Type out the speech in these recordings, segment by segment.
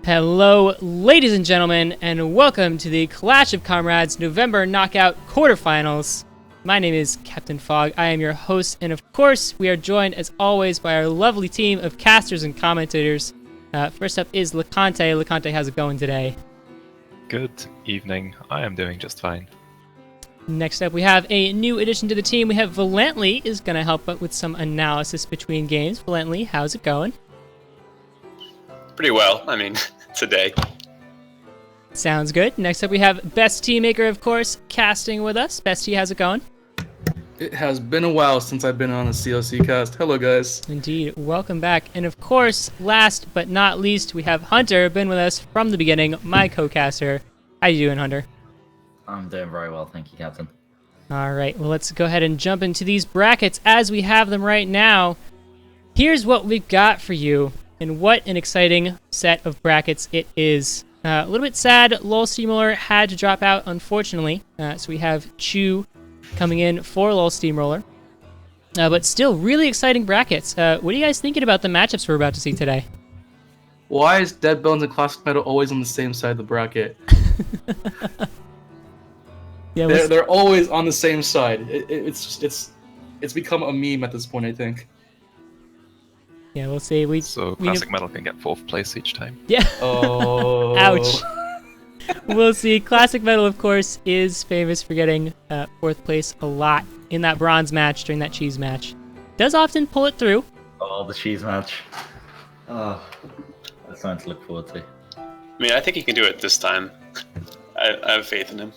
Hello, ladies and gentlemen, and welcome to the Clash of Comrades November Knockout Quarterfinals. My name is Captain Fogg. I am your host, and of course, we are joined, as always, by our lovely team of casters and commentators. First up is LeConte. LeConte, how's it going today? Good evening. I am doing just fine. Next up, we have a new addition to the team. We have Valently is going to help out with some analysis between games. Valently, how's it going? Pretty well. I mean, today. Sounds good. Next up, we have Best Tea Maker, of course, casting with us. Best Tea, how's it going? It has been a while since I've been on a CLC cast. Hello, guys. Indeed. Welcome back. And of course, last but not least, we have Hunter, been with us from the beginning, my co-caster. How you doing, Hunter? I'm doing very well, thank you, Captain. All right, well, let's go ahead and jump into these brackets as we have them right now. Here's what we've got for you, and what an exciting set of brackets it is. A little bit sad, LOL Steamroller had to drop out, unfortunately. So we have Chu coming in for LOL Steamroller. But still, really exciting brackets. What are you guys thinking about the matchups we're about to see today? Why is Dead Bones and Classic Metal always on the same side of the bracket? Yeah, they're always on the same side. It's become a meme at this point, I think. Yeah, we'll see. So Classic Metal can get 4th place each time. Yeah. Oh. Ouch. We'll see. Classic Metal, of course, is famous for getting 4th place a lot in that bronze match during that cheese match. Does often pull it through. Oh, the cheese match. Oh, that's something to look forward to. I mean, I think he can do it this time. I have faith in him.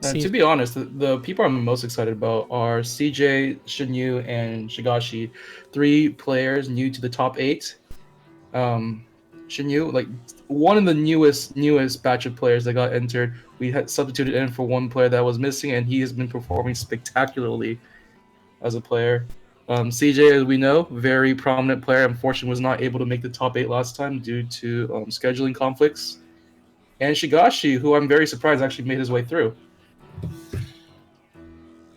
To be honest, the people I'm most excited about are CJ, Shinyu, and Shigashi. 3 players new to the top 8. Shinyu, like one of the newest batch of players that got entered. We had substituted in for one player that was missing, and he has been performing spectacularly as a player. CJ, as we know, very prominent player. Unfortunately, was not able to make the top 8 last time due to scheduling conflicts. And Shigashi, who I'm very surprised actually made his way through.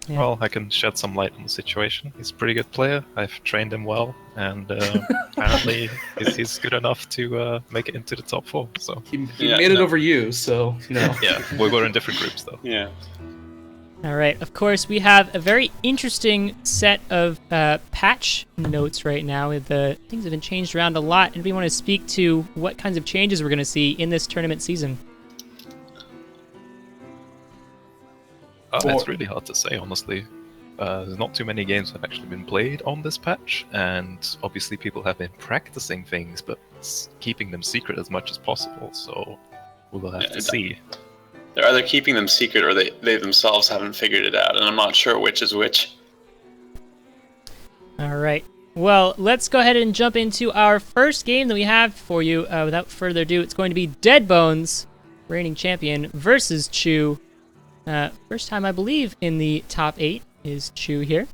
Yeah. Well, I can shed some light on the situation. He's a pretty good player. I've trained him well, and apparently he's good enough to make it into the top 4. So He made it over you, so, you know. yeah, we were in different groups, though. Yeah. All right. Of course, we have a very interesting set of patch notes right now. Things have been changed around a lot, and we want to speak to what kinds of changes we're going to see in this tournament season. It's really hard to say, honestly. There's not too many games that have actually been played on this patch, and obviously people have been practicing things, but keeping them secret as much as possible, so we will have to see. They're either keeping them secret or they themselves haven't figured it out, and I'm not sure which is which. All right. Well, let's go ahead and jump into our first game that we have for you. Without further ado, it's going to be Dead Bones, reigning champion, versus Chu. First time, I believe, in the top 8 is Chu here.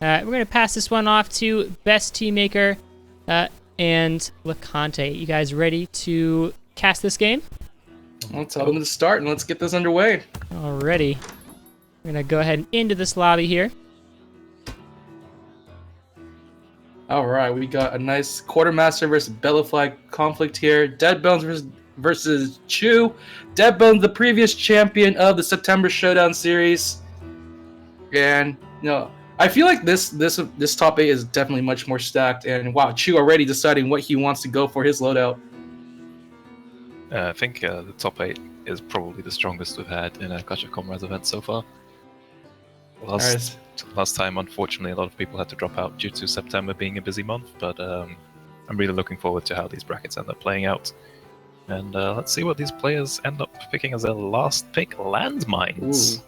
We're going to pass this one off to Best Tea Maker and LeConte. You guys ready to cast this game? I'll tell them to start, and let's get this underway. Alrighty. We're going to go ahead and into this lobby here. All right, we got a nice Quartermaster versus Bellafly conflict here. Dead Bones versus Chu. Dead Bones, the previous champion of the September Showdown series. And, you know, I feel like this top 8 is definitely much more stacked. And, wow, Chu already deciding what he wants to go for his loadout. I think the top 8 is probably the strongest we've had in a Clash of Comrades event so far. Last time, unfortunately, a lot of people had to drop out due to September being a busy month, but I'm really looking forward to how these brackets end up playing out. And let's see what these players end up picking as their last pick, Landmines,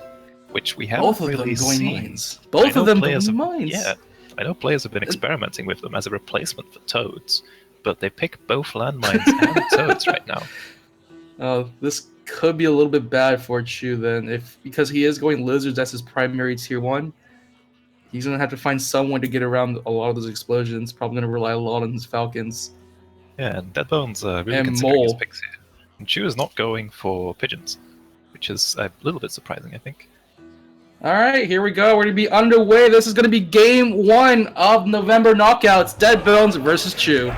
which we haven't really seen. Mines. Both of them going mines. Yeah, I know players have been experimenting with them as a replacement for toads, but they pick both landmines and toads right now. This could be a little bit bad for Chu then, because he is going lizards as his primary tier 1. He's gonna have to find someone to get around a lot of those explosions. Probably gonna rely a lot on his falcons. Yeah, and Dead Bones really And considering his Mole. picks here. And Chu is not going for pigeons, which is a little bit surprising, I think. All right, here we go. We're going to be underway. This is going to be game 1 of November Knockouts. Dead Bones versus Chu.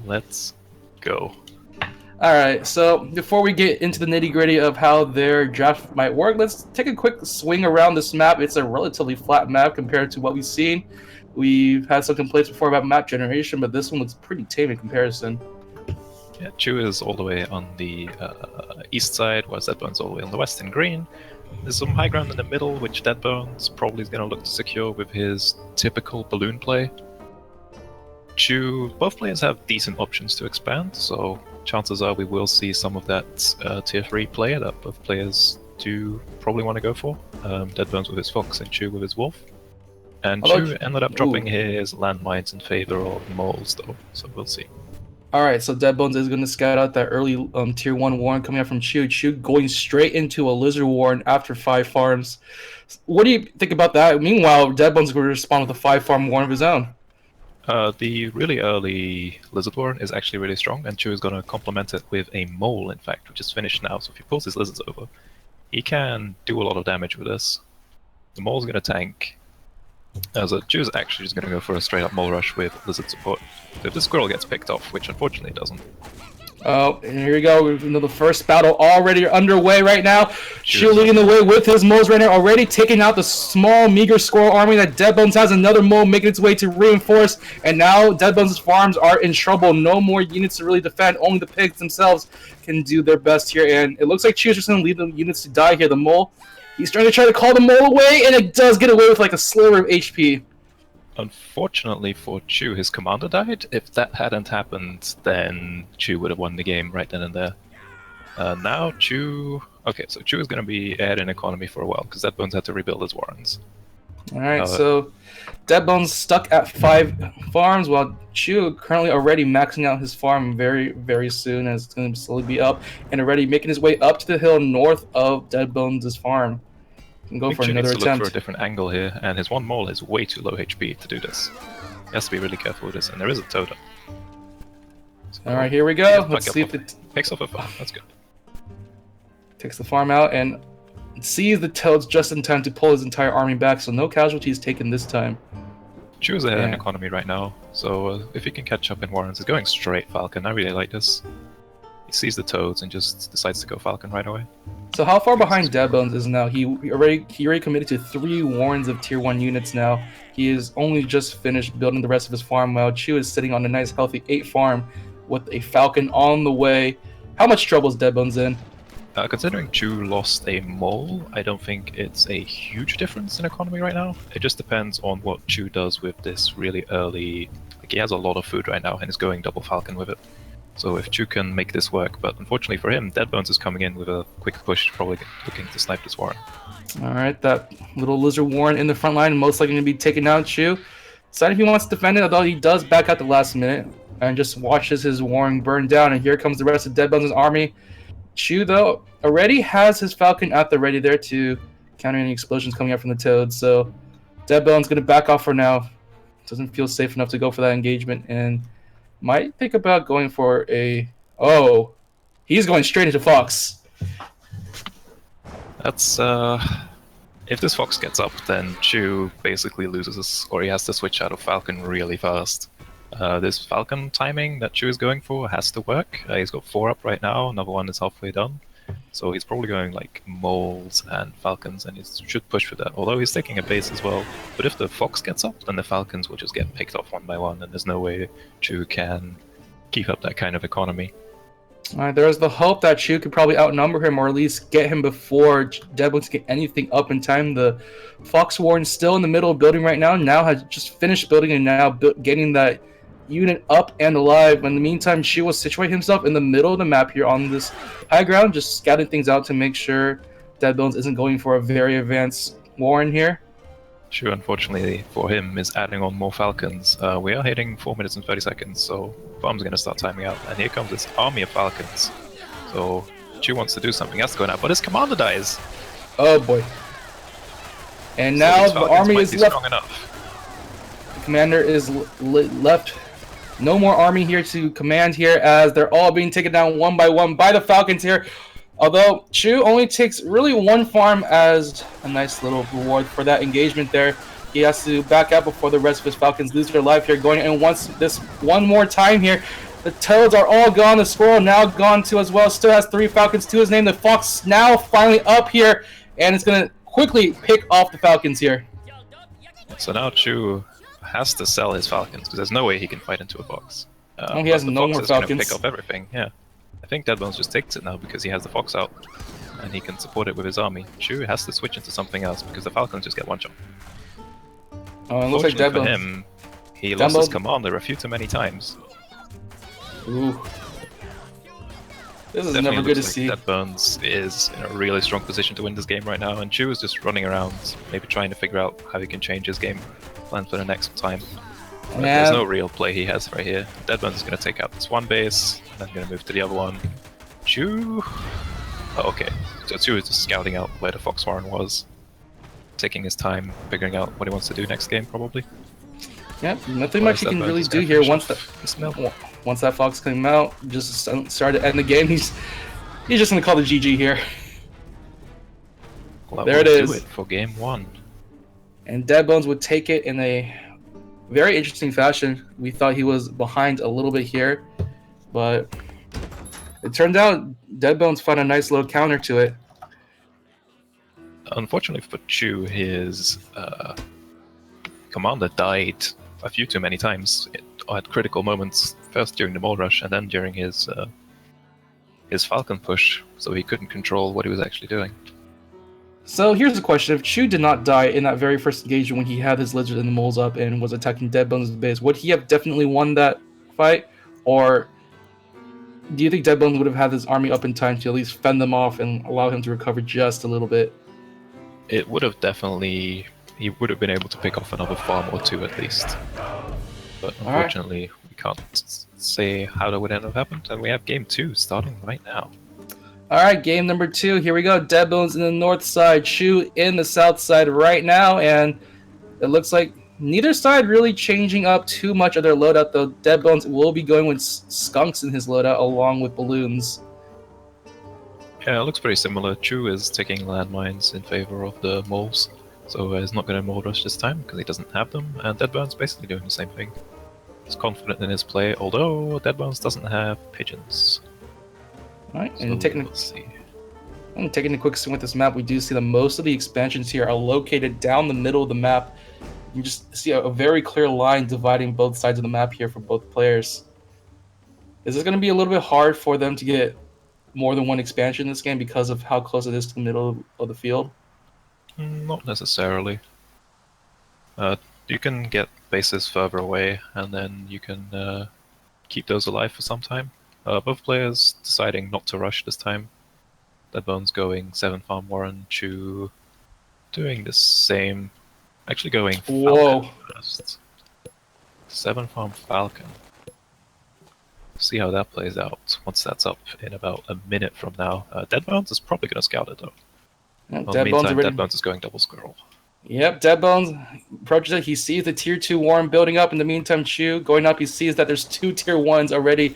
let's go. All right, so before we get into the nitty-gritty of how their draft might work, let's take a quick swing around this map. It's a relatively flat map compared to what we've seen. We've had some complaints before about map generation, but this one looks pretty tame in comparison. Yeah, Chu is all the way on the east side, while Deadbone's all the way on the west in green. There's some high ground in the middle, which Deadbone's probably is going to look to secure with his typical balloon play. Chu, both players have decent options to expand, so chances are we will see some of that tier 3 play that both players do probably want to go for. Deadbones with his Fox and Chu with his Wolf. And Chu ended up dropping his landmines in favor of moles, though, so we'll see. Alright, so Deadbones is going to scout out that early tier 1 Warren coming out from Chu. Chu going straight into a Lizard Warren after 5 farms. What do you think about that? Meanwhile, Deadbones is going to respond with a 5-farm Warren of his own. The really early Lizard Warren is actually really strong, and Chu is going to complement it with a Mole, in fact, which is finished now. So if he pulls his Lizards over, he can do a lot of damage with this. The Mole's going to tank. So Chu is actually just going to go for a straight-up Mole Rush with Lizard support. So if the Squirrel gets picked off, which unfortunately it doesn't. Oh, and here we go. You know, the first battle already underway right now. Chu leading the way with his moles right now, already taking out the small, meager squirrel army that Deadbones has. Another mole making its way to reinforce, and now Deadbones' farms are in trouble. No more units to really defend. Only the pigs themselves can do their best here, and it looks like Chu's just going to leave the units to die here. The mole, he's trying to call the mole away, and it does get away with like a sliver of HP. Unfortunately for Chu, his commander died. If that hadn't happened, then Chu would have won the game right then and there. Now Chu... Okay, so Chu is going to be ahead in economy for a while, because Deadbones had to rebuild his warrens. Alright, so Deadbones stuck at 5 farms, while Chu currently already maxing out his farm very, very soon, as it's going to slowly be up, and already making his way up to the hill north of Deadbones' farm. Can go for another needs to attempt. look for a different angle here, and his one mole is way too low HP to do this. He has to be really careful with this, and there is a totem. So, alright, here we go. Let's see if it picks off a farm. That's good. Takes the farm out and sees the toads just in time to pull his entire army back, so no casualties taken this time. Chu is ahead in economy right now, so if he can catch up in warrens, he's going straight Falcon. I really like this. He sees the toads and just decides to go Falcon right away. So how far behind Deadbones is now? He already committed to 3 warrens of tier 1 units now. He is only just finished building the rest of his farm, while Chu is sitting on a nice healthy 8 farm with a Falcon on the way. How much trouble is Deadbones in? Considering Chu lost a mole, I don't think it's a huge difference in economy right now. It just depends on what Chu does with this really early... Like, he has a lot of food right now and is going double Falcon with it. So if Chu can make this work, but unfortunately for him, Deadbones is coming in with a quick push, probably looking to snipe this Warren. Alright, that little Lizard Warren in the front line, most likely going to be taking out Chu. Deciding if he wants to defend it, although he does back out the last minute, and just watches his Warren burn down, and here comes the rest of Deadbones' army. Chu, though, already has his Falcon at the ready there to counter any explosions coming out from the Toads, so Deadbones going to back off for now. Doesn't feel safe enough to go for that engagement, and might think about going for a... Oh, he's going straight into Fox. That's, if this Fox gets up, then Chu basically loses, or he has to switch out of Falcon really fast. This Falcon timing that Chu is going for has to work. He's got 4 up right now, another one is halfway done. So he's probably going like moles and Falcons, and he should push for that. Although he's taking a base as well. But if the Fox gets up, then the Falcons will just get picked off one by one, and there's no way Chu can keep up that kind of economy. Alright, there's the hope that Chu could probably outnumber him, or at least get him before Deadbones get anything up in time. The Fox Warren's still in the middle of building right now has just finished building and now getting that unit up and alive. In the meantime, Chu will situate himself in the middle of the map here on this high ground, just scouting things out to make sure Deadbones isn't going for a very advanced Warren here. Chu, unfortunately for him, is adding on more Falcons. We are hitting 4 minutes and 30 seconds, so Farm's going to start timing out. And here comes this army of Falcons. So Chu wants to do something else going out, but his commander dies. Oh boy. And now the army is left. Strong enough. The commander is left. No more army here to command here, as they're all being taken down one by one by the Falcons here. Although Chu only takes really 1 farm as a nice little reward for that engagement there. He has to back out before the rest of his Falcons lose their life here. Going in once this one more time here. The Toads are all gone. The Squirrel now gone too as well. Still has 3 Falcons to his name. The Fox now finally up here, and it's going to quickly pick off the Falcons here. So now Chu has to sell his Falcons, because there's no way he can fight into a box. He has no more Fox is gonna Falcons. pick up everything, yeah. I think Deadbones just takes it now because he has the Fox out, and he can support it with his army. Chu has to switch into something else, because the Falcons just get one shot. Oh, it looks like Fortunately for Deadbones. him, he lost his commander a few too many times. Ooh. This is Definitely never good to looks see. like Deadbones is in a really strong position to win this game right now, and Chu is just running around, maybe trying to figure out how he can change his game plan for the next time. But there's no real play he has right here. Deadbones is going to take out this one base, and then going to move to the other one. Chu... Oh, okay. So Chu is just scouting out where the Fox Warren was, taking his time, figuring out what he wants to do next game, probably. Yep, nothing much he can really do here once that Fox came out, just started to end the game. He's just gonna call the GG here. Well, there it is. Do it for game 1. And Deadbones would take it in a very interesting fashion. We thought he was behind a little bit here, but it turned out Deadbones found a nice little counter to it. Unfortunately for Chu, his commander died a few too many times at critical moments. First during the mole rush, and then during his Falcon push, so he couldn't control what he was actually doing. So here's the question: if Chu did not die in that very first engagement when he had his lizard and the moles up and was attacking Deadbones' base, would he have definitely won that fight, or do you think Deadbones would have had his army up in time to at least fend them off and allow him to recover just a little bit? It would have definitely... He would have been able to pick off another farm or two at least. But unfortunately, we can't say how that would end up happening, and we have game 2 starting right now. Alright, game number 2. Here we go. Deadbones in the north side, Chu in the south side right now, and it looks like neither side really changing up too much of their loadout, though Deadbones will be going with skunks in his loadout along with balloons. Yeah, it looks pretty similar. Chu is taking landmines in favor of the moles, so he's not going to mole rush this time because he doesn't have them, and Deadbones basically doing the same thing. He's confident in his play, although Deadbones doesn't have pigeons. Alright, So and taking a quick swing with this map, we do see that most of the expansions here are located down the middle of the map. You just see a very clear line dividing both sides of the map here for both players. Is this going to be a little bit hard for them to get more than one expansion in this game because of how close it is to the middle of the field? Not necessarily. You can get bases further away, and then you can keep those alive for some time. Both players deciding not to rush this time. Deadbones going 7 farm Warren, Chu doing the same. Actually going Falcon first. 7 farm Falcon. See how that plays out once that's up in about a minute from now. Deadbones is probably going to scout it though. Yeah, Well, in the meantime, Deadbones is going double squirrel. Yep, Deadbones approaches it. He sees the tier 2 Warren building up. In the meantime, Chu going up. He sees that there's 2 tier 1s already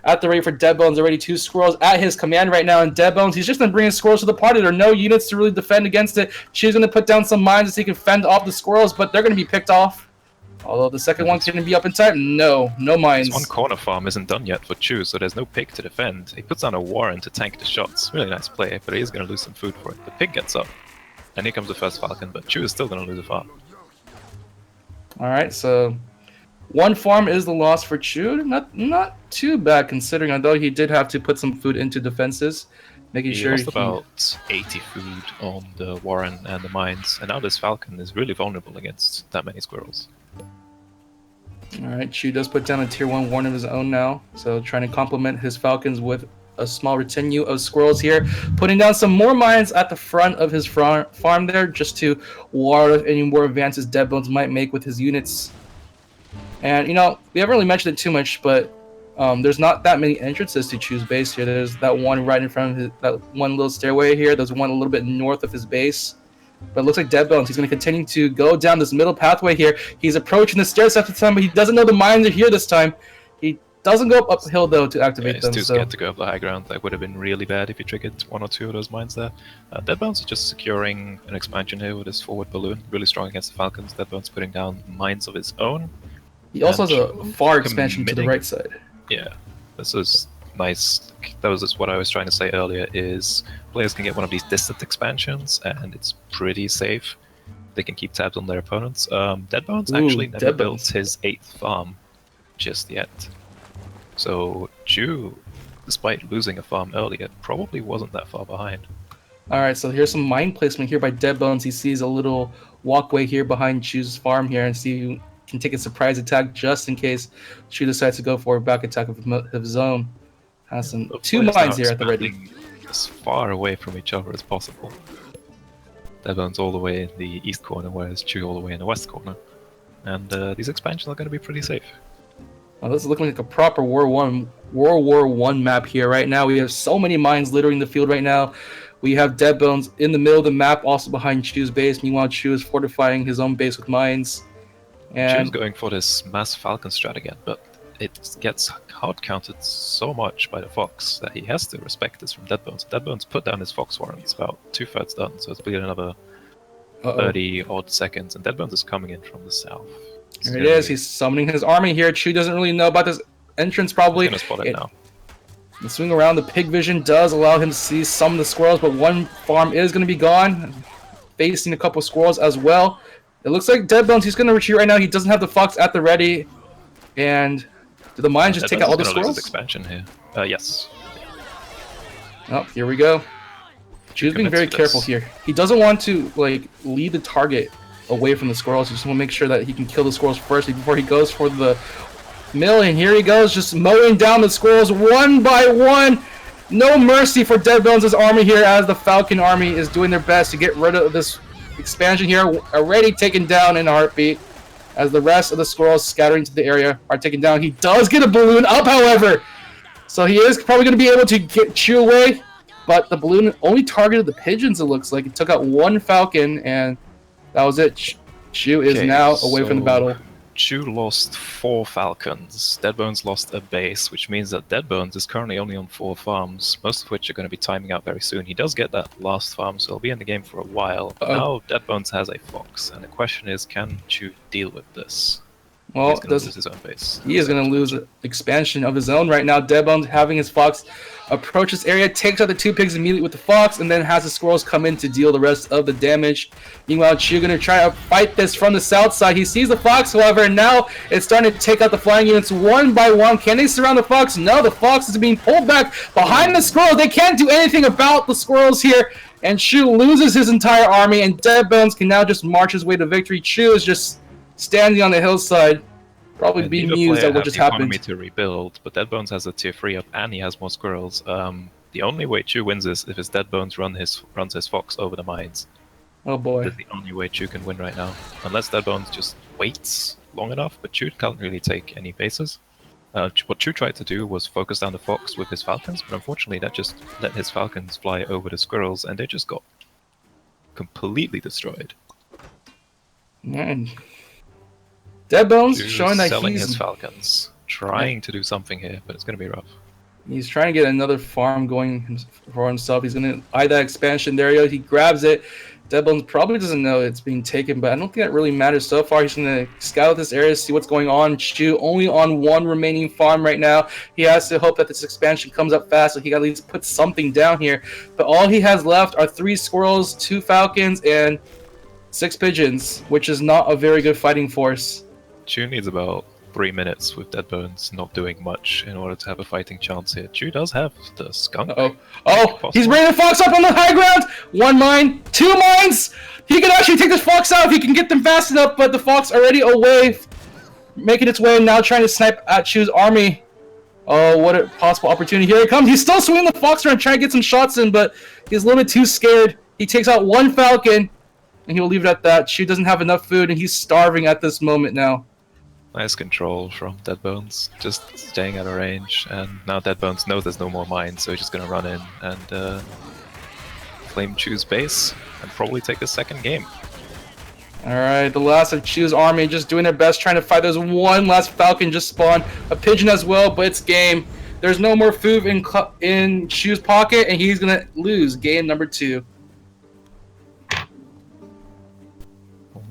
at the rate for Deadbones. Already 2 squirrels at his command right now. And Deadbones, he's just going to bring his squirrels to the party. There are no units to really defend against it. Chu's going to put down some mines so he can fend off the squirrels, but they're going to be picked off. Although the second one can be up in time. No mines. This one corner farm isn't done yet for Chu, so there's no pig to defend. He puts on a Warren to tank the shots. Really nice play, but he is going to lose some food for it. The pig gets up. And here comes the first Falcon, but Chu is still going to lose a farm. Alright, so 1 farm is the loss for Chu. Not too bad considering, although he did have to put some food into defenses. Making sure lost about 80 food on the Warren and the mines, and now this Falcon is really vulnerable against that many squirrels. Alright, Chu does put down a tier 1 Warren of his own now, so trying to complement his Falcons with a small retinue of squirrels here, putting down some more mines at the front of his farm there, just to ward off any more advances Deadbones might make with his units. And, you know, we haven't really mentioned it too much, but there's not that many entrances to Chu's base here. There's that one right in front of his, that one little stairway here. There's one a little bit north of his base. But it looks like Deadbones, he's going to continue to go down this middle pathway here. He's approaching the stairs at the time, but he doesn't know the mines are here this time. He doesn't go uphill, though, to activate them. He's too scared to go up the high ground. That would have been really bad if he triggered 1 or 2 of those mines there. Deadbones is just securing an expansion here with his forward balloon. Really strong against the Falcons. Deadbones putting down mines of his own. He also has a far expansion to the right side. Yeah. This is nice. That was just what I was trying to say earlier, is players can get one of these distant expansions, and it's pretty safe. They can keep tabs on their opponents. Deadbones actually never built his 8th farm just yet. So Chu, despite losing a farm earlier, probably wasn't that far behind. Alright, so here's some mine placement here by Deadbones. He sees a little walkway here behind Chu's farm here, and see who can take a surprise attack just in case Chu decides to go for a back attack of his own. Has some two mines here at the ready. As far away from each other as possible. Deadbones all the way in the east corner, whereas Chu all the way in the west corner. And these expansions are going to be pretty safe. Well, this is looking like a proper World War I map here right now. We have so many mines littering the field right now. We have Deadbones in the middle of the map, also behind Chu's base. Meanwhile, Chu is fortifying his own base with mines. And Chu's going for this Mass Falcon strat again, but it gets hard counted so much by the Fox that he has to respect this from Deadbones. Deadbones put down his Fox Warren. It's about 2/3 done, so it's been another 30 odd seconds, and Deadbones is coming in from the south. There it is. He's summoning his army here. Chu doesn't really know about this entrance probably. He's gonna spot it now. The swing around, the pig vision does allow him to see some of the squirrels, but one farm is going to be gone. Facing a couple squirrels as well. It looks like Deadbones, he's going to retreat right now. He doesn't have the Fox at the ready. And do the mines just take out all the squirrels? Lose expansion here. Yes. Oh, here we go. Chu's being very careful here. He doesn't want to lead the target away from the squirrels. He just want to make sure that he can kill the squirrels first before he goes for the mill. And here he goes, just mowing down the squirrels one by one. No mercy for Deadbones' army here, as the Falcon army is doing their best to get rid of this expansion here. Already taken down in a heartbeat, as the rest of the squirrels scattering to the area are taken down. He does get a balloon up, however, so he is probably going to be able to get Chu away. But the balloon only targeted the pigeons, it looks like. It took out one Falcon, and that was it. Chu is now away from the battle. Chu lost 4 Falcons. Deadbones lost a base, which means that Deadbones is currently only on 4 farms, most of which are going to be timing out very soon. He does get that last farm, so he'll be in the game for a while. But now Deadbones has a Fox, and the question is, can Chu deal with this? Well, he's going to lose his own base. He is going to lose an expansion of his own right now. Deadbones having his Fox approach this area, takes out the 2 pigs immediately with the Fox, and then has the squirrels come in to deal the rest of the damage. Meanwhile, Chu going to try to fight this from the south side. He sees the Fox, however, and now it's starting to take out the flying units one by one. Can they surround the Fox? No, the Fox is being pulled back behind the squirrels. They can't do anything about the squirrels here, and Chu loses his entire army, and Deadbones can now just march his way to victory. Chu is just standing on the hillside, probably being amused at what just happened. To rebuild, but Deadbones has a tier 3 up, and he has more squirrels. The only way Chu wins is if his Deadbones runs his Fox over the mines. Oh boy. That's the only way Chu can win right now. Unless Deadbones just waits long enough, but Chu can't really take any bases. What Chu tried to do was focus down the Fox with his Falcons, but unfortunately that just let his Falcons fly over the squirrels, and they just got completely destroyed. Man. Deadbones showing that selling he's his Falcons, trying to do something here, but it's going to be rough. He's trying to get another farm going for himself. He's going to eye that expansion. There he goes. He grabs it. Deadbones probably doesn't know it's being taken, but I don't think that really matters so far. He's going to scout this area, see what's going on. Chu only on 1 remaining farm right now. He has to hope that this expansion comes up fast, so he got to at least put something down here. But all he has left are 3 squirrels, 2 falcons, and 6 pigeons, which is not a very good fighting force. Chu needs about 3 minutes with Deadbones not doing much in order to have a fighting chance here. Chu does have the skunk. He's bringing the Fox up on the high ground! 1 mine, 2 mines! He can actually take this Fox out if he can get them fast enough, but the Fox already away, making its way, now trying to snipe at Chu's army. Oh, what a possible opportunity. Here it comes. He's still swinging the Fox around, trying to get some shots in, but he's a little bit too scared. He takes out 1 falcon, and he'll leave it at that. Chu doesn't have enough food, and he's starving at this moment now. Nice control from Deadbones, just staying out of range, and now Deadbones knows there's no more mines, so he's just going to run in and flame Chu's base, and probably take a second game. Alright, the last of Chu's army just doing their best, trying to fight. There's 1 last falcon just spawned, a pigeon as well, but it's game. There's no more food in Chu's pocket, and he's going to lose game number 2.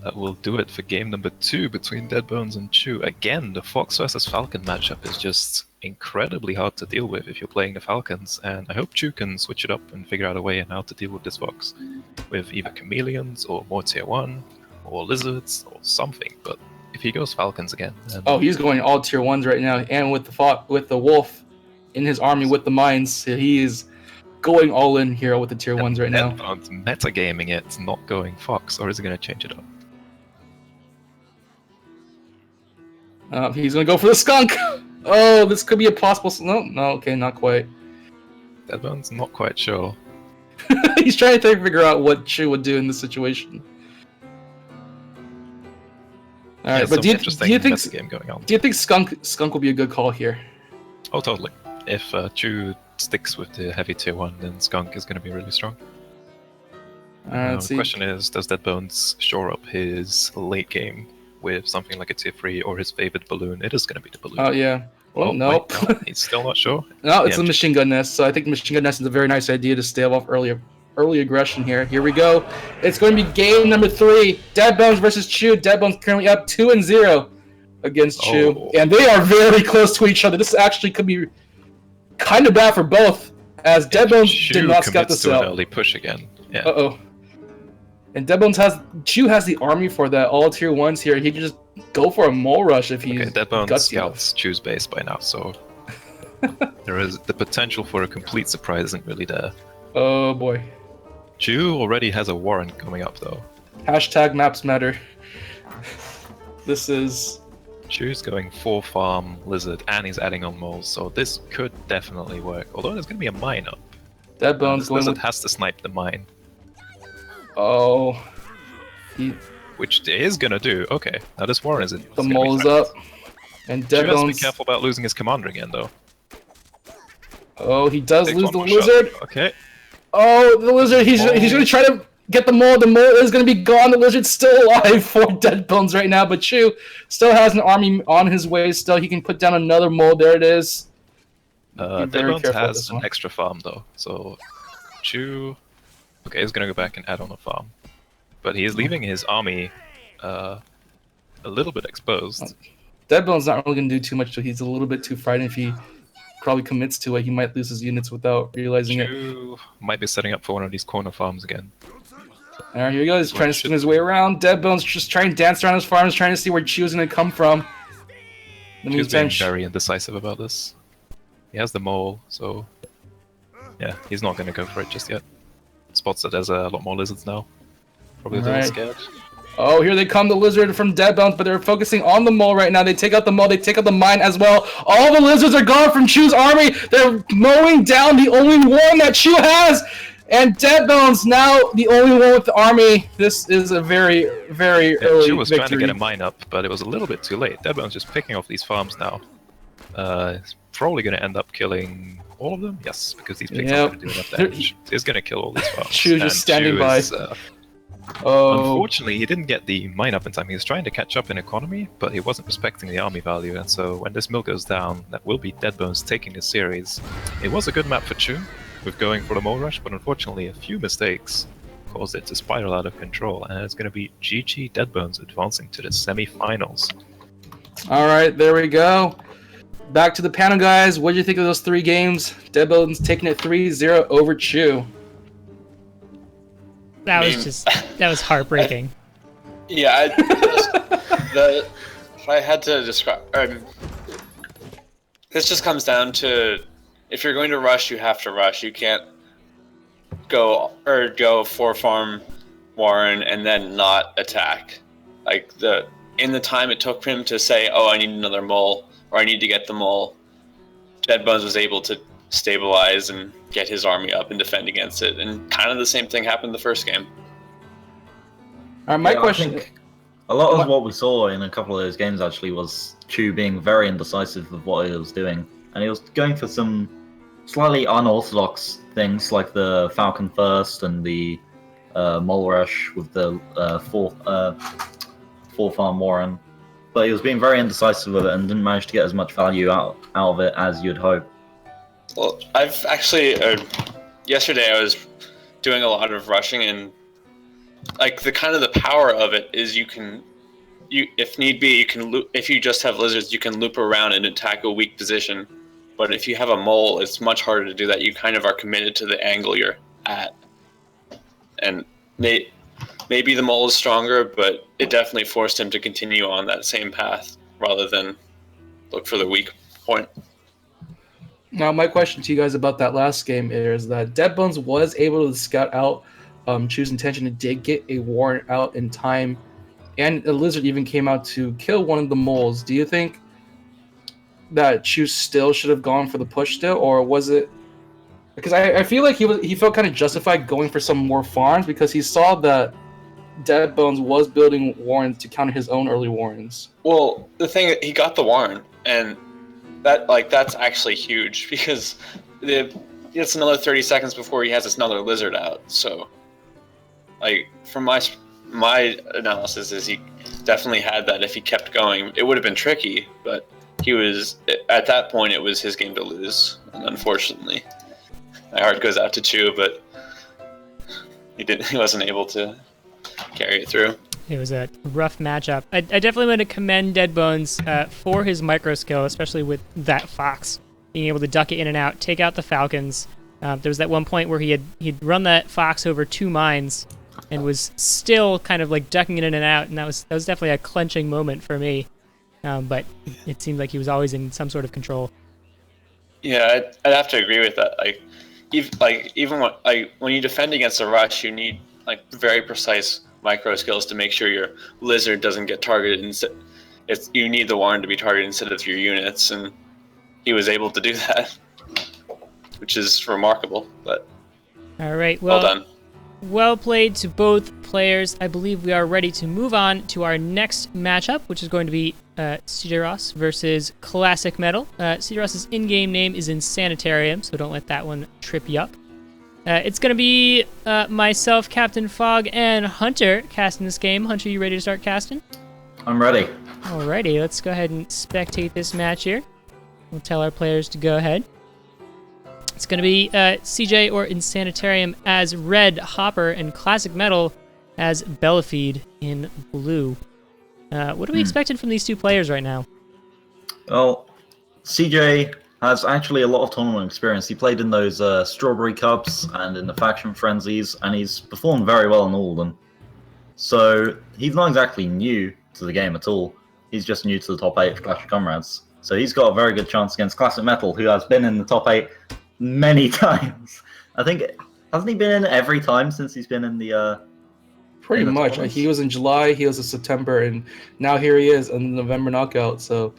that will do it for game number 2 between Deadbones and Chu. Again, the Fox versus Falcon matchup is just incredibly hard to deal with if you're playing the Falcons, and I hope Chu can switch it up and figure out a way on how to deal with this Fox, with either chameleons or more tier 1 or lizards or something. But if he goes Falcons again, then... Oh, he's going all tier 1s right now, and with the wolf in his army with the mines, he is going all in here with the tier 1s right now. Metagaming it, not going Fox, or is he going to change it up? He's going to go for the skunk! Oh, this could be a possible... No, okay, not quite. Deadbone's not quite sure. He's trying to figure out what Chu would do in this situation. All right, but do you think skunk will be a good call here? Oh, totally. If Chu sticks with the heavy tier 1, then skunk is going to be really strong. The question is, does Deadbones shore up his late game with something like a tier 3 or his favored balloon? It is going to be the balloon. Oh, yeah. Well, nope. Wait, no, he's still not sure? No, it's a machine gun nest, so I think machine gun nest is a very nice idea to stave off early aggression here. Here we go. It's going to be game number 3. Deadbones versus Chu. Deadbones currently up 2-0 against Chu. And they are very close to each other. This actually could be kind of bad for both, as Deadbones did not scout this out. An early push again. Yeah. Uh-oh. And Chu has the army for that, all tier 1s here. He can just go for a mole rush if he's Deadbones scouts Chu's base by now, so there is the potential for a complete surprise isn't really there. Oh boy. Chu already has a Warren coming up though. Hashtag maps matter. This is... Chu's going 4 farm lizard and he's adding on moles, so this could definitely work. Although there's going to be a mine up. Deadbones going lizard has to snipe the mine. Oh. Which it is going to do. Okay, now this Warren is in. The mole is up. And Deadbones... Chu has to be careful about losing his commander again though. Oh, he does lose the lizard. Shot. Okay. Oh, the lizard. He's going to try to get the mole. The mole is going to be gone. The lizard's still alive for Deadbones right now. But Chu still has an army on his way still. He can put down another mole. There it is. Deadbones has an extra farm though. So Chu... Okay, he's going to go back and add on a farm. But he is leaving his army a little bit exposed. Deadbone's not really going to do too much, so he's a little bit too frightened. If he probably commits to it, he might lose his units without realizing Chu might be setting up for one of these corner farms again. Alright, here he goes. He's trying to spin his way around. Deadbone's just trying to dance around his farms, trying to see where Chu's going to come from. Chu's being very indecisive about this. He has the mole, so... Yeah, he's not going to go for it just yet. Spots that there's a lot more lizards now. Probably a little scared. Oh, here they come, the lizard from Deadbones, but they're focusing on the mole right now. They take out the mole, they take out the mine as well. All the lizards are gone from Chu's army. They're mowing down the only one that Chu has. And Deadbones now the only one with the army. This is a very, very early Chu was victory. trying to get a mine up, but it was a little bit too late. Deadbones just picking off these farms now. He's probably going to end up killing all of them. Yes, because these pigs aren't going to do enough damage. He's going to kill all these farms. Chu just standing by. Unfortunately, he didn't get the mine up in time. He was trying to catch up in economy, but he wasn't respecting the army value, and so when this mill goes down, that will be Deadbones taking the series. It was a good map for Chu, with going for the mole rush, but unfortunately a few mistakes caused it to spiral out of control, and it's going to be GG Deadbones advancing to the semi-finals. Alright, there we go. Back to the panel, guys. What do you think of those 3 games? Deadbones taking it 3-0 over Chu. That was heartbreaking. Yeah, if I had to describe, this just comes down to if you're going to rush, you have to rush. You can't go 4-farm Warren and then not attack. Like in the time it took him to say, "Oh, I need another mole," or "I need to get the mole," Deadbones was able to stabilize and get his army up and defend against it, and kind of the same thing happened the first game. My question: a lot of what we saw in a couple of those games actually was Chu being very indecisive of what he was doing, and he was going for some slightly unorthodox things like the Falcon first and the Mole Rush with the 4-farm Warren, but he was being very indecisive with it and didn't manage to get as much value out of it as you'd hope. Well, I've actually yesterday I was doing a lot of rushing, and like the kind of the power of it is you if need be, you can loop, if you just have lizards, you can loop around and attack a weak position. But if you have a mole, it's much harder to do that. You kind of are committed to the angle you're at. And maybe the mole is stronger, but it definitely forced him to continue on that same path rather than look for the weak point. Now, my question to you guys about that last game is that Deadbones was able to scout out Chu's intention and did get a warrant out in time, and a lizard even came out to kill one of the moles. Do you think that Chu still should have gone for the push still, or was it... Because I feel like he felt kind of justified going for some more farms because he saw that Deadbones was building warrens to counter his own early warrens. Well, the thing, he got the warren, and that's actually huge because it's another 30 seconds before he has another lizard out. So, like, from my analysis is he definitely had that. If he kept going, it would have been tricky, but he was, at that point, it was his game to lose, and unfortunately. My heart goes out to Chu, but he wasn't able to carry it through. It was a rough matchup. I definitely want to commend Deadbones for his micro skill, especially with that fox, being able to duck it in and out, take out the falcons. There was that one point where he'd run that fox over 2 mines and was still kind of like ducking it in and out, and that was definitely a clenching moment for me. But it seemed like he was always in some sort of control. Yeah, I'd have to agree with that. Even when you defend against a rush, you need like very precise micro skills to make sure your lizard doesn't get targeted. You need the warren to be targeted instead of your units, and he was able to do that, which is remarkable. But all right, well done. Well played to both players. I believe we are ready to move on to our next matchup, which is going to be CJ Ross versus Classic Metal. CJ Ross's in-game name is Insanitarium, so don't let that one trip you up. It's going to be myself, Captain Fog, and Hunter casting this game. Hunter, you ready to start casting? I'm ready. Alrighty, let's go ahead and spectate this match here. We'll tell our players to go ahead. It's going to be CJ or Insanitarium as red, Hopper, and Classic Metal as Bellafide in blue. What are we expecting from these two players right now? Well, CJ has actually a lot of tournament experience. He played in those Strawberry Cups and in the Faction Frenzies, and he's performed very well in all of them. So he's not exactly new to the game at all. He's just new to the top 8 of Clash of Comrades. So he's got a very good chance against Classic Metal, who has been in the top 8 many times. I think, hasn't he been in every time since he's been in the... Pretty much. He was in July, he was in September, and now here he is in the November knockout, so...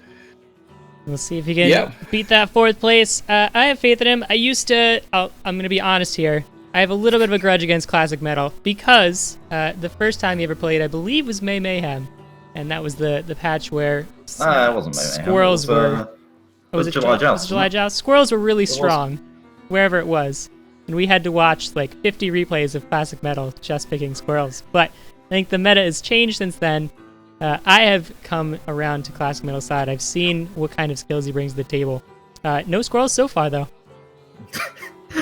We'll see if he can beat that 4th place. I have faith in him. I'm going to be honest here. I have a little bit of a grudge against Classic Metal because the first time he ever played, I believe, was May Mayhem. And that was the patch where it wasn't May Mayhem. Squirrels it was July Joust. Was it July Joust? Squirrels were really strong, wherever it was. And we had to watch like 50 replays of Classic Metal just picking squirrels. But I think the meta has changed since then. I have come around to Classic Metal's side. I've seen what kind of skills he brings to the table. No squirrels so far, though.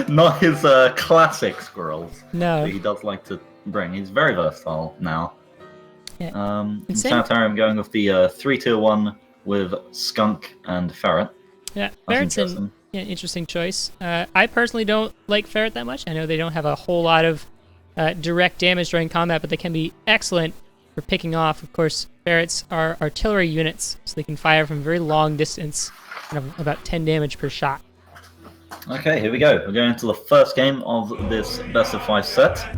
Not his classic squirrels. No. That he does like to bring. He's very versatile now. Yeah. Sanitarium going with the 3-tier 1 with Skunk and Ferret. Yeah, Ferret's an interesting choice. I personally don't like Ferret that much. I know they don't have a whole lot of direct damage during combat, but they can be excellent for picking off. Of course, Ferrets are artillery units, so they can fire from very long distance and have about 10 damage per shot. Okay, here we go. We're going into the first game of this best of 5 set.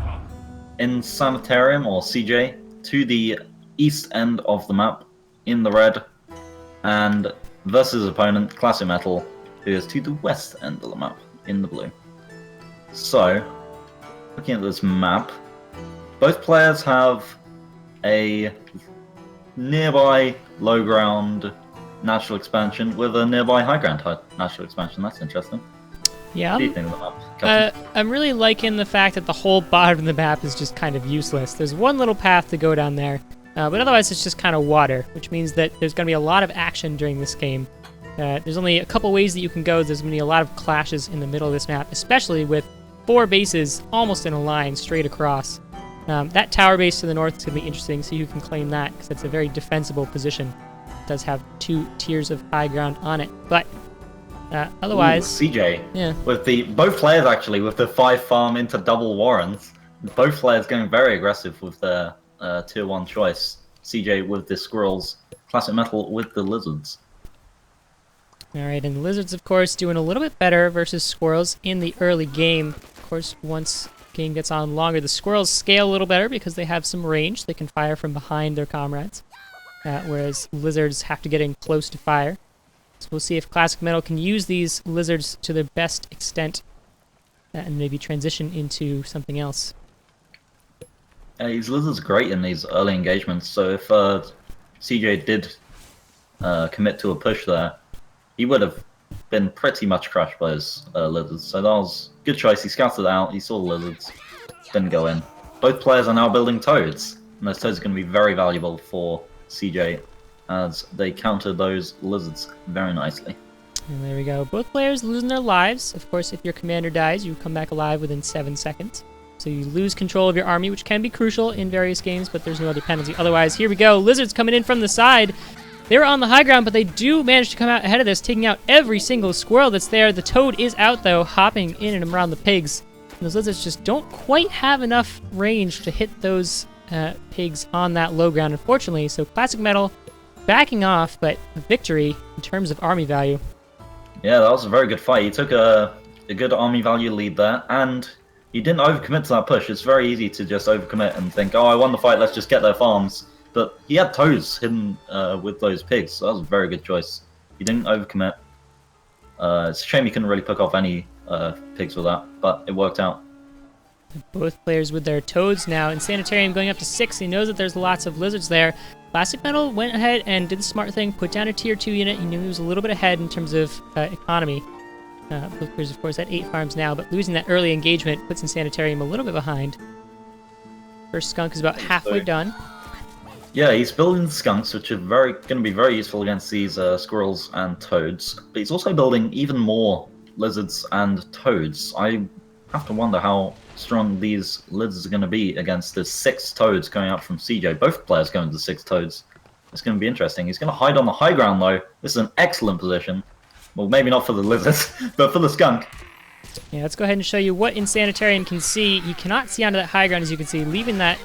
In Sanitarium, or CJ, to the east end of the map, in the red, and versus opponent, Classic Metal, who is to the west end of the map, in the blue. So, looking at this map, both players have a nearby low ground natural expansion with a nearby high ground natural expansion. That's interesting. Yeah, what do you think of the map, Captain? I'm really liking the fact that the whole bottom of the map is just kind of useless. There's one little path to go down there, but otherwise it's just kind of water, which means that there's going to be a lot of action during this game. There's only a couple ways that you can go. There's going to be a lot of clashes in the middle of this map, especially with 4 bases almost in a line straight across. That tower base to the north is going to be interesting, see who can claim that, because it's a very defensible position. It does have 2 tiers of high ground on it, but otherwise... CJ, yeah. with both players actually, with the 5 farm into double Warrens, both players going very aggressive with their tier 1 choice. CJ with the Squirrels, Classic Metal with the Lizards. Alright, and the Lizards, of course, doing a little bit better versus Squirrels in the early game. Of course, once game gets on longer, the Squirrels scale a little better because they have some range. They can fire from behind their comrades, whereas Lizards have to get in close to fire. So we'll see if Classic Metal can use these Lizards to their best extent and maybe transition into something else. These Lizards are great in these early engagements, so if CJ did commit to a push there, he would have been pretty much crushed by his Lizards. So that was a good choice. He scouted out, he saw the Lizards, didn't go in. Both players are now building Toads, and those Toads are going to be very valuable for CJ as they counter those Lizards very nicely. And there we go. Both players losing their lives. Of course, if your commander dies, you come back alive within 7 seconds. So you lose control of your army, which can be crucial in various games, but there's no other penalty. Otherwise, here we go. Lizards coming in from the side. They're on the high ground, but they do manage to come out ahead of this, taking out every single squirrel that's there. The toad is out, though, hopping in and around the pigs. And those lizards just don't quite have enough range to hit those pigs on that low ground, unfortunately. So Classic Metal backing off, but a victory in terms of army value. Yeah, that was a very good fight. He took a good army value lead there, and he didn't overcommit to that push. It's very easy to just overcommit and think, oh, I won the fight, let's just get their farms. But he had toads hidden with those pigs, so that was a very good choice. He didn't overcommit. It's a shame he couldn't really pick off any pigs with that, but it worked out. Both players with their toads now, and Sanitarium going up to 6. He knows that there's lots of lizards there. Classic Metal went ahead and did the smart thing, put down a tier 2 unit. He knew he was a little bit ahead in terms of economy. Both players, of course, at 8 farms now, but losing that early engagement puts Sanitarium a little bit behind. First skunk is about halfway done. Yeah, he's building skunks, which are going to be very useful against these squirrels and toads. But he's also building even more lizards and toads. I have to wonder how strong these lizards are going to be against the 6 toads going out from CJ. Both players going to 6 toads. It's going to be interesting. He's going to hide on the high ground, though. This is an excellent position. Well, maybe not for the lizards, but for the skunk. Yeah, let's go ahead and show you what Insanitarium can see. You cannot see onto that high ground, as you can see, leaving that...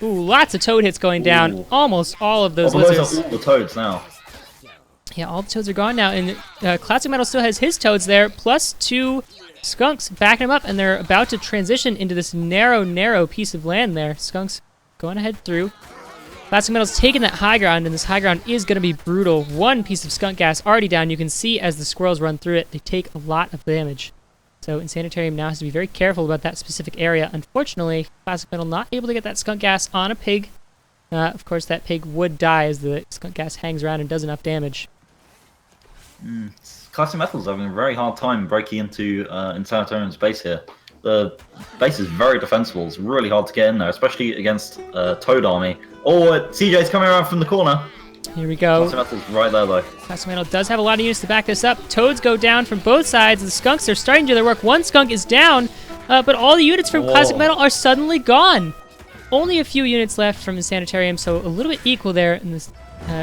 Ooh, lots of toad hits going down. Ooh. Almost all of those lizards. Those are all the toads now. Yeah, all the toads are gone now, and Classic Metal still has his toads there, plus 2 skunks backing him up, and they're about to transition into this narrow piece of land there. Skunks going ahead through. Classic Metal's taking that high ground, and this high ground is going to be brutal. 1 piece of skunk gas already down. You can see as the squirrels run through it, they take a lot of damage. So Insanitarium now has to be very careful about that specific area. Unfortunately, Classic Metal not able to get that skunk gas on a pig. Of course, that pig would die as the skunk gas hangs around and does enough damage. Classic Metal's having a very hard time breaking into Insanitarium's base here. The base is very defensible. It's really hard to get in there, especially against Toad Army. Oh, CJ's coming around from the corner. Here we go. Classic Metal's right there, though. Classic Metal does have a lot of units to back this up. Toads go down from both sides. The skunks are starting to do their work. 1 skunk is down, but all the units from Classic Metal are suddenly gone. Only a few units left from the Sanitarium, so a little bit equal there, and this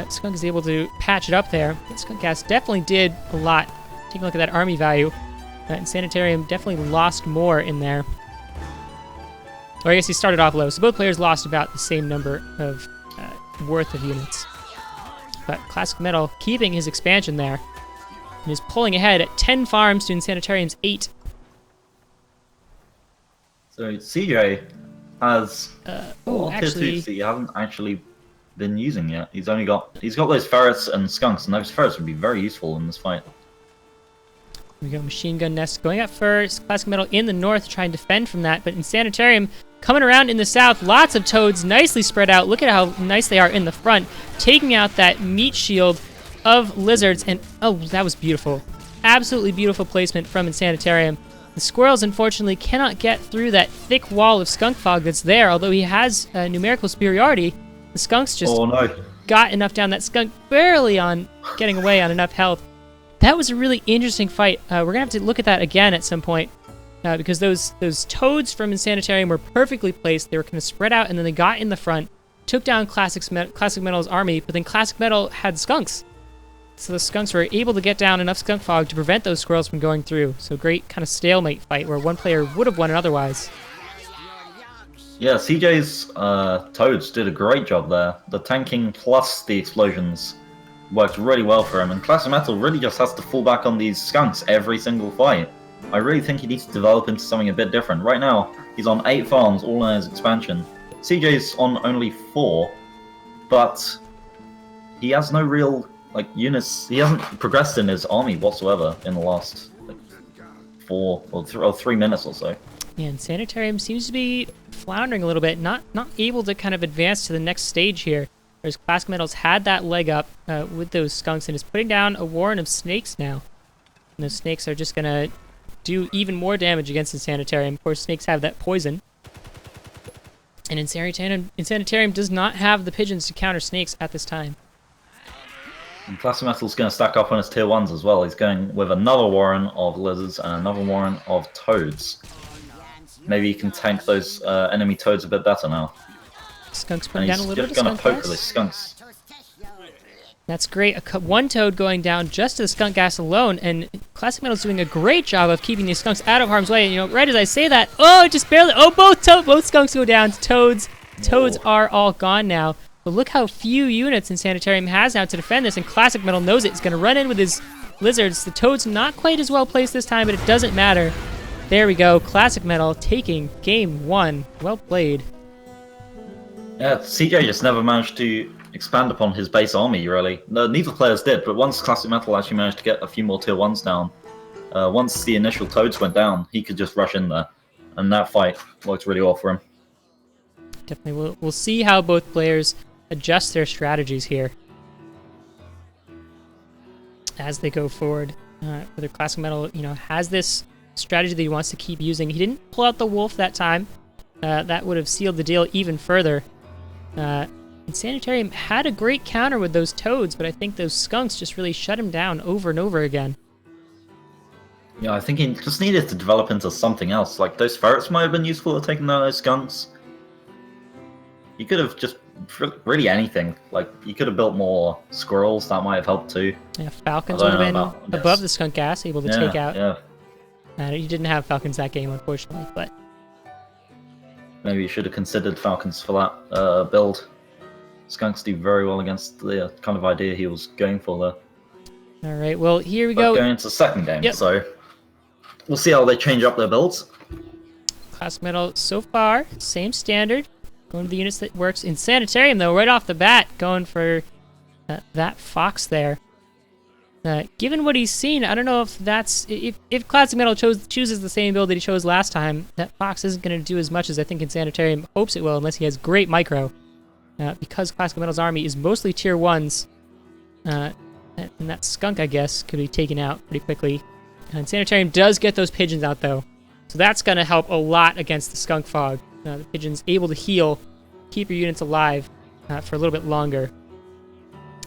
skunk is able to patch it up there. But skunk gas definitely did a lot. Take a look at that army value. And Sanitarium definitely lost more in there. Or I guess he started off low, so both players lost about the same number of worth of units. But Classic Metal keeping his expansion there and is pulling ahead at 10 farms to Insanitarium's 8. So CJ has actually, he hasn't actually been using yet. He's got those ferrets and skunks, and those ferrets would be very useful in this fight. We got Machine Gun Nest going up first. Classic Metal in the north trying to defend from that, but Insanitarium coming around in the south. Lots of toads nicely spread out. Look at how nice they are in the front, taking out that meat shield of lizards. And oh, that was beautiful. Absolutely beautiful placement from Insanitarium. The squirrels, unfortunately, cannot get through that thick wall of skunk fog that's there. Although he has numerical superiority, the skunks just got enough down. That skunk barely on getting away on enough health. That was a really interesting fight. We're going to have to look at that again at some point. because those toads from Insanitarium were perfectly placed. They were kind of spread out, and then they got in the front, took down Classic Metal's army, but then Classic Metal had skunks. So the skunks were able to get down enough skunk fog to prevent those squirrels from going through. So great kind of stalemate fight where one player would have won it otherwise. Yeah, CJ's toads did a great job there. The tanking plus the explosions worked really well for him, and Classic Metal really just has to fall back on these skunks every single fight. I really think he needs to develop into something a bit different. Right now, he's on 8 farms, all in his expansion. CJ's on only 4, but he has no real units. He hasn't progressed in his army whatsoever in the last 4 or 3 minutes or so. Yeah, and Sanitarium seems to be floundering a little bit, not able to kind of advance to the next stage here. Whereas Classic Metal's had that leg up with those skunks and is putting down a warren of snakes now. And those snakes are just gonna do even more damage against the Sanitarium. Of course, snakes have that poison. And Insanitarium does not have the pigeons to counter snakes at this time. And Classic Metal's going to stack up on his tier 1s as well. He's going with another warren of lizards and another warren of toads. Maybe he can tank those enemy toads a bit better now. Skunks putting down a little bit of skunk gas. He's just going to poke gas. with his skunks. That's great. One toad going down just to the skunk gas alone, and Classic Metal's doing a great job of keeping these skunks out of harm's way. And, you know, right as I say that, just barely. Both skunks go down to toads. Toads are all gone now. But look how few units Insanitarium has now to defend this, and Classic Metal knows it. He's going to run in with his lizards. The toad's not quite as well placed this time, but it doesn't matter. There we go. Classic Metal taking game 1. Well played. Yeah, CJ just never managed to expand upon his base army, really. No, neither players did, but once Classic Metal actually managed to get a few more tier 1s down, once the initial toads went down, he could just rush in there. And that fight worked really well for him. Definitely. We'll see how both players adjust their strategies here as they go forward. Whether Classic Metal, has this strategy that he wants to keep using. He didn't pull out the wolf that time. That would have sealed the deal even further. Insanitarium had a great counter with those toads, but I think those skunks just really shut him down over and over again. Yeah, I think he just needed to develop into something else. Like, those ferrets might have been useful at taking down those skunks. He could have just really anything. Like, he could have built more squirrels. That might have helped too. Yeah, falcons would have been above the skunk gas, able to take out. Yeah. He didn't have falcons that game, unfortunately, but maybe you should have considered falcons for that build. Skunks do very well against the kind of idea he was going for there. All right, well, here we go. Going into the second game, so we'll see how they change up their builds. Classic Metal, so far, same standard. Going to the units that works. Insanitarium, though, right off the bat, going for that fox there. Given what he's seen, I don't know if that's... If Classic Metal chooses the same build that he chose last time, that fox isn't going to do as much as I think Insanitarium hopes it will, unless he has great micro. Because Classic Metal's army is mostly tier 1s, and that skunk, I guess, could be taken out pretty quickly. Sanitarium does get those pigeons out, though, so that's going to help a lot against the skunk fog. The pigeons able to heal, keep your units alive for a little bit longer.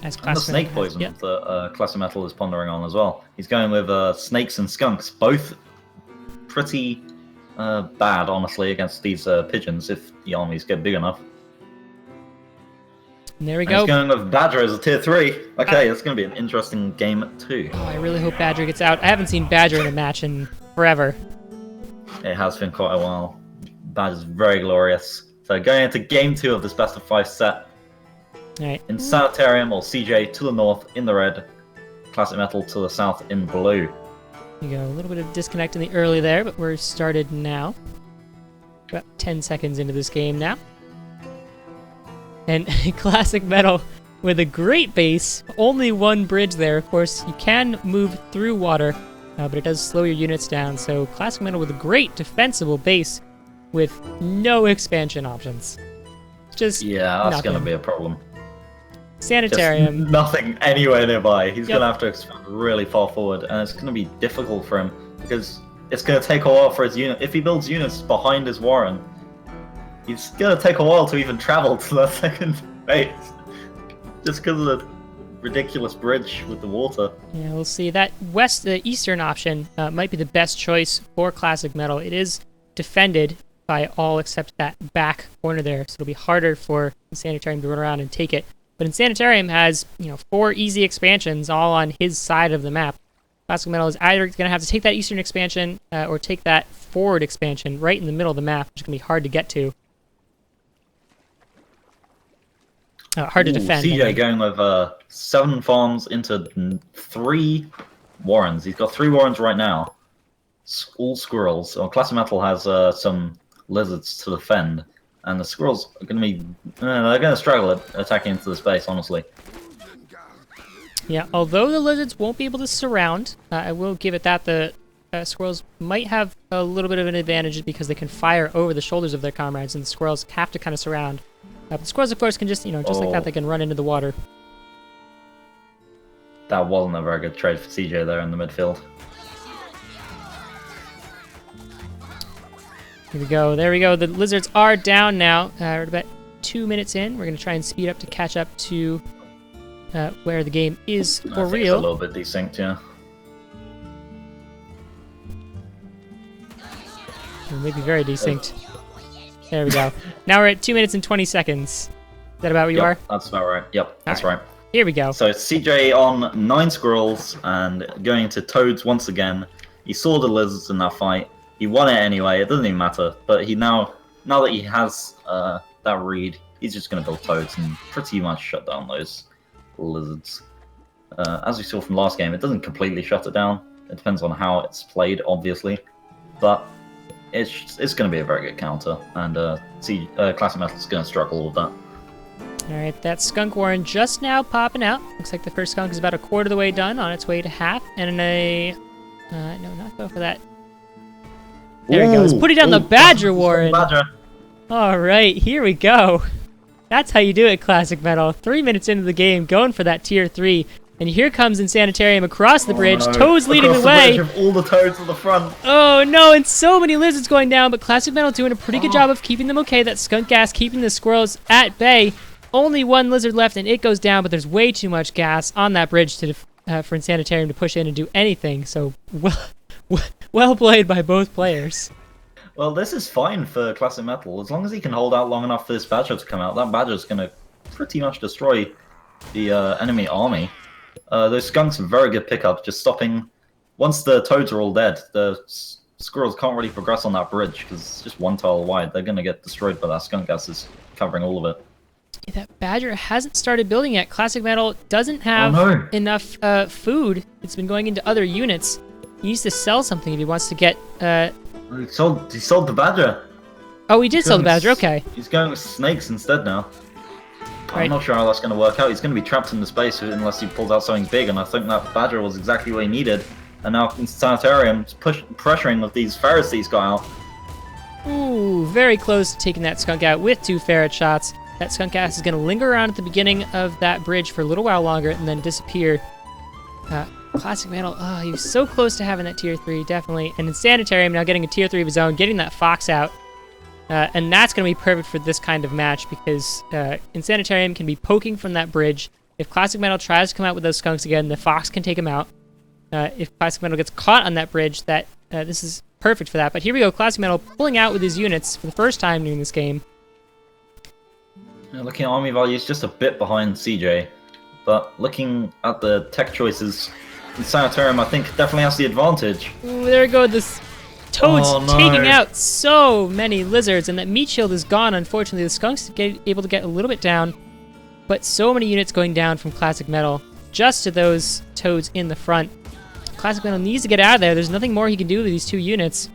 As and the snake poison that Classic Metal is pondering on as well. He's going with snakes and skunks, both pretty bad, honestly, against these pigeons if the armies get big enough. And there we go. He's going with Badger as a tier 3. Okay, it's going to be an interesting game too. Oh, I really hope Badger gets out. I haven't seen Badger in a match in forever. It has been quite a while. Badger's very glorious. So going into game 2 of this best of 5 set. All right. Insanitarium or CJ to the north in the red. Classic Metal to the south in blue. You go a little bit of disconnect in the early there, but we're started now. About 10 seconds into this game now. And Classic Metal with a great base, only one bridge there. Of course, you can move through water, but it does slow your units down. So Classic Metal with a great defensible base with no expansion options. Just that's going to be a problem. Sanitarium. Just nothing anywhere nearby. He's going to have to expand really far forward, and it's going to be difficult for him because it's going to take a while for his unit. If he builds units behind his warren, it's going to take a while to even travel to that second base. Just because of the ridiculous bridge with the water. Yeah, we'll see. That eastern option might be the best choice for Classic Metal. It is defended by all except that back corner there, so it'll be harder for Insanitarium to run around and take it. But Insanitarium has, 4 easy expansions all on his side of the map. Classic Metal is either going to have to take that eastern expansion or take that forward expansion right in the middle of the map, which is going to be hard to get to. Hard to defend. CJ going with 7 farms into 3 warrens. He's got 3 warrens right now. All squirrels. Classic Metal has some lizards to defend, and the squirrels are going to be they're going to struggle at attacking into the space, honestly. Yeah, although the lizards won't be able to surround, I will give it that the squirrels might have a little bit of an advantage because they can fire over the shoulders of their comrades, and the squirrels have to kind of surround. But the squirrels, of course, can just just like that, they can run into the water. That wasn't a very good trade for CJ there in the midfield. Here we go. There we go. The lizards are down now. We're about 2 minutes in. We're going to try and speed up to catch up to where the game is for real. It's a little bit desynced, yeah. Or maybe very desynced. There we go. Now we're at 2 minutes and 20 seconds. Is that about where you are? That's about right. Yep, that's right. Here we go. So CJ on 9 squirrels and going to toads once again. He saw the lizards in that fight. He won it anyway. It doesn't even matter. But he now that he has that read, he's just going to build toads and pretty much shut down those lizards. As we saw from last game, it doesn't completely shut it down. It depends on how it's played, obviously. But it's going to be a very good counter, and Classic Metal is going to struggle with that. Alright, that Skunk Warren just now popping out. Looks like the first skunk is about a quarter of the way done, on its way to half. And no, not go for that. There he goes. Putting down the Badger Warren. Alright, here we go. That's how you do it, Classic Metal. 3 minutes into the game, going for that tier 3. And here comes Insanitarium across the bridge. No. Toads leading the way. Bridge with all the toads at the front. Oh no, and so many lizards going down, but Classic Metal doing a pretty good job of keeping them okay. That skunk gas keeping the squirrels at bay. Only 1 lizard left, and it goes down, but there's way too much gas on that bridge for Insanitarium to push in and do anything. So, well played by both players. Well, this is fine for Classic Metal. As long as he can hold out long enough for this Badger to come out, that Badger's going to pretty much destroy the enemy army. Those skunks are very good pickup, just stopping. Once the toads are all dead, the squirrels can't really progress on that bridge because it's just 1 tile wide. They're going to get destroyed by that skunk gas covering all of it. Yeah, that Badger hasn't started building yet. Classic Metal doesn't have enough food. It's been going into other units. He needs to sell something if he wants to get... He sold the Badger. Oh, he did sell the Badger, okay. He's going with snakes instead now. Right. I'm not sure how that's going to work out. He's going to be trapped in the space unless he pulls out something big, and I think that Badger was exactly what he needed. And now Sanitarium's pressuring with these ferrets that he's got out. Ooh, very close to taking that skunk out with 2 ferret shots. That skunk gas is going to linger around at the beginning of that bridge for a little while longer and then disappear. Classic Metal, oh, he was so close to having that tier 3, definitely. And Insanitarium now getting a tier 3 of his own, getting that Fox out. And that's going to be perfect for this kind of match because Insanitarium can be poking from that bridge. If Classic Metal tries to come out with those skunks again, the Fox can take him out. If Classic Metal gets caught on that bridge, this is perfect for that. But here we go, Classic Metal pulling out with his units for the first time during this game. Looking at army values, just a bit behind CJ. But looking at the tech choices, Sanitarium, I think, definitely has the advantage. Ooh, there we go, this Toad's taking out so many lizards, and that meat shield is gone, unfortunately. The skunks able to get a little bit down, but so many units going down from Classic Metal, just to those Toads in the front. Classic Metal needs to get out of there. There's nothing more he can do with these 2 units.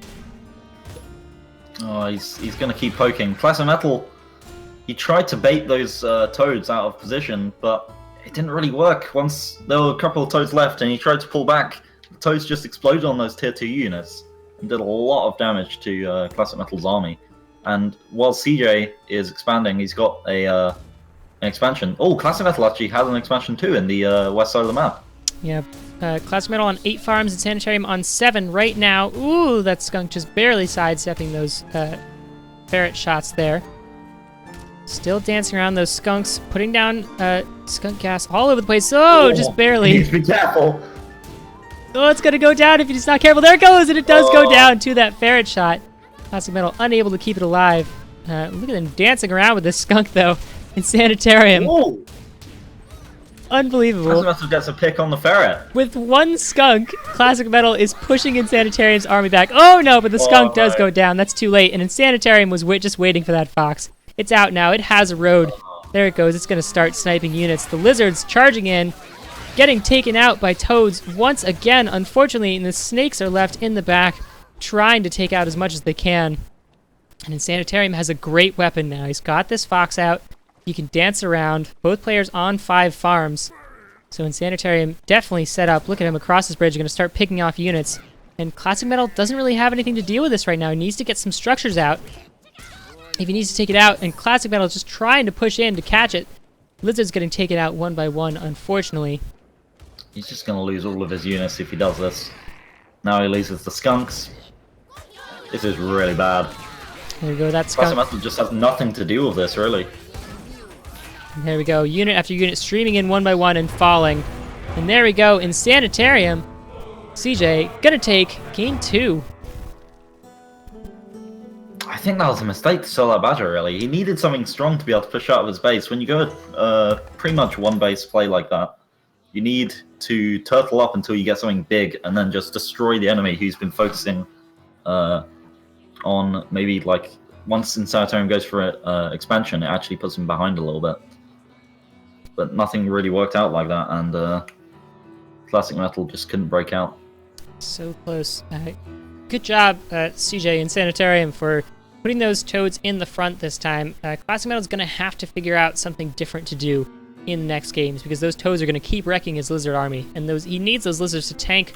Oh, he's going to keep poking. Classic Metal, he tried to bait those Toads out of position, but it didn't really work. Once there were a couple of Toads left and he tried to pull back, the Toads just exploded on those tier 2 units and did a lot of damage to Classic Metal's army. And while CJ is expanding, he's got an expansion. Oh, Classic Metal actually has an expansion too in the west side of the map. Yeah, Classic Metal on 8 farms and Sanitarium on 7 right now. Ooh, that skunk just barely sidestepping those ferret shots there. Still dancing around those skunks, putting down skunk gas all over the place. Oh, just barely. Be careful. Oh, it's gonna go down if he's not careful. There it goes, and it does go down to that ferret shot. Classic Metal unable to keep it alive. Look at them dancing around with this skunk, though, in Sanitarium. Whoa. Unbelievable. Classic Metal gets a pick on the ferret. With one skunk, Classic Metal is pushing Insanitarium's army back. Oh, no, but the skunk does go down. That's too late, and Insanitarium was just waiting for that fox. It's out now. It has a road. There it goes. It's going to start sniping units. The lizards charging in, getting taken out by toads once again, unfortunately, and the snakes are left in the back, trying to take out as much as they can. And Insanitarium has a great weapon now. He's got this fox out. He can dance around. Both players on 5 farms. So Insanitarium definitely set up. Look at him across this bridge. Going to start picking off units. And Classic Metal doesn't really have anything to deal with this right now. He needs to get some structures out. If he needs to take it out, and Classic Metal is just trying to push in to catch it. Lizard's getting taken out one by one, unfortunately. He's just going to lose all of his units if he does this. Now he loses the skunks. This is really bad. There we go, that skunk. Classic Metal just has nothing to do with this, really. And there we go, unit after unit streaming in one by one and falling. And there we go, in Sanitarium, CJ gonna take game 2. I think that was a mistake to sell that badger, really. He needed something strong to be able to push out of his base. When you go pretty much one base play like that, you need to turtle up until you get something big and then just destroy the enemy who's been focusing on maybe like once Insanitarium goes for expansion, it actually puts him behind a little bit. But nothing really worked out like that, and Classic Metal just couldn't break out. So close. Good job, CJ and Sanitarium, for putting those toads in the front this time. Classic Metal is going to have to figure out something different to do in the next games, because those toads are going to keep wrecking his lizard army, and he needs those lizards to tank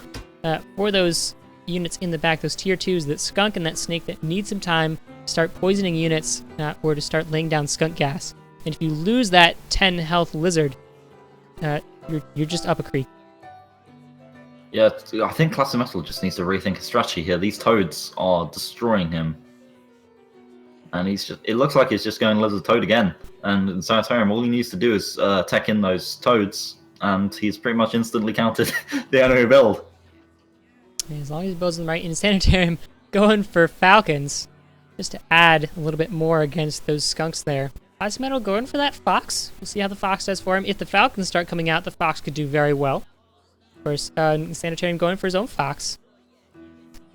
for those units in the back, those tier 2s, that skunk and that snake that need some time to start poisoning units or to start laying down skunk gas. And if you lose that 10 health lizard, you're just up a creek. Yeah, I think Classic Metal just needs to rethink his strategy here. These toads are destroying him. And it looks like he's just going Lizard Toad again. And in Sanitarium, all he needs to do is tech in those toads, and he's pretty much instantly countered the enemy build. As long as he builds them right in Sanitarium, going for Falcons, just to add a little bit more against those skunks there. Classic Metal going for that Fox. We'll see how the Fox does for him. If the Falcons start coming out, the Fox could do very well. Of course, Sanitarium going for his own Fox.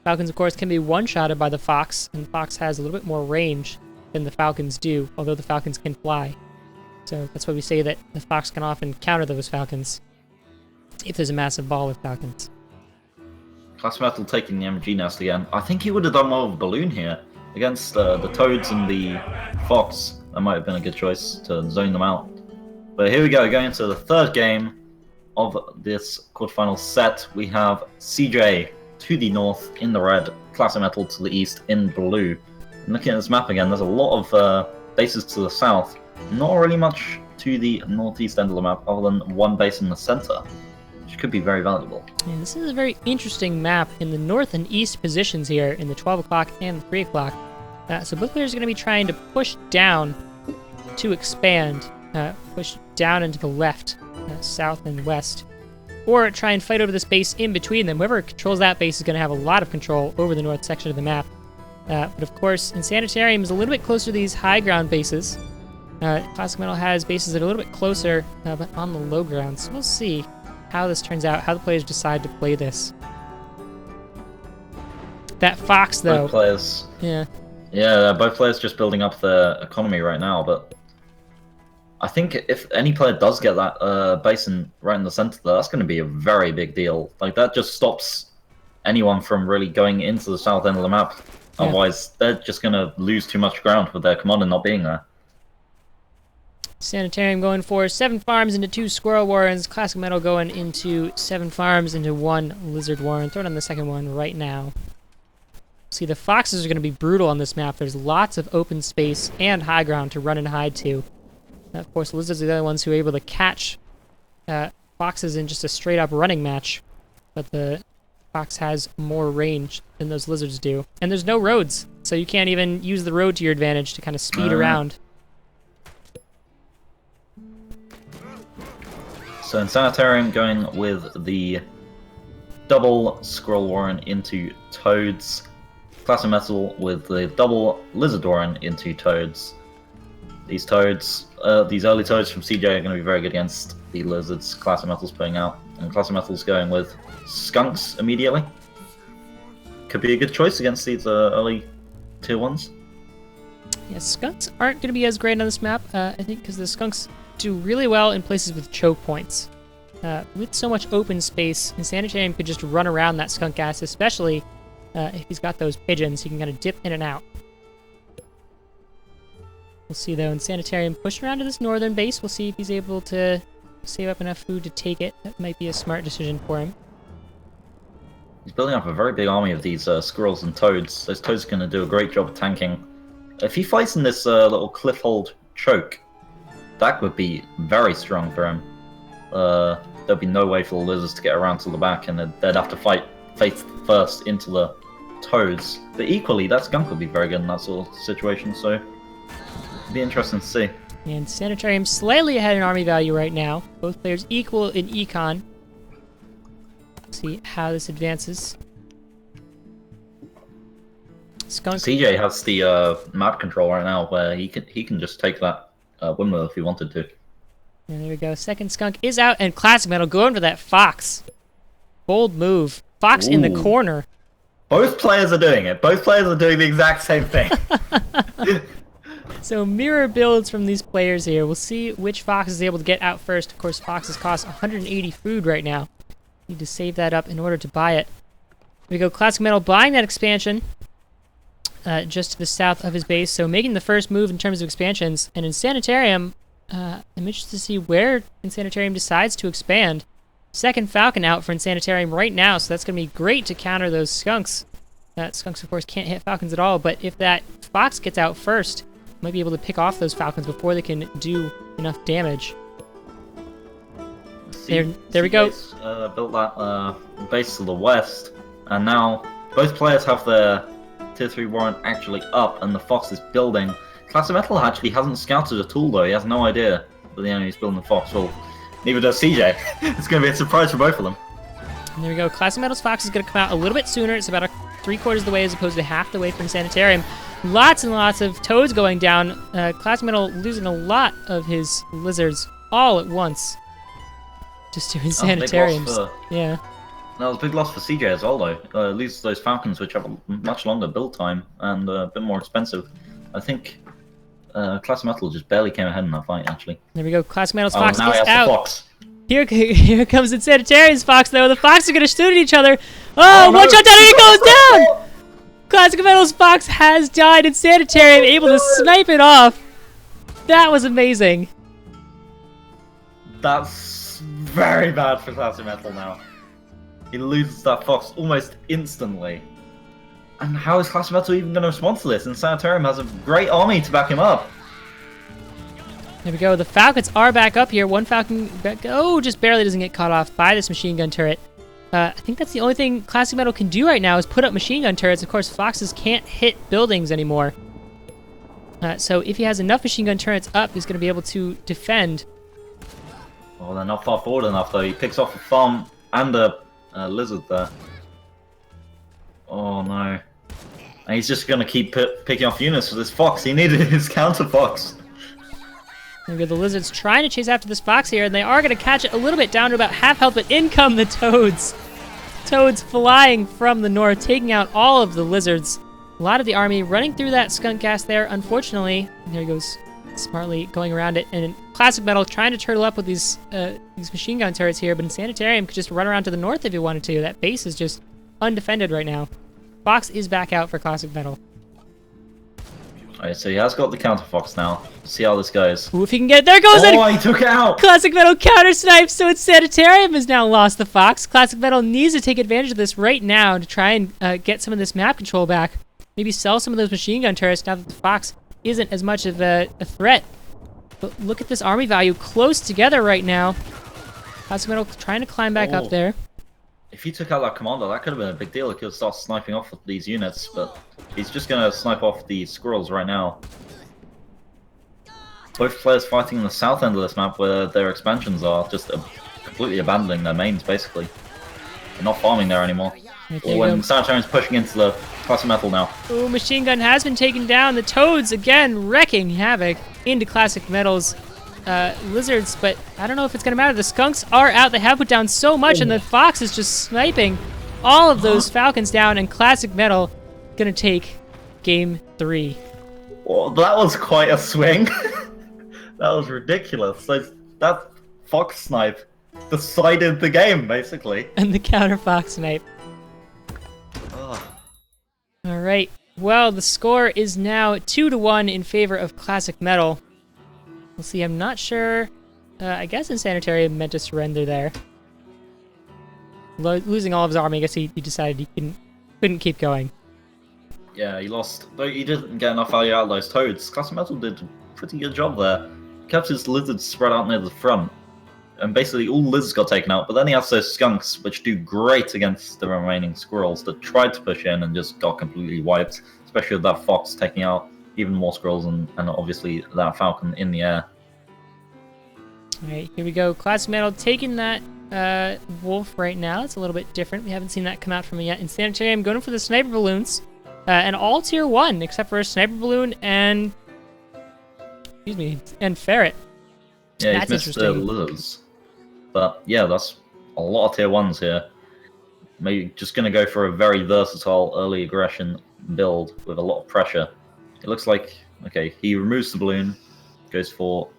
Falcons, of course, can be one-shotted by the Fox, and the Fox has a little bit more range than the Falcons do, although the Falcons can fly. So that's why we say that the Fox can often counter those Falcons, if there's a massive ball of Falcons. Classic Metal taking the MG nest again. I think he would have done well with Balloon here. Against the Toads and the Fox, that might have been a good choice to zone them out. But here we go, going into the third game of this quarterfinal set. We have CJ to the north in the red, Classic Metal to the east in blue. And looking at this map again, there's a lot of bases to the south. Not really much to the northeast end of the map, other than one base in the center, which could be very valuable. Yeah, this is a very interesting map in the north and east positions here in the 12 o'clock and the 3 o'clock. So both players are going to be trying to push down to expand, push down into the left, south and west, or try and fight over the space in between them. Whoever controls that base is going to have a lot of control over the north section of the map. But of course, Insanitarium is a little bit closer to these high ground bases. Classic Metal has bases that are a little bit closer, but on the low ground. So we'll see how this turns out, how the players decide to play this. That Fox, though. Both players. Yeah, both players just building up their economy right now, but I think if any player does get that basin right in the center, that's going to be a very big deal. Like, that just stops anyone from really going into the south end of the map. Yeah. Otherwise, they're just going to lose too much ground with their commander not being there. Sanitarium going for 7 farms into 2 squirrel warrens. Classic Metal going into 7 farms into 1 lizard warren. Throw it on the second one right now. See, the foxes are going to be brutal on this map. There's lots of open space and high ground to run and hide to. Of course, the lizards are the only ones who are able to catch foxes in just a straight-up running match. But the fox has more range than those lizards do. And there's no roads, so you can't even use the road to your advantage to kind of speed around. So in Sanitarium, going with the double Scroll Warren into Toads. Classic Metal with the double Lizard Warren into Toads. These Toads, these early Toads from CJ are going to be very good against the Lizards Classic Metal's putting out. And Classic Metal's going with Skunks immediately. Could be a good choice against these early tier 1s. Yeah, Skunks aren't going to be as great on this map, I think, because the Skunks do really well in places with choke points. With so much open space, and Sanitarium could just run around that Skunk Gas, especially if he's got those pigeons. He can kind of dip in and out. We'll see, though, in Sanitarium pushing around to this northern base. We'll see if he's able to save up enough food to take it. That might be a smart decision for him. He's building up a very big army of these squirrels and toads. Those toads are going to do a great job of tanking. If he fights in this little cliff hold choke, that would be very strong for him. There'd be no way for the lizards to get around to the back, and they'd have to fight face first into the toads. But equally, that skunk would be very good in that sort of situation, so it'd be interesting to see. And Sanitarium slightly ahead in army value right now. Both players equal in econ. See how this advances. Skunk. CJ has the map control right now, where he can just take that windmill if he wanted to. And there we go. Second Skunk is out, and Classic Metal going for that Fox. Bold move. Fox in the corner. Both players are doing it. Both players are doing the exact same thing. So mirror builds from these players here. We'll see which Fox is able to get out first. Of course, Foxes cost 180 food right now. Need to save that up in order to buy it. Here we go. Classic Metal buying that expansion just to the south of his base. So making the first move in terms of expansions. And in Sanitarium, I'm interested to see where Insanitarium decides to expand. Second Falcon out for Insanitarium right now, so that's going to be great to counter those Skunks. Skunks, of course, can't hit Falcons at all, but if that Fox gets out first, might be able to pick off those Falcons before they can do enough damage. There we go. Built that base to the west, and now both players have their Tier 3 warrant actually up, and the Fox is building. Classic Metal actually hasn't scouted at all, though. He has no idea that the enemy's building the Fox. Well, neither does CJ. It's going to be a surprise for both of them. And there we go. Classic Metal's Fox is going to come out a little bit sooner. It's about 3/4 of the way as opposed to half the way from Sanitarium. Lots and lots of toads going down. Classic Metal losing a lot of his lizards all at once. Just doing Sanitariums. Yeah. That was a big loss for CJ as well, though. Loses those Falcons, which have a much longer build time and a bit more expensive. I think Classic Metal just barely came ahead in that fight, actually. There we go. Classic Metal's Fox now is he has out. the Fox. Here comes the Sanitarium's Fox, though. The Fox are going to shoot at each other. Oh, one shot down, and it goes down! Classic Metal's Fox has died, and Sanitarium able to snipe it off. That was amazing. That's very bad for Classic Metal now. He loses that Fox almost instantly. And how is Classic Metal even going to respond to this? And Sanitarium has a great army to back him up. There we go. The Falcons are back up here. One Falcon, just barely doesn't get caught off by this machine gun turret. I think that's the only thing Classic Metal can do right now is put up machine gun turrets. Of course, Foxes can't hit buildings anymore. So if he has enough machine gun turrets up, he's going to be able to defend. Oh, they're not far forward enough, though. He picks off a farm and a lizard there. Oh, no. And he's just going to keep picking off units for this Fox. He needed his counter Fox. There we go. The lizards trying to chase after this Fox here, and they are going to catch it a little bit down to about half health, but in come the toads. Toads flying from the north, taking out all of the lizards. A lot of the army running through that skunk gas there, unfortunately. There he goes, smartly going around it. And Classic Metal trying to turtle up with these machine gun turrets here, but in Sanitarium could just run around to the north if he wanted to. That base is just undefended right now. Fox is back out for Classic Metal. Alright, so he has got the counter Fox now. Let's see how this goes. Ooh, if he can get it. There goes it! Oh, he took it out! Classic Metal counter snipes, so it's Sanitarium has now lost the Fox. Classic Metal needs to take advantage of this right now to try and get some of this map control back. Maybe sell some of those machine gun turrets now that the Fox isn't as much of a threat. But look at this army value close together right now. Classic Metal trying to climb back up there. If he took out that commander, that could have been a big deal. He could have started sniping off these units, but he's just going to snipe off the squirrels right now. both players fighting in the south end of this map where their expansions are, just completely abandoning their mains, basically. They're not farming there anymore. Right, When Sanitarium's pushing into the Classic Metal now. Ooh, Machine Gun has been taken down. The Toads, again, wrecking havoc into Classic Metal's Lizards, but I don't know if it's going to matter. The Skunks are out. They have put down so much, and the Fox is just sniping all of those Falcons down, and Classic Metal going to take Game 3. Well, that was quite a swing. That was ridiculous. That Fox snipe decided the game, basically. And the counter Fox snipe. All right. Well, the score is now 2-1 in favor of Classic Metal. We'll see. I'm not sure. I guess Insanitarium meant to surrender there. Losing all of his army, I guess he decided he couldn't keep going. Yeah, he lost. Though he didn't get enough value out of those Toads. Classic Metal did a pretty good job there. Kept his Lizards spread out near the front. And basically all Lizards got taken out, but then he has those Skunks, which do great against the remaining Squirrels that tried to push in and just got completely wiped, especially with that Fox taking out even more Squirrels and obviously that Falcon in the air. Alright, here we go. Classic Metal taking that Wolf right now. It's a little bit different. We haven't seen that come out from it yet. Insanitarium going for the Sniper Balloons, and all Tier 1, except for a Sniper Balloon and... and Ferret. Yeah, That's he's missed the Lizards. But yeah, that's a lot of Tier 1s here. Maybe just going to go for a very versatile early aggression build with a lot of pressure. It looks like, okay, he removes the balloon, goes for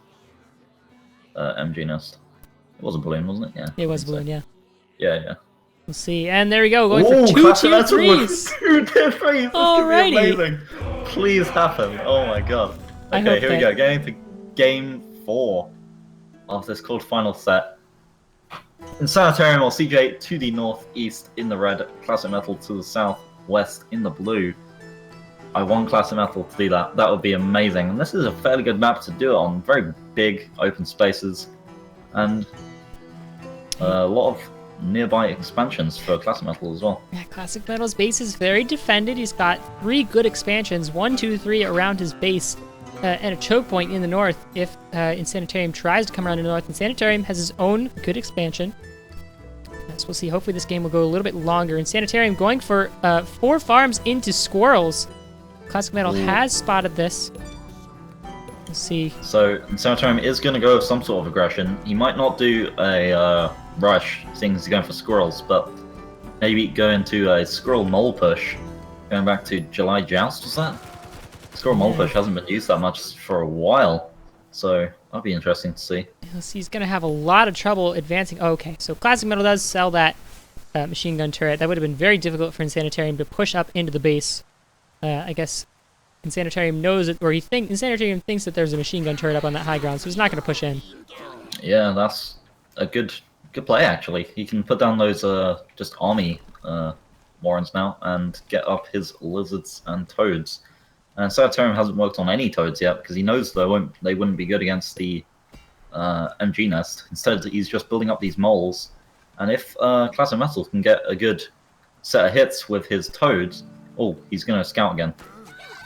MG Nest. It was a balloon, wasn't it? Yeah. It was a balloon, yeah. Yeah. We'll see. And there we go, going for 2 Tier 3s! 2 Tier 3s! This Alrighty. could be amazing. Please happen. Oh my god. Okay, here we go. Getting into Game 4 of this quarterfinal set. Insanitarium or CJ to the northeast in the red, Classic Metal to the southwest in the blue. I want Classic Metal to do that. That would be amazing. And this is a fairly good map to do it on. Very big open spaces and a lot of nearby expansions for Classic Metal as well. Yeah, Classic Metal's base is very defended. He's got 3 good expansions, 1, 2, 3 around his base. And a choke point in the north if Insanitarium tries to come around to the north. Insanitarium has his own good expansion. So we'll see. Hopefully this game will go a little bit longer. Insanitarium going for 4 farms into Squirrels. Classic Metal has spotted this. We'll see. So Insanitarium is going to go with some sort of aggression. He might not do a rush, seeing as he's going for Squirrels, but maybe go into a Squirrel Mole push. Going back to July Joust, was that? Squirrel Mole push hasn't been used that much for a while, so that'll be interesting to see. He's going to have a lot of trouble advancing. Oh, okay, so Classic Metal does sell that machine gun turret. That would have been very difficult for Insanitarium to push up into the base. I guess Insanitarium knows it, or Insanitarium thinks that there's a machine gun turret up on that high ground, so he's not going to push in. Yeah, that's a good play actually. He can put down those just army warrants now and get up his Lizards and Toads. And Sanitarium hasn't worked on any Toads yet because he knows they wouldn't be good against the MG Nest. Instead, he's just building up these moles. And if Classic Metal can get a good set of hits with his Toads, oh, he's going to scout again.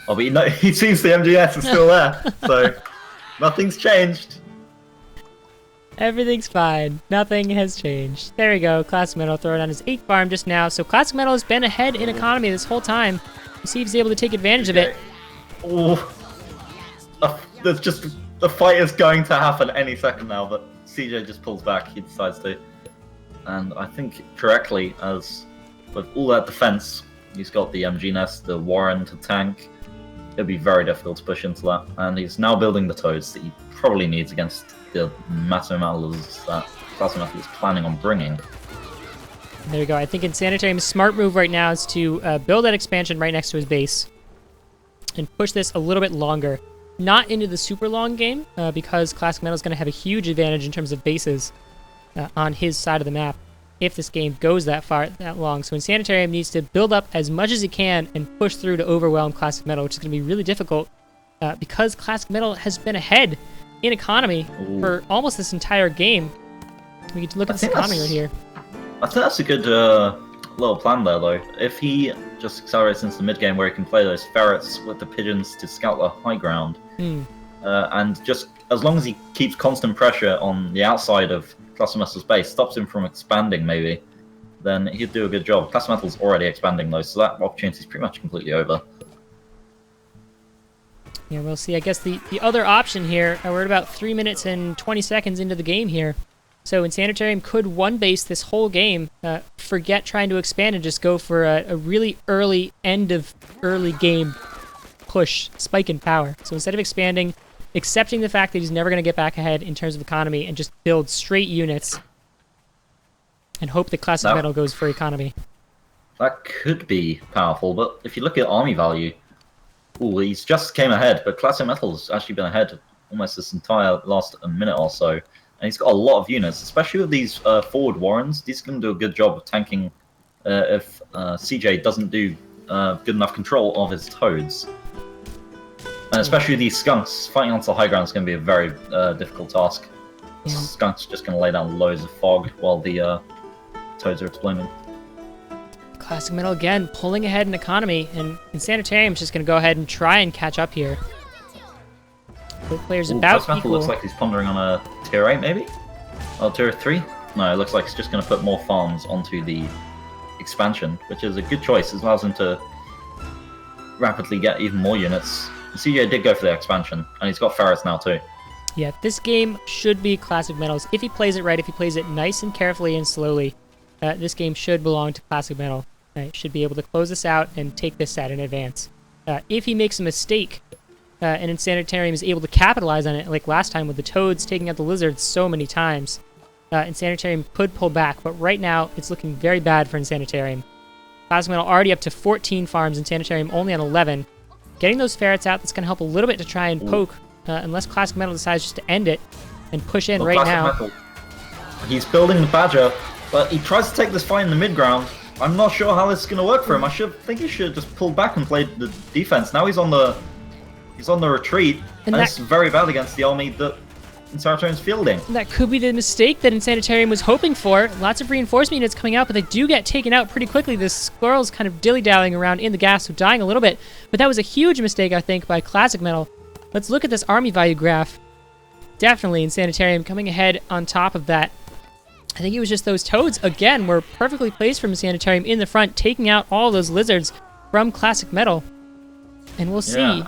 Oh, but he sees the MGS is still there, so nothing's changed. Everything's fine. Nothing has changed. There we go. Classic Metal throwing on his 8th farm just now. So Classic Metal has been ahead in economy this whole time. We'll see if he's able to take advantage of it. Oh, there's just the fight is going to happen any second now, but CJ just pulls back. He decides to, and I think correctly, as with all that defense, he's got the MG Nest, the Warren to tank. It'll be very difficult to push into that, and he's now building the Toads that he probably needs against the massive amount of losers that Classic Metal is planning on bringing. There we go. I think Insanitarium's smart move right now is to build that expansion right next to his base and push this a little bit longer. Not into the super long game, because Classic Metal is going to have a huge advantage in terms of bases on his side of the map if this game goes that long. So Insanitarium needs to build up as much as he can and push through to overwhelm Classic Metal, which is going to be really difficult because Classic Metal has been ahead in economy for almost this entire game. We can look at this economy right here. I think that's a good little plan there, though. If he just accelerates into the mid game where he can play those ferrets with the pigeons to scout the high ground, and just as long as he keeps constant pressure on the outside of Cluster Metal's base, stops him from expanding maybe, then he'd do a good job. Cluster Metal's already expanding though, so that opportunity is pretty much completely over. Yeah, we'll see. I guess the other option here, we're at about 3 minutes and 20 seconds into the game here. So Insanitarium could one base this whole game, forget trying to expand and just go for a really early end of early game push, spike in power. So instead of expanding, accepting the fact that he's never going to get back ahead in terms of economy and just build straight units and hope that Classic Metal goes for economy. That could be powerful, but if you look at army value, ooh, he's just came ahead, but Classic Metal's actually been ahead almost this entire last minute or so. And he's got a lot of units, especially with these forward Warrens. These can do a good job of tanking if CJ doesn't do good enough control of his Toads. And especially these Skunks, fighting onto the high ground is going to be a very difficult task. Yeah. Skunk's just going to lay down loads of fog while the Toads are exploding. Classic Metal again, pulling ahead in economy, and Insanitarium's just going to go ahead and try and catch up here. Both players about equal. Metal looks like he's pondering on a tier 8 maybe? Oh, tier 3? No, it looks like he's just going to put more farms onto the expansion, which is a good choice. It allows him to rapidly get even more units. CJ did go for the expansion, and he's got ferrets now too. Yeah, this game should be Classic Metal's. If he plays it right, if he plays it nice and carefully and slowly, this game should belong to Classic Metal. Should be able to close this out and take this set in advance. If he makes a mistake, and Insanitarium is able to capitalize on it, like last time with the Toads taking out the Lizards so many times, Insanitarium could pull back, but right now it's looking very bad for Insanitarium. Classic Metal already up to 14 farms, Insanitarium only on 11. Getting those ferrets out, that's going to help a little bit to try and poke, unless Classic Metal decides just to end it and push in right now. Metal, he's building the Badger, but he tries to take this fight in the mid-ground. I'm not sure how this is going to work for him. I think he should just pull back and play the defense. Now he's on the retreat, and it's very bad against the army that Insanitarium's fielding. That could be the mistake that Insanitarium was hoping for. Lots of reinforcement units coming out, but they do get taken out pretty quickly. The squirrel's kind of dilly-dallying around in the gas, so dying a little bit. But that was a huge mistake, I think, by Classic Metal. Let's look at this army value graph. Definitely Insanitarium coming ahead on top of that. I think it was just those Toads, again, were perfectly placed from Insanitarium in the front, taking out all those Lizards from Classic Metal. And we'll see.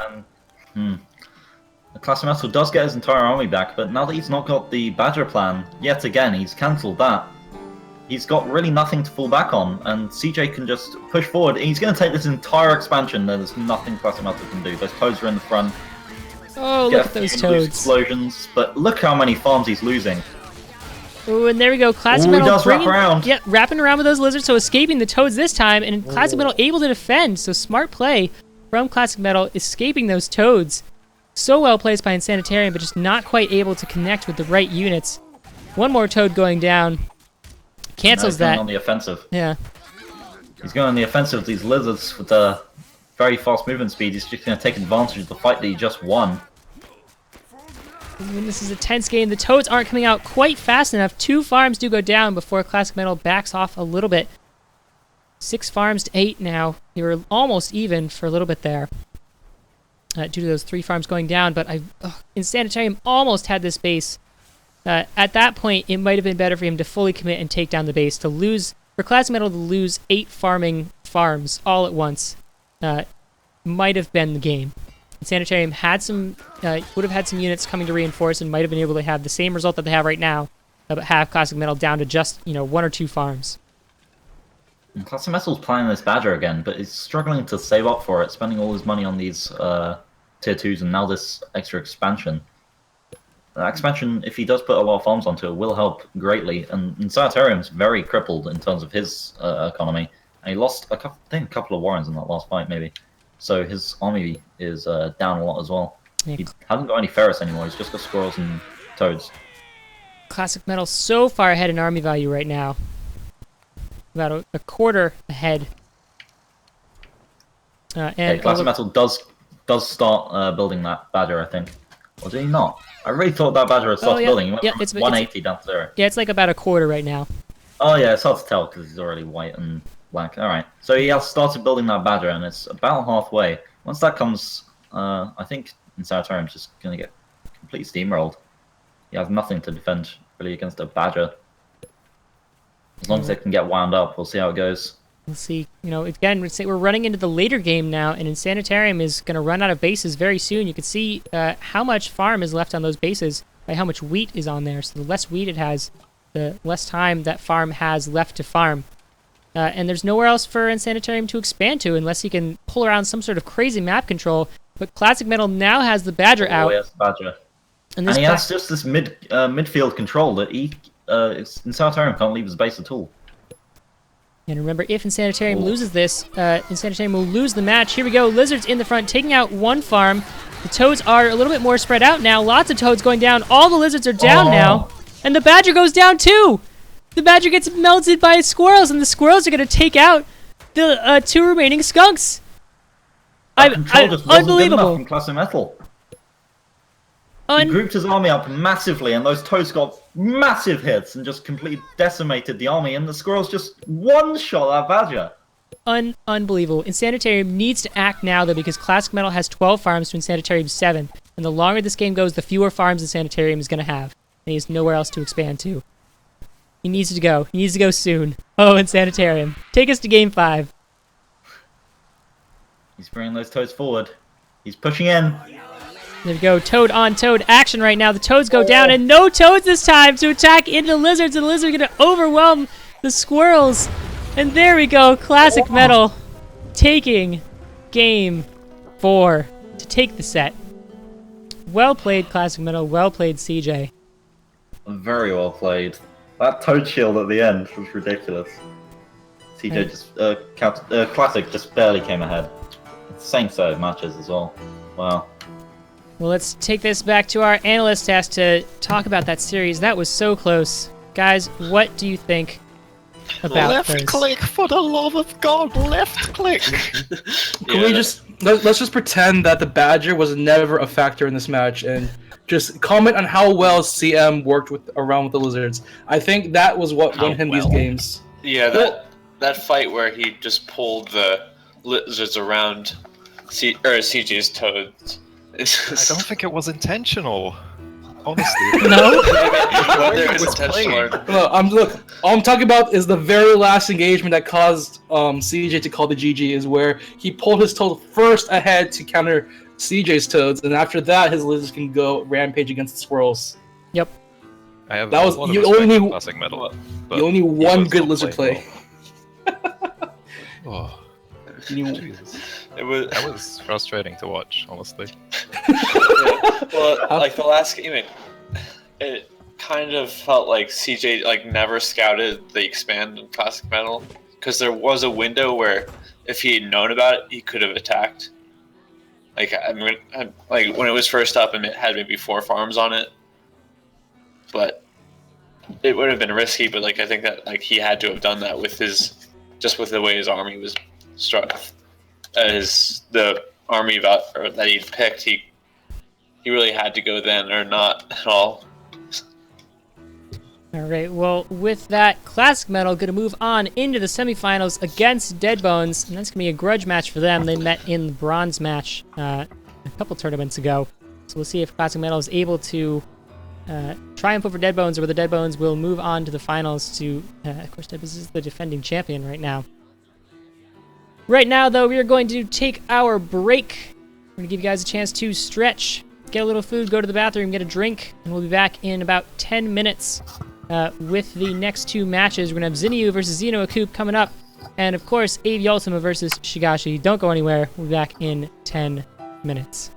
Classic Metal does get his entire army back, but now that he's not got the Badger plan, yet again, he's cancelled that. He's got really nothing to fall back on, and CJ can just push forward. He's going to take this entire expansion, there's nothing Classic Metal can do. Those Toads are in the front. Oh, look at those Toads. Explosions, but look how many farms he's losing. Oh, and there we go. Classic Metal he does wrap around. Yeah, wrapping around with those Lizards, so escaping the Toads this time, and Classic Metal able to defend, so smart play from Classic Metal, escaping those Toads. So well placed by Insanitarium, but just not quite able to connect with the right units. One more Toad going down. Cancels that. Going on the offensive. Yeah. He's going on the offensive. These Lizards with the very fast movement speed. He's just going to take advantage of the fight that he just won. When this is a tense game, the Toads aren't coming out quite fast enough. 2 farms do go down before Classic Metal backs off a little bit. 6 farms to 8 now. They were almost even for a little bit there. Due to those 3 farms going down, but Insanitarium almost had this base. At that point, it might have been better for him to fully commit and take down the base. For Classic Metal to lose 8 farming farms all at once might have been the game. Insanitarium had would have had some units coming to reinforce and might have been able to have the same result that they have right now, but have Classic Metal down to just 1 or 2 farms. And Classic Metal's playing this Badger again, but he's struggling to save up for it, spending all his money on these tier 2s and now this extra expansion. The expansion, if he does put a lot of farms onto it, will help greatly. And Insanitarium's very crippled in terms of his economy. And he lost, I think, a couple of Warrens in that last fight, maybe. So his army is down a lot as well. Yeah. He hasn't got any ferrets anymore, he's just got squirrels and Toads. Classic Metal so far ahead in army value right now. About a quarter ahead. And Classic Metal does start building that Badger, I think. Or did he not? I really thought that Badger had started building. He went from 180 down to 0. Yeah, it's like about a quarter right now. Oh yeah, it's hard to tell because he's already white and black. Alright, so he has started building that Badger and it's about halfway. Once that comes, I think Insanitarium's just going to get completely steamrolled. He has nothing to defend really against a Badger. As long as they can get wound up, we'll see how it goes. We'll see. Again, we're running into the later game now, and Insanitarium is going to run out of bases very soon. You can see how much farm is left on those bases by how much wheat is on there. So the less wheat it has, the less time that farm has left to farm. And there's nowhere else for Insanitarium to expand to unless he can pull around some sort of crazy map control. But Classic Metal now has the Badger out. Yes, Badger. And he has just this midfield control that Insanitarium can't leave his base at all. And remember, if Insanitarium loses this, Insanitarium will lose the match. Here we go. Lizards in the front, taking out one farm. The Toads are a little bit more spread out now. Lots of Toads going down. All the Lizards are down now. And the Badger goes down too. The Badger gets melted by Squirrels, and the Squirrels are going to take out the 2 remaining Skunks. Unbelievable. From Classic Metal. He grouped his army up massively, and those Toads got massive hits and just completely decimated the army, and the Squirrels just one-shot that Badger. Unbelievable. Insanitarium needs to act now, though, because Classic Metal has 12 farms to Insanitarium's 7. And the longer this game goes, the fewer farms Insanitarium is going to have. And he has nowhere else to expand to. He needs to go. He needs to go soon. Oh, Insanitarium. Take us to Game 5. He's bringing those Toads forward. He's pushing in. There we go. Toad on Toad action right now. The Toads go down, and no Toads this time to attack into the Lizards, and the Lizards are going to overwhelm the Squirrels. And there we go. Classic Metal taking Game 4 to take the set. Well played, Classic Metal. Well played, CJ. Very well played. That Toad shield at the end was ridiculous. CJ Classic just barely came ahead. Same set of matches as well. Wow. Well, let's take this back to our analyst test to talk about that series. That was so close. Guys, what do you think about Left click, for the love of God, left click! Can we let's just pretend that the Badger was never a factor in this match and just comment on how well CM worked around with the Lizards. I think that was what won him these games. Yeah, that fight where he just pulled the Lizards around CJ's Toads. I don't think it was intentional. Honestly. No? Whether it was intentional or... All I'm talking about is the very last engagement that caused CJ to call the GG is where he pulled his Toad first ahead to counter CJ's Toads, and after that his Lizards can go rampage against the Squirrels. Yep. That was Classic Metal. You only one good Lizard play. Oh. Jesus. That was frustrating to watch, honestly. Well, like the last game, it kind of felt like CJ never scouted the expand in Classic Metal, because there was a window where if he had known about it, he could have attacked. Like when it was first up, and it had maybe 4 farms on it, but it would have been risky. But I think that he had to have done that with with the way his army was struck. The army that he picked, he really had to go then, or not at all. All right, well, with that, Classic Metal going to move on into the semifinals against Deadbones, and that's going to be a grudge match for them. They met in the bronze match a couple tournaments ago, so we'll see if Classic Metal is able to triumph over Deadbones, or whether Deadbones will move on to the finals to, of course, Deadbones is the defending champion right now. Right now, though, we are going to take our break. We're going to give you guys a chance to stretch, get a little food, go to the bathroom, get a drink, and we'll be back in about 10 minutes with the next 2 matches. We're going to have Zinyu versus Xeno Acoop coming up, and, of course, Avi Ultima versus Shigashi. Don't go anywhere. We'll be back in 10 minutes.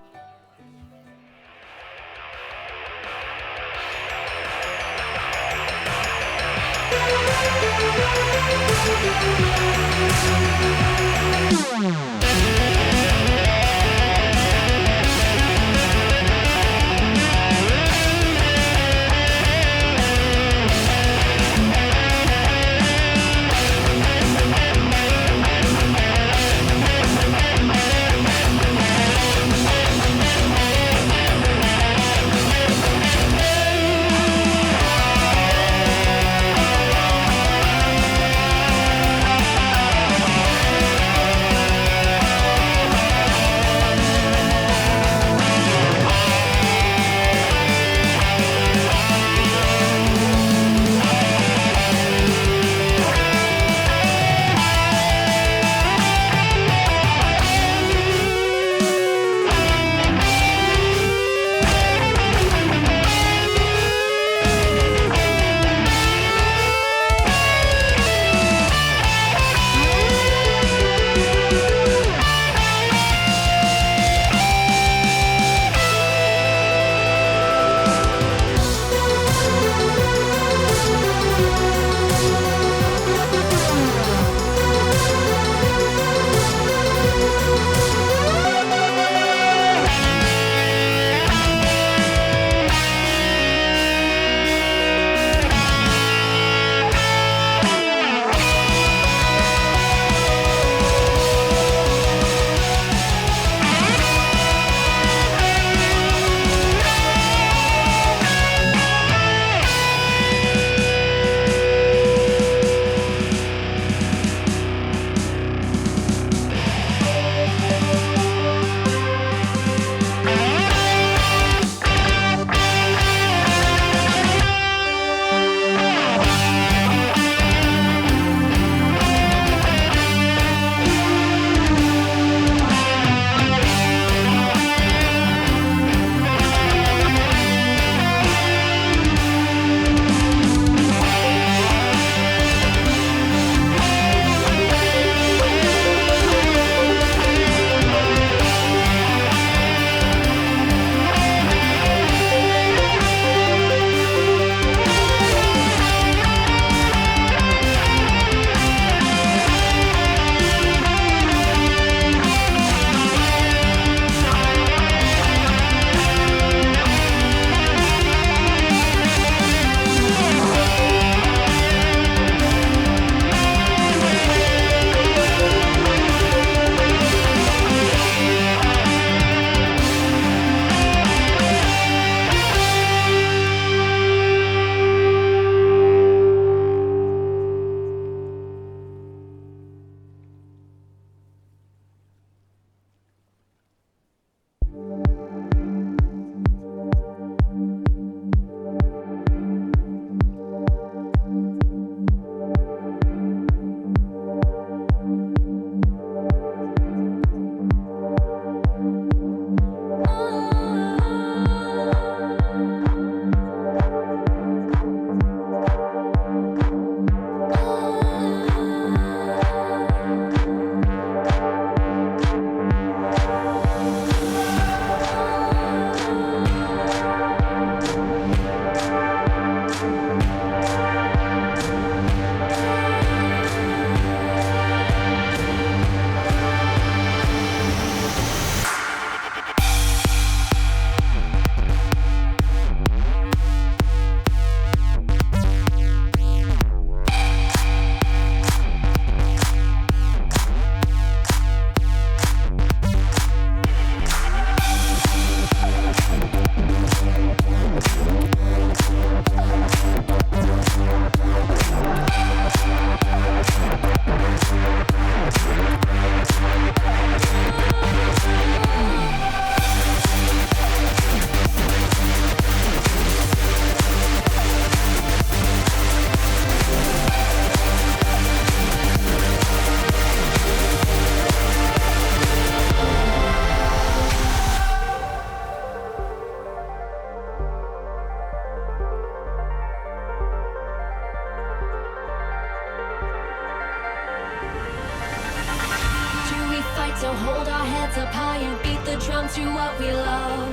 to hold our heads up high and beat the drum to what we love.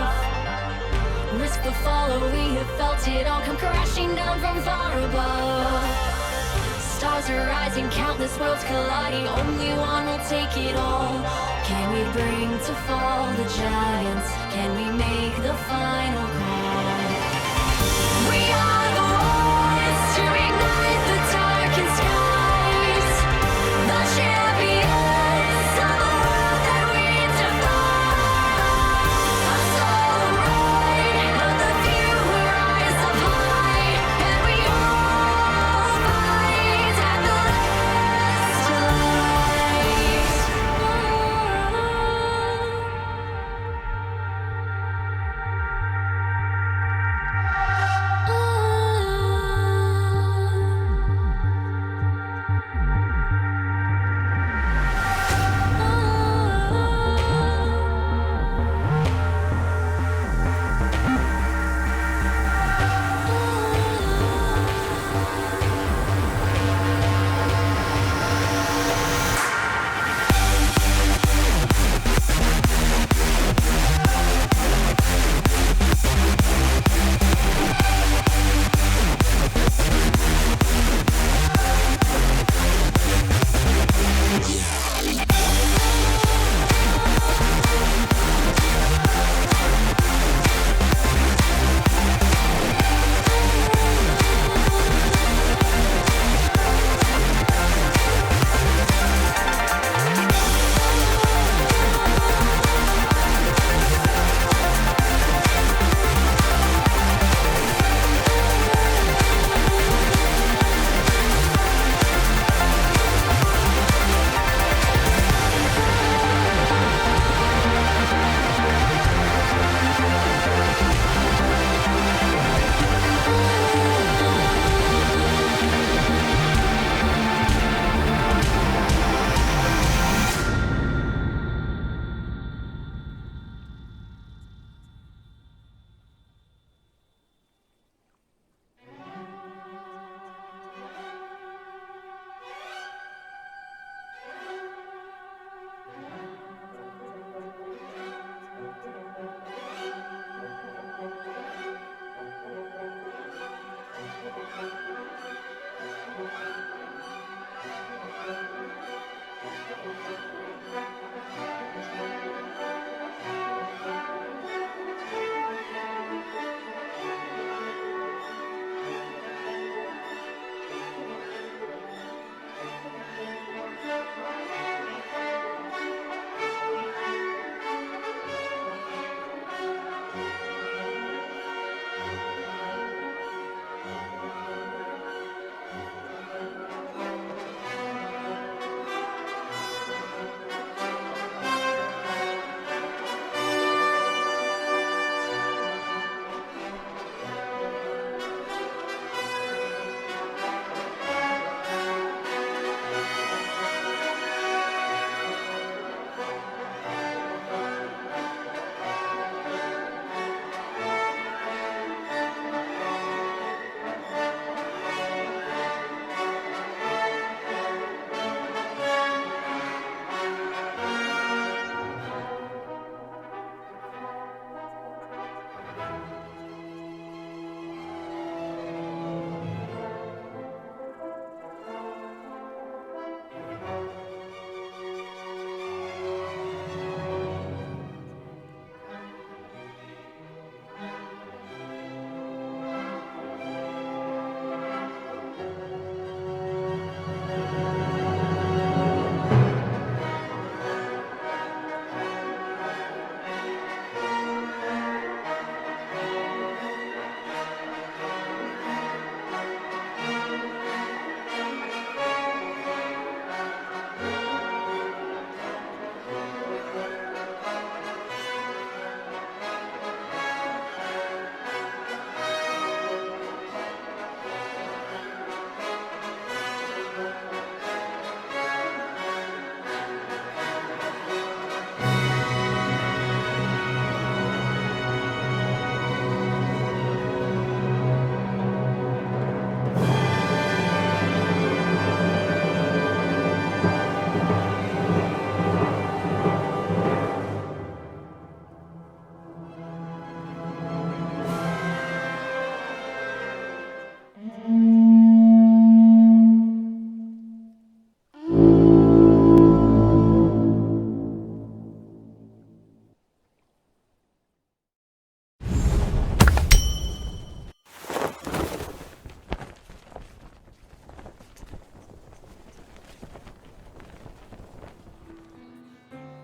Risk the fall, or we have felt it all come crashing down from far above. Stars are rising, countless worlds colliding, only one will take it all. Can we bring to fall the giants? Can we make the final call? We are the ones to ignite the darkened skies, the champions of the world that we defy. A solo ride of the few who rise up high, and we all fight at the last light.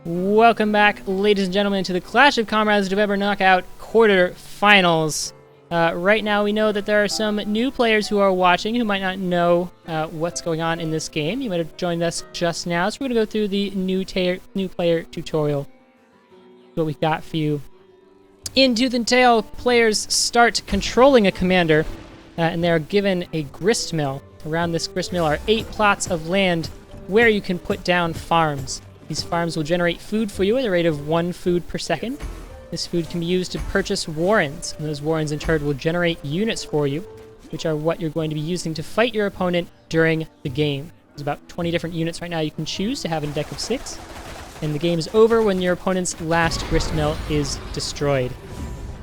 Welcome back, ladies and gentlemen, to the Clash of Comrades November Knockout Quarterfinals. Right now, we know that there are some new players who are watching who might not know what's going on in this game. You might have joined us just now, so we're going to go through the new player tutorial. What we've got for you. In Tooth and Tail, players start controlling a commander, and they are given a grist mill. Around this grist mill are 8 plots of land where you can put down farms. These farms will generate food for you at a rate of 1 food per second. This food can be used to purchase warrens, and those warrens in turn will generate units for you, which are what you're going to be using to fight your opponent during the game. There's about 20 different units right now you can choose to have in a deck of 6, and the game is over when your opponent's last grist mill is destroyed.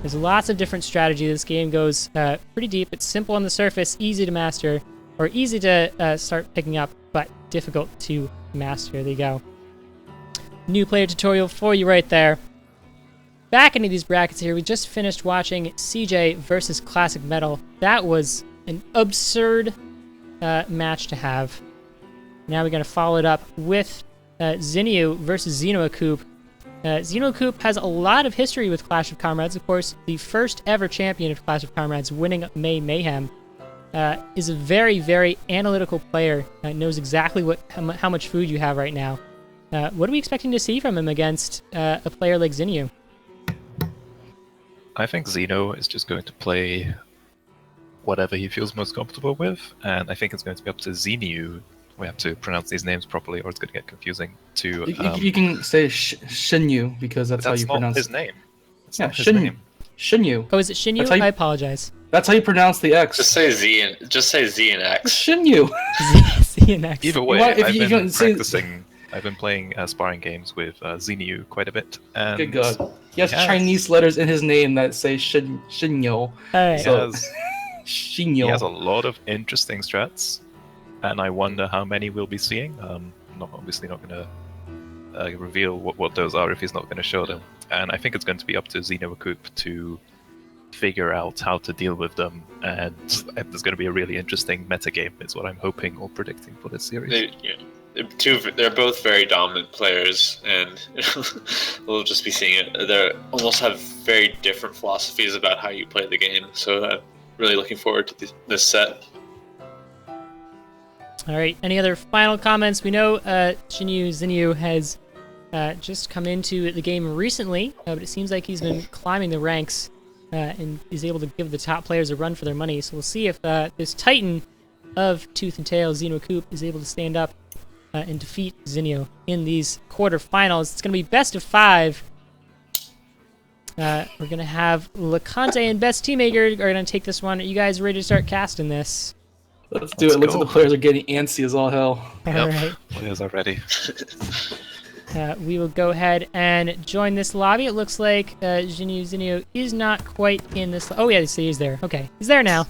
There's lots of different strategy. This game goes pretty deep. It's simple on the surface, easy to master, or easy to start picking up, but difficult to master. There you go. New player tutorial for you right there. Back into these brackets here, we just finished watching CJ versus Classic Metal. That was an absurd match to have. Now we're going to follow it up with Zinyu versus Xenoacoup. Xenoacoup has a lot of history with Clash of Comrades. Of course, the first ever champion of Clash of Comrades, winning May Mayhem, is a very, very analytical player. Knows exactly how much food you have right now. What are we expecting to see from him against a player like Zinyu? I think Zeno is just going to play whatever he feels most comfortable with, and I think it's going to be up to Zinyu. We have to pronounce these names properly, or it's going to get confusing. You can say Shinyu because that's how you pronounce his name. It's yeah, not his name. Shinyu. Oh, is it Shinyu? I apologize. That's how you pronounce the X. Just say Z and X. Shinyu. Z and X. Either way, I've been playing sparring games with Zinyu quite a bit. And good God. He has Chinese letters in his name that say Shinyo. All right. Shinyo. He has a lot of interesting strats, and I wonder how many we'll be seeing. Obviously not going to reveal what those are if he's not going to show them. And I think it's going to be up to Xenoacoup to figure out how to deal with them, and there's going to be a really interesting metagame is what I'm hoping or predicting for this series. They're both very dominant players, and we'll just be seeing it. They almost have very different philosophies about how you play the game, so I'm really looking forward to this set. All right, any other final comments? We know Zinyu has just come into the game recently, but it seems like he's been climbing the ranks and is able to give the top players a run for their money. So we'll see if this Titan of Tooth and Tail, Xenoacoup, is able to stand up and defeat Zinyu in these quarterfinals. It's going to be best of 5. We're going to have LeConte and Best Teammaker are going to take this one. Are you guys ready to start casting this? Let's do it. Looks like the players are getting antsy as all hell. All right. Players are ready. We will go ahead and join this lobby. It looks like Zinyu is not quite in this. Oh, yeah, he's there. Okay, he's there now.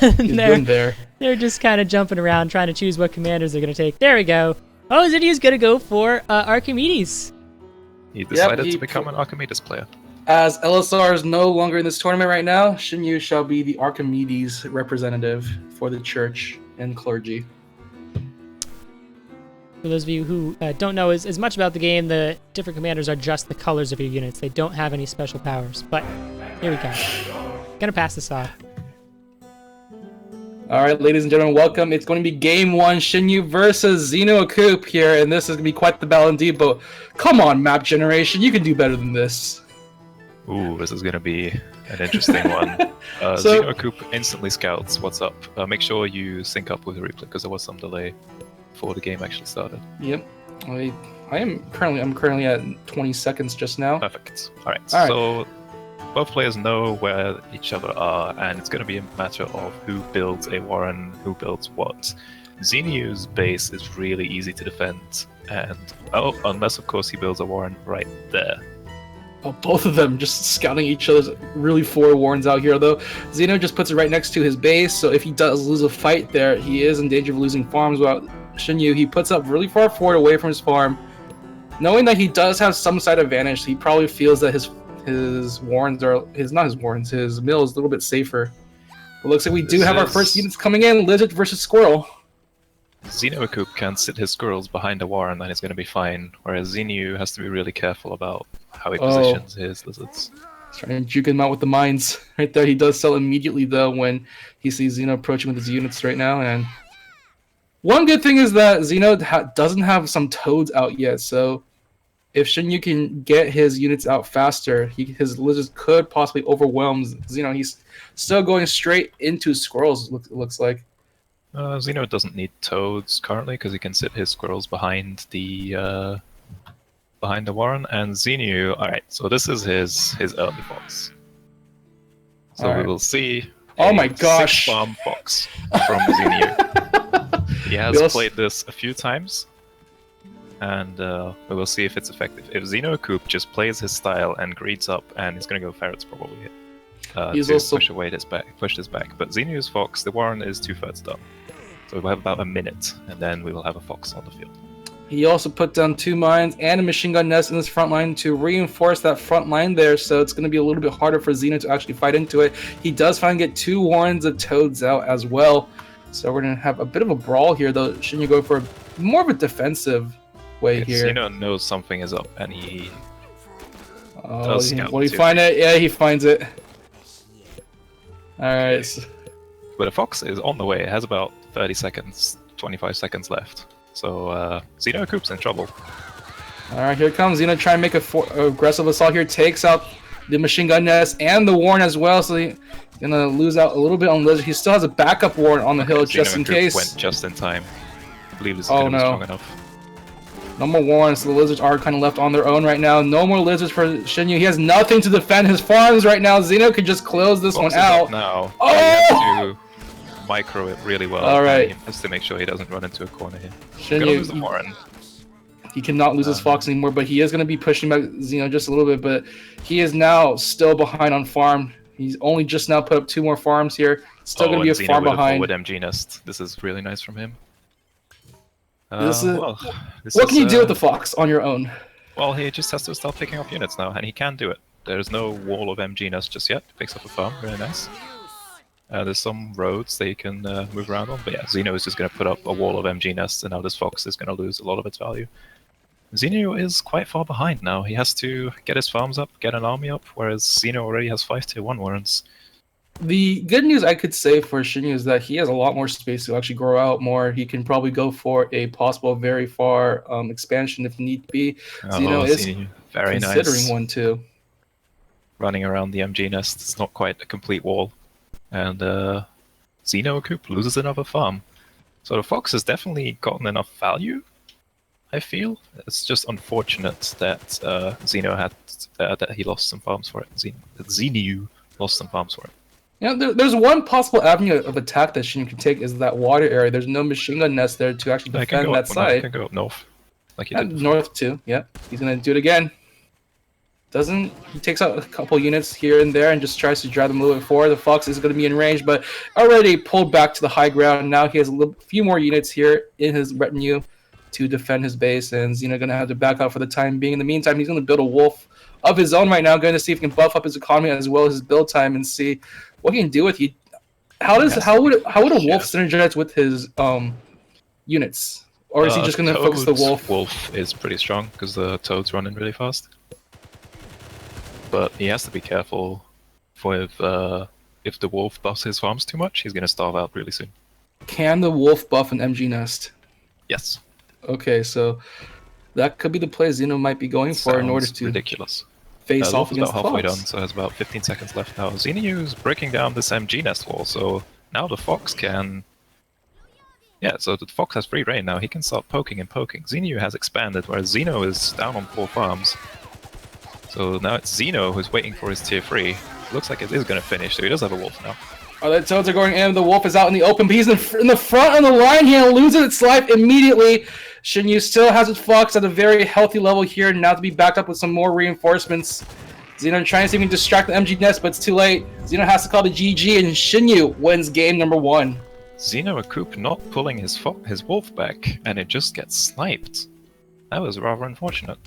He's been there. They're just kind of jumping around, trying to choose what commanders they're going to take. There we go. Oh, Zinyu's going to go for Archimedes. He decided to become an Archimedes player. As LSR is no longer in this tournament right now, Shinyu shall be the Archimedes representative for the church and clergy. For those of you who don't know as much about the game, the different commanders are just the colors of your units. They don't have any special powers. But here we go. Gonna pass this off. All right, ladies and gentlemen, welcome. It's going to be Game 1, Shinyu versus Xenoacoup here, and this is going to be quite the battle indeed, but come on, map generation, you can do better than this. Ooh, this is going to be an interesting one. Xenoacoup instantly scouts what's up. Make sure you sync up with the replay, because there was some delay before the game actually started. Yep. I'm currently at 20 seconds just now. Perfect. All right. So both players know where each other are, and it's going to be a matter of who builds a warren, who builds what. Zenyu's base is really easy to defend, and unless of course he builds a warren right there. Oh, both of them just scouting each other's really 4 warrens out here, though. Zeno just puts it right next to his base, so if he does lose a fight there, he is in danger of losing farms. While Shinyu, he puts up really far forward away from his farm. Knowing that he does have some side advantage, he probably feels that his warrens are his mill is a little bit safer. It looks like we do have our first units coming in. Lizard versus Squirrel. Xenoacoop can sit his squirrels behind a warren and he's going to be fine, whereas Xenu has to be really careful about how he positions his lizards. He's trying to juke him out with the mines. Right there, he does sell immediately, though, when he sees Xeno approaching with his units right now. And one good thing is that Xeno doesn't have some toads out yet, so if Shinyu can get his units out faster, his lizards could possibly overwhelm Xeno. He's still going straight into squirrels, looks like. Xeno doesn't need toads currently because he can sit his squirrels behind the warren. And Xenu, alright, so this is his early fox. So we will see oh my gosh, 6-farm fox from Xenu. He has played this a few times, and we will see if it's effective. If Xenoacoop just plays his style and greeds up, and he's going to go ferrets probably he's to also push his back. But Xenu's fox, the warren is 2/3 done. So we'll have about a minute, and then we will have a fox on the field. He also put down 2 mines and a machine gun nest in his front line to reinforce that front line there, so it's going to be a little bit harder for Xeno to actually fight into it. He does finally get 2 warrens of toads out as well. So we're going to have a bit of a brawl here, though. Shouldn't you go for more of a defensive way here? Xeno knows something is up, and he does scout. Will he find it? Yeah, he finds it. Alright. Okay. But a fox is on the way. It has about 30 seconds, 25 seconds left. So Xenoacoop's in trouble. Alright, here comes Xeno trying to make a aggressive assault here. Takes out the machine gun nest and the warren as well, so he's gonna lose out a little bit on lizard. He still has a backup warren on the hill just in case. Went just in time. I believe this is gonna be strong enough. No more warrens, so the lizards are kind of left on their own right now. No more lizards for Shinyu. He has nothing to defend his farms right now. Xeno could just close this one out. Now. Oh! He has to micro it really well. Alright. He has to make sure he doesn't run into a corner here. Shinyu, he cannot lose his fox anymore, but he is going to be pushing back Xeno just a little bit, but he is now still behind on farm. He's only just now put up 2 more farms here. Still going to be a farm behind. With MG nest. This is really nice from him. What can you do with the fox on your own? Well, he just has to start picking up units now, and he can do it. There's no wall of MG nest just yet. Picks up a farm, really nice. There's some roads that you can move around on, but yeah, Xeno is just going to put up a wall of MG nests, and now this fox is going to lose a lot of its value. Xeno is quite far behind now. He has to get his farms up, get an army up, whereas Xeno already has 5 tier 1 warrens. The good news I could say for Shinyu is that he has a lot more space to actually grow out more. He can probably go for a possible very far expansion if need be. Xeno is very considering nice. one too. Running around the MG nest, it's not quite a complete wall. And Xenoacoop loses another farm. So the fox has definitely gotten enough value, I feel. It's just unfortunate that Xeno had that he lost some farms for it. Xenu lost some farms for it. Yeah, there's one possible avenue of attack that Shinyu can take is that water area. There's no machine gun nest there to actually defend that side. I can go up north, like he did. North too. Yeah, he's gonna do it again. He takes out a couple units here and there and just tries to drive them a little bit forward. The fox is going to be in range, but already pulled back to the high ground. Now he has a few more units here in his retinue to defend his base, and Xeno going to have to back out for the time being. In the meantime, he's going to build a wolf of his own right now, going to see if he can buff up his economy as well as his build time and see what he can do with it. How would a wolf synergize with his units? Or is he just going to focus the wolf? Wolf is pretty strong because the toads run in really fast. But he has to be careful if the wolf buffs his farms too much, he's going to starve out really soon. Can the wolf buff an MG nest? Yes. Okay, so that could be the play Xeno might be going for in order to ridiculous. Face off against about the halfway fox. done, so has about 15 seconds left now. Xenu is breaking down this MG nest wall, so now the fox can... Yeah, so the fox has free reign now. He can start poking and poking. Xenu has expanded, whereas Xeno is down on 4 farms. So now it's Xeno who's waiting for his tier 3. Looks like it is going to finish, so he does have a wolf now. Oh, the toads are going in. The wolf is out in the open, but he's in the front of the line here and loses its life immediately. Shinyu still has its fox at a very healthy level here, now to be backed up with some more reinforcements. Xeno trying to see if he can distract the MG nest, but it's too late. Xeno has to call the GG, and Shinyu wins game number 1. Xenoacoop not pulling his wolf back, and it just gets sniped. That was rather unfortunate.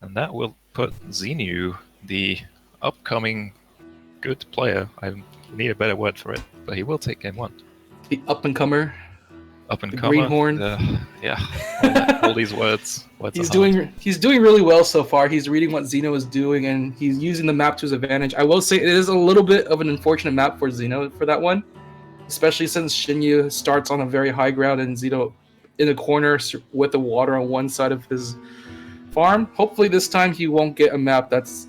And that will put Xenu, the upcoming good player, I need a better word for it, but he will take game 1. The up-and-comer. Up and The comer. greenhorn. Yeah. All these words. He's doing really well so far. He's reading what Xeno is doing, and he's using the map to his advantage. I will say it is a little bit of an unfortunate map for Xeno for that one, especially since Shinyu starts on a very high ground and Xeno in a corner with the water on one side of his farm. Hopefully this time he won't get a map that's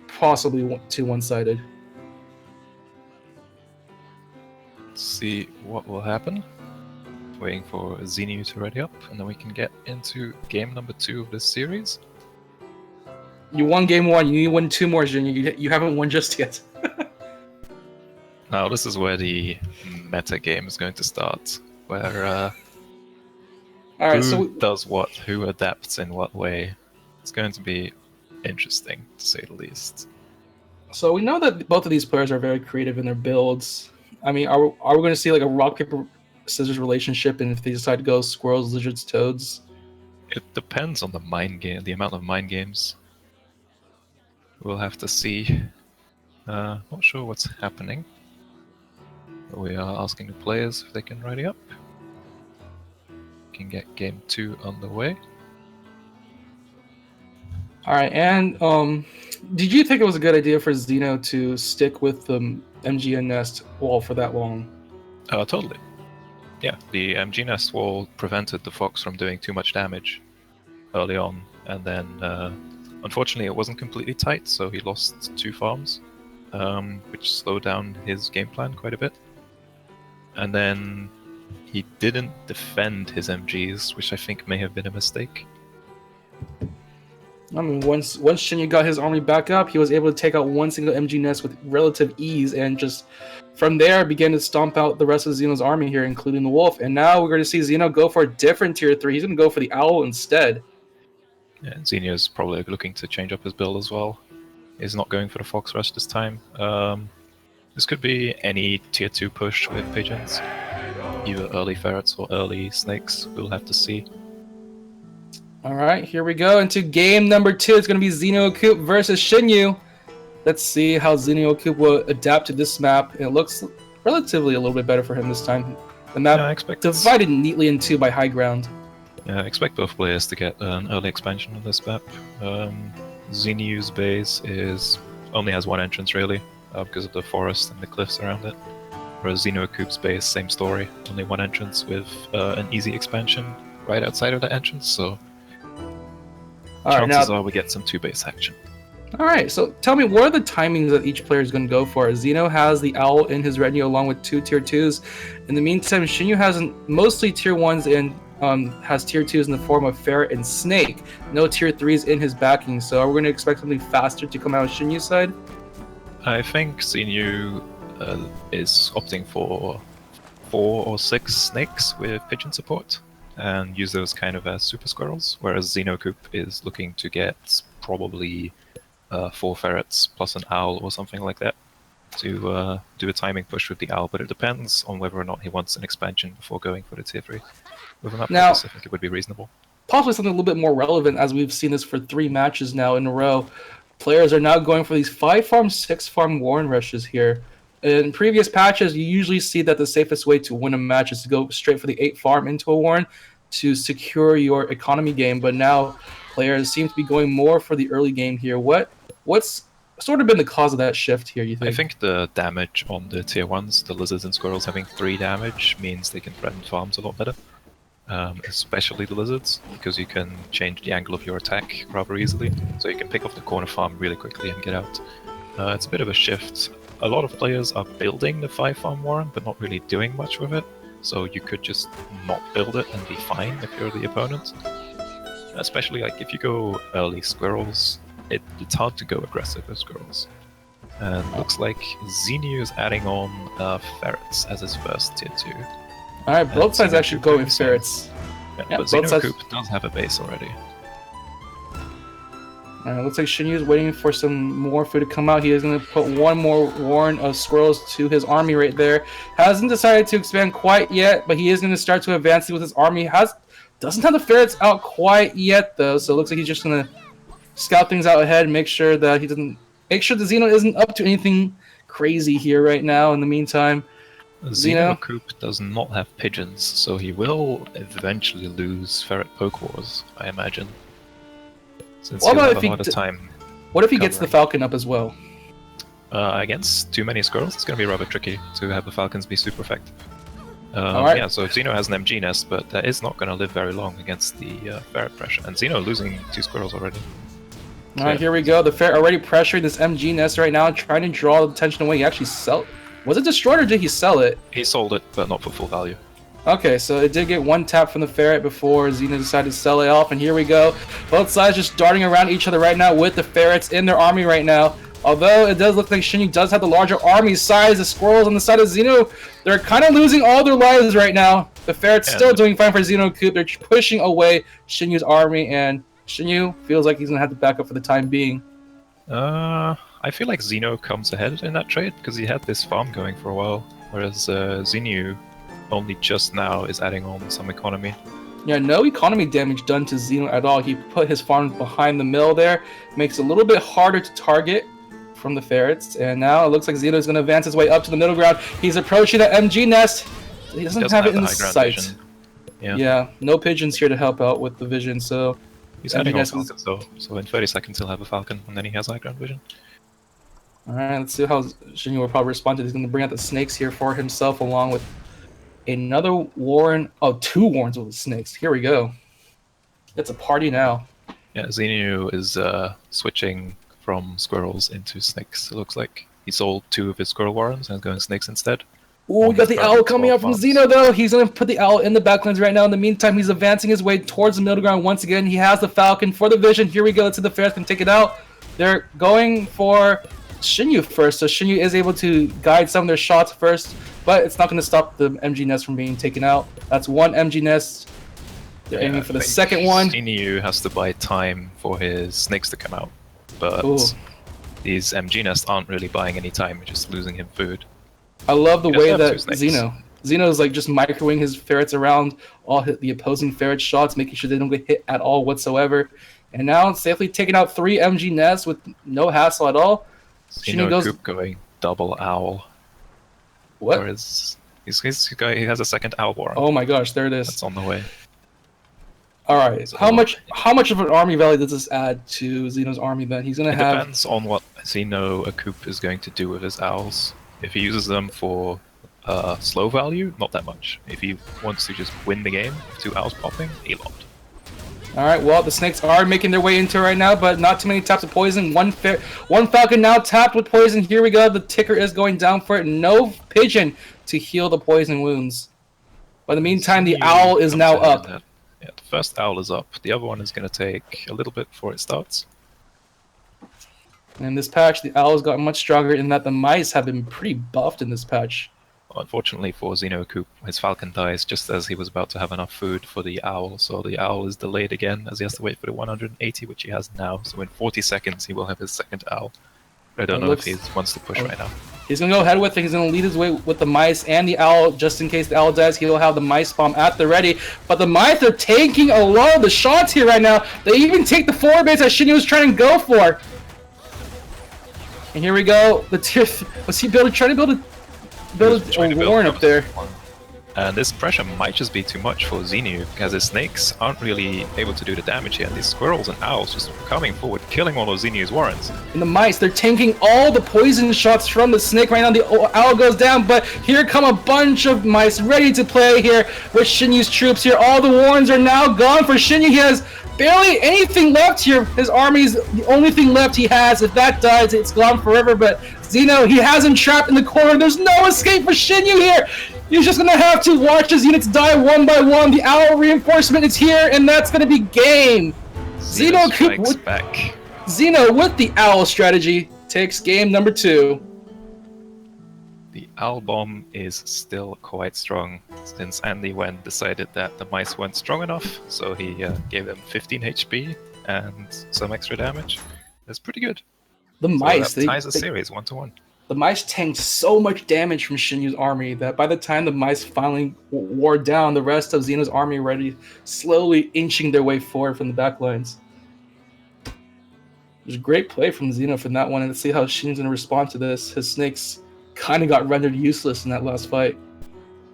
possibly too one-sided. Let's see what will happen. Waiting for Xenu to ready up, and then we can get into game number 2 of this series. You won game 1. You need to win 2 more, Shinyu. You haven't won just yet. Now this is where the meta game is going to start, where who does what, who adapts in what way. It's going to be interesting, to say the least. So we know that both of these players are very creative in their builds. I mean, are we going to see like a rock, paper, scissors relationship, and if they decide to go squirrels, lizards, toads? It depends on the amount of mind games. We'll have to see. Not sure what's happening. We are asking the players if they can ready up. We can get game 2 underway. Alright, and did you think it was a good idea for Xeno to stick with the MGN nest wall for that long? Totally. Yeah, the MG nest wall prevented the fox from doing too much damage early on, and then unfortunately it wasn't completely tight, so he lost 2 farms, which slowed down his game plan quite a bit. And then he didn't defend his MGs, which I think may have been a mistake. I mean, once Shinyu got his army back up, he was able to take out one single MG nest with relative ease, and just from there began to stomp out the rest of Xeno's army here, including the wolf. And now we're going to see Xeno go for a different tier 3. He's going to go for the owl instead. Yeah, and Xeno's probably looking to change up his build as well. He's not going for the fox rush this time. This could be any tier 2 push with pigeons, either early ferrets or early snakes. We'll have to see. Alright, here we go into game number 2. It's going to be Xeno Coop versus Shinyu. Let's see how Xeno Coop will adapt to this map. It looks relatively a little bit better for him this time. The map divided neatly in 2 by high ground. Yeah, I expect both players to get an early expansion of this map. Xenu's base only has 1 entrance really, because of the forest and the cliffs around it. Whereas Xeno Coop's base, same story, only 1 entrance with an easy expansion right outside of that entrance, so chances are we get some 2 base action. Alright, so tell me, what are the timings that each player is going to go for? Xeno has the owl in his retinue along with 2 tier 2s. In the meantime, Shinyu has mostly tier 1s and has tier 2s in the form of ferret and snake. No tier 3s in his backing, so are we going to expect something faster to come out of Shinyu's side? I think Xenu is opting for 4 or 6 snakes with pigeon support, and use those kind of as super squirrels, whereas Xeno Coop is looking to get probably 4 ferrets plus an owl or something like that to do a timing push with the owl, but it depends on whether or not he wants an expansion before going for the tier 3. With a map like this, I think it would be reasonable. Possibly something a little bit more relevant, as we've seen this for 3 matches now in a row. Players are now going for these 5 farm, 6 farm Warren rushes here. In previous patches, you usually see that the safest way to win a match is to go straight for the 8 farm into a Warren to secure your economy game, but now players seem to be going more for the early game here. What's sort of been the cause of that shift here, you think? I think the damage on the tier 1s, the lizards and squirrels having 3 damage, means they can threaten farms a lot better. Especially the lizards, because you can change the angle of your attack rather easily, so you can pick off the corner farm really quickly and get out. It's a bit of a shift. A lot of players are building the 5 farm Warren, but not really doing much with it, so you could just not build it and be fine if you're the opponent. Especially like if you go early squirrels, it's hard to go aggressive with squirrels. And looks like Xenu is adding on ferrets as his first tier 2. Alright, both sides actually go with ferrets. Yeah, but Xeno Coop does have a base already. Looks like Shinyu is waiting for some more food to come out. He is going to put 1 more warren of squirrels to his army right there. Hasn't decided to expand quite yet, but he is going to start to advance with his army. Doesn't have the ferrets out quite yet though, so it looks like he's just going to scout things out ahead and make sure that the Xeno isn't up to anything crazy here right now. In the meantime, Xeno? Coop does not have pigeons, so he will eventually lose Ferret Poke Wars, I imagine. Since What he'll about have if a he lot of time What if he gets the covering. Falcon up as well? Against too many squirrels, it's going to be rather tricky to have the Falcons be super effective. Alright. Yeah, so Xeno has an MG nest, but that is not going to live very long against the Ferret pressure. And Xeno losing 2 squirrels already. Alright, here we go. The Ferret already pressuring this MG nest right now, trying to draw the attention away. He actually was it destroyed or did he sell it? He sold it, but not for full value. Okay, so it did get one tap from the Ferret before Xeno decided to sell it off, and here we go. Both sides just darting around each other right now with the Ferrets in their army right now. Although it does look like Shinyu does have the larger army size, the squirrels on the side of Xeno, they're kind of losing all their lives right now. The Ferret's still doing fine for Xeno Coop. They're pushing away Shinyu's army, and Shinyu feels like he's going to have to back up for the time being. I feel like Xeno comes ahead in that trade because he had this farm going for a while, whereas Xenu only just now is adding on some economy. Yeah, no economy damage done to Xeno at all. He put his farm behind the mill there, makes it a little bit harder to target from the Ferrets, and now it looks like Xeno is going to advance his way up to the middle ground. He's approaching the MG nest. He doesn't have it in sight. Yeah, no pigeons here to help out with the vision, so he's adding on Falcons though, so in 30 seconds he'll have a Falcon, and then he has high ground vision. Alright, let's see how Shinyu will probably respond to this. He's going to bring out the snakes here for himself, along with another Warren. Oh, 2 Warrens with snakes. Here we go. It's a party now. Yeah, Xenu is switching from squirrels into snakes. It looks like he sold 2 of his squirrel warrens and is going snakes instead. Ooh, we got the owl coming up from Xeno, though. He's going to put the owl in the backlines right now. In the meantime, he's advancing his way towards the middle ground once again. He has the Falcon for the vision. Here we go. Let's see the Ferrets can take it out. They're going for Shinyu first, so Shinyu is able to guide some of their shots first, but it's not going to stop the MG nest from being taken out. That's 1 MG nest. They're aiming for the second one. Shinyu has to buy time for his snakes to come out, but these MG nests aren't really buying any time, you're just losing him food. I love the way that Xeno is like just microwaving his ferrets around all the opposing ferret shots, making sure they don't get hit at all whatsoever. And now safely taking out 3 MG nests with no hassle at all. Xeno Coop going double owl. What? He has a second owl warren. Oh my gosh, there it is. That's on the way. Alright, so how much of an army value does this add to Xeno's army then? He's gonna have... Depends on what Xeno Coop is going to do with his owls. If he uses them for slow value, not that much. If he wants to just win the game, 2 owls popping, a lot. Alright, well, the snakes are making their way into it right now, but not too many taps of poison. One Falcon now tapped with poison. Here we go. The ticker is going down for it. No pigeon to heal the poison wounds. But in the meantime, the owl is now up. Yeah, the first owl is up. The other one is going to take a little bit before it starts. And in this patch, the owl's gotten much stronger in that the mice have been pretty buffed in this patch. Unfortunately for Xeno Coop, his Falcon dies just as he was about to have enough food for the owl, so the owl is delayed again as he has to wait for the 180, which he has now. So in 40 seconds, he will have his second owl. I don't know if he wants to push right now. He's going to go ahead with it. He's going to lead his way with the mice and the owl, just in case the owl dies. He'll have the mice bomb at the ready. But the mice are taking a lot of the shots here right now. They even take the forward base that Shinyu was trying to go for. And here we go. The tier... Was he trying to build a warren up there? And this pressure might just be too much for Xenu, because his snakes aren't really able to do the damage here. And these squirrels and owls just coming forward, killing all of Xenu's warrens. And the mice, they're tanking all the poison shots from the snake right now. The owl goes down, but here come a bunch of mice ready to play here with Shinyu's troops here. All the warrens are now gone for Shinyu. He has barely anything left here. His army is the only thing left he has. If that dies, it's gone forever. But Xeno, he has him trapped in the corner. There's no escape for Shinyu here. He's just going to have to watch his units die one by one. The owl reinforcement is here, and that's going to be game. Xeno with the owl strategy takes game number 2. The owl bomb is still quite strong, since Andy Wen decided that the mice weren't strong enough, so he gave them 15 HP and some extra damage. That's pretty good. The mice, that ties the series 1-1. The mice tanked so much damage from Shinyu's army that by the time the mice finally wore down, the rest of Xeno's army already slowly inching their way forward from the back lines. It was a great play from Xeno from that one, and let's see how Shinyu's going to respond to this. His snakes kind of got rendered useless in that last fight.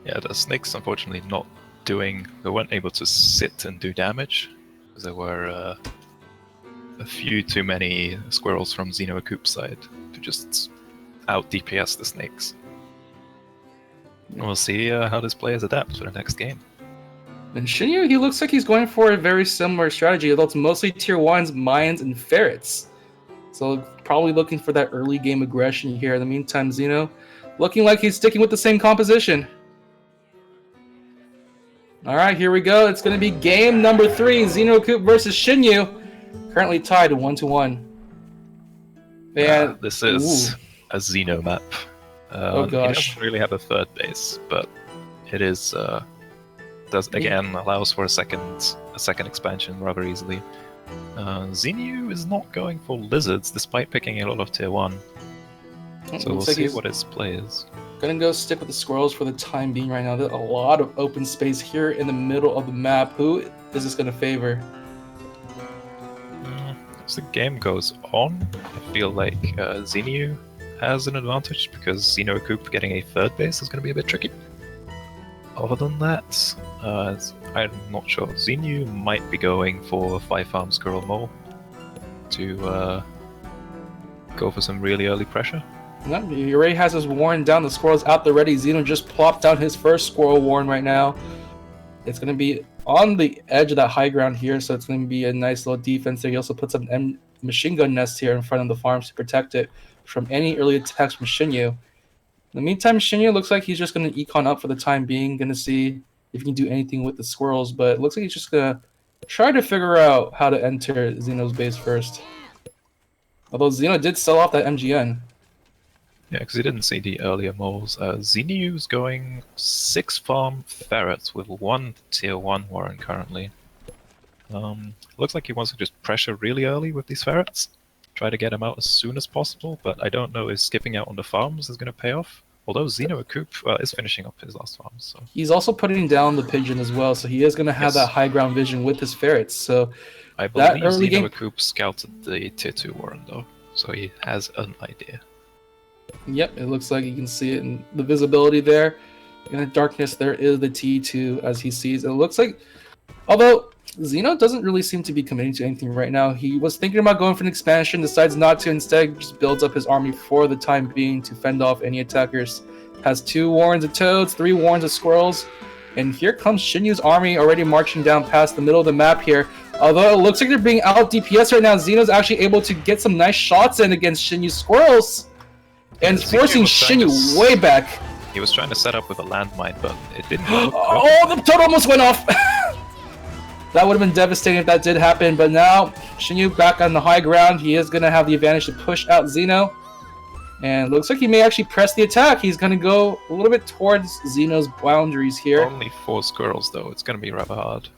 Yeah, the snakes unfortunately not doing. They weren't able to sit and do damage because there were a few too many squirrels from Xeno Coop's side to just out DPS the snakes. We'll see how this players adapt for the next game. And Shinyu, he looks like he's going for a very similar strategy, although it's mostly tier 1s, mines, and ferrets. So probably looking for that early game aggression here. In the meantime, Xeno looking like he's sticking with the same composition. Alright, here we go. It's going to be game number 3, Xeno Coop versus Shinyu. Currently tied 1-1. This is a Xeno map. Oh gosh. He doesn't really have a third base, but it is allows for a second expansion rather easily. Xenu is not going for lizards despite picking a lot of tier 1. So we'll see what his play is. Gonna go stick with the squirrels for the time being right now. There's a lot of open space here in the middle of the map. Who is this gonna favor? As the game goes on, I feel like Xenu has an advantage because Xeno Coop getting a third base is going to be a bit tricky. Other than that, I'm not sure. Xenu might be going for 5-farm Squirrel Mole to go for some really early pressure. No, he already has his Warren down. The squirrel's out there ready. Xeno just plopped down his first Squirrel Warren right now. It's going to be on the edge of that high ground here, so it's going to be a nice little defense there. He also puts up a machine gun nest here in front of the farms to protect it from any early attacks from Shinyu. In the meantime, Shinyu looks like he's just going to econ up for the time being, going to see if he can do anything with the squirrels, but it looks like he's just going to try to figure out how to enter Xeno's base first. Although Xeno did sell off that MGN. Yeah, because he didn't see the earlier moles. Xenu's going 6-farm ferrets with 1 tier 1 Warren currently. Looks like he wants to just pressure really early with these ferrets. Try to get him out as soon as possible, but I don't know if skipping out on the farms is going to pay off. Although Xeno Coop is finishing up his last farms. So. He's also putting down the pigeon as well, so he is going to have that high ground vision with his ferrets. So I believe Xeno Coop scouted the tier 2 Warren though, so he has an idea. Yep, it looks like you can see it in the visibility there. In the darkness, there is the T2 as he sees. It looks like, although Xeno doesn't really seem to be committing to anything right now. He was thinking about going for an expansion, decides not to. Instead, just builds up his army for the time being to fend off any attackers. Has 2 warrens of toads, 3 warrens of squirrels. And here comes Shinyu's army already marching down past the middle of the map here. Although it looks like they're being out DPS right now, Xeno's actually able to get some nice shots in against Shinyu's squirrels. And forcing Shinyu way back. He was trying to set up with a landmine, but it didn't look Oh, the toad almost went off! That would have been devastating if that did happen, but now Shinyu back on the high ground. He is going to have the advantage to push out Xeno. And looks like he may actually press the attack. He's going to go a little bit towards Xeno's boundaries here. Only 4 squirrels, though. It's going to be rather hard.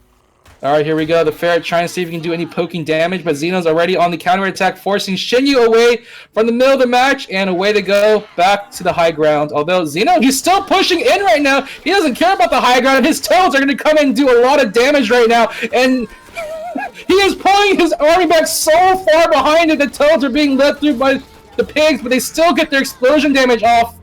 Alright, here we go. The ferret trying to see if he can do any poking damage, but Xeno's already on the counterattack, forcing Shinyu away from the middle of the match, and away they go back to the high ground. Although Xeno, he's still pushing in right now. He doesn't care about the high ground. His toads are going to come in and do a lot of damage right now, and he is pulling his army back so far behind it. The toads are being led through by the pigs, but they still get their explosion damage off.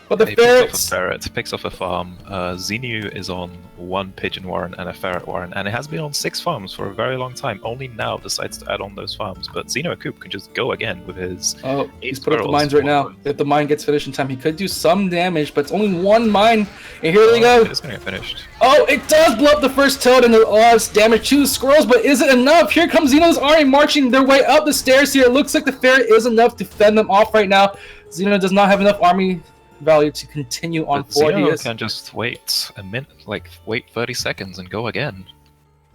But the ferrets... picks off a farm. Xenu is on 1 pigeon warren and a ferret warren, and it has been on 6 farms for a very long time. Only now decides to add on those farms, but Xeno Coop can just go again with his... Oh, he's put up the mines right now. If the mine gets finished in time, he could do some damage, but it's only 1 mine. And here they go. It's going to get finished. Oh, it does blow up the first toad and a lot of damage to the squirrels, but is it enough? Here comes Xeno's army marching their way up the stairs here. It looks like the ferret is enough to fend them off right now. Xeno does not have enough army value to continue on forward. Xeno can just wait a minute, wait 30 seconds and go again,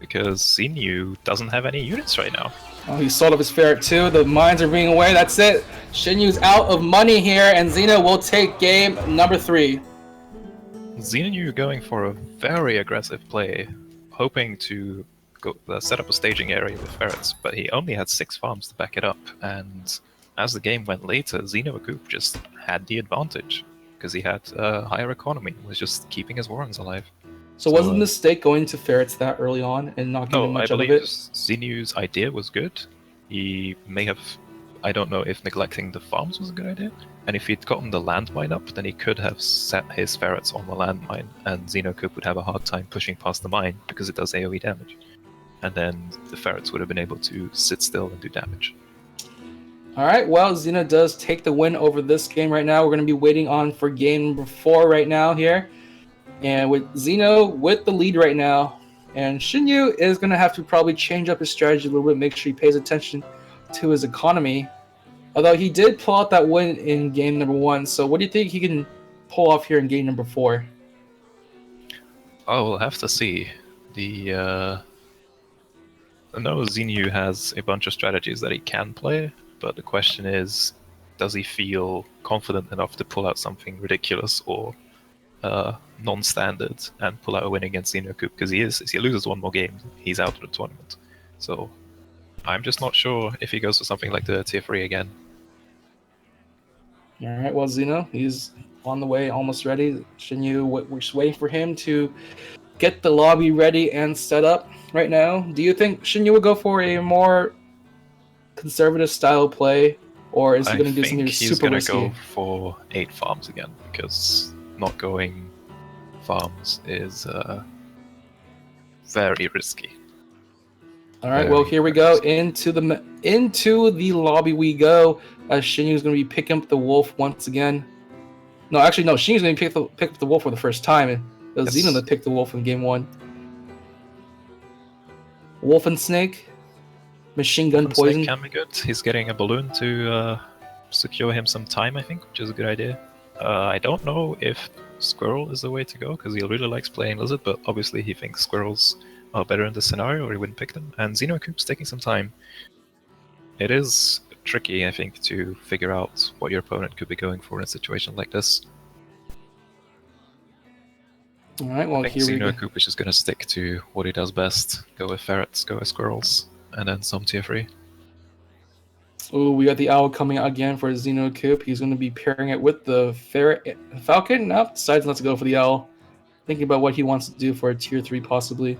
because Xenu doesn't have any units right now. Oh, he sold up his ferret too. The mines are being away. That's it. Shinyu's out of money here, and Xeno will take game number 3. Xenu going for a very aggressive play, hoping to go set up a staging area with ferrets, but he only had 6 farms to back it up, and as the game went later, Xeno Coop just had the advantage because he had a higher economy, was just keeping his warrens alive. So wasn't the mistake going to ferrets that early on and not giving much of it? I believe Xenu's idea was good. He may have, I don't know if neglecting the farms was a good idea, And if he'd gotten the landmine up, then he could have set his ferrets on the landmine, and Xenocoop would have a hard time pushing past the mine because it does AoE damage. And then the ferrets would have been able to sit still and do damage. Alright, well, Xeno does take the win over this game right now. We're going to be waiting on for game number 4 right now here. And with Xeno with the lead right now. And Shinyu is going to have to probably change up his strategy a little bit, make sure he pays attention to his economy. Although he did pull out that win in game number 1. So what do you think he can pull off here in game number 4? Oh, we'll have to see. I know Xenu has a bunch of strategies that he can play, but the question is, does he feel confident enough to pull out something ridiculous or non-standard and pull out a win against Xenocoop? Because if he loses one more game, he's out of the tournament. So I'm just not sure if he goes for something like the tier 3 again. Alright, well, Xeno, he's on the way, almost ready. Shinyu, we're just waiting for him to get the lobby ready and set up right now. Do you think Shinyu would go for a more conservative style play, or is he going to do something super risky? I think he's going to go for 8 farms again, because not going farms is very risky. Alright, well, here we go. Into the lobby we go. Shinyu's going to be picking up the wolf once again. No, actually, no. Shinyu's going to pick up the wolf for the first time. It was Xeno that picked the wolf in game 1. Wolf and Snake. Machine gun poison. Snake can be good. He's getting a balloon to secure him some time, I think, which is a good idea. I don't know if Squirrel is the way to go, because he really likes playing Lizard, but obviously he thinks Squirrels are better in this scenario, or he wouldn't pick them. And Xenocoop's taking some time. It is tricky, I think, to figure out what your opponent could be going for in a situation like this. Alright, well, I think Xenocoop is just going to stick to what he does best. Go with ferrets, go with squirrels, and then some tier 3. Oh, we got the owl coming out again for Xenocoop. He's going to be pairing it with the falcon. Now decides not to go for the owl. Thinking about what he wants to do for a tier 3 possibly.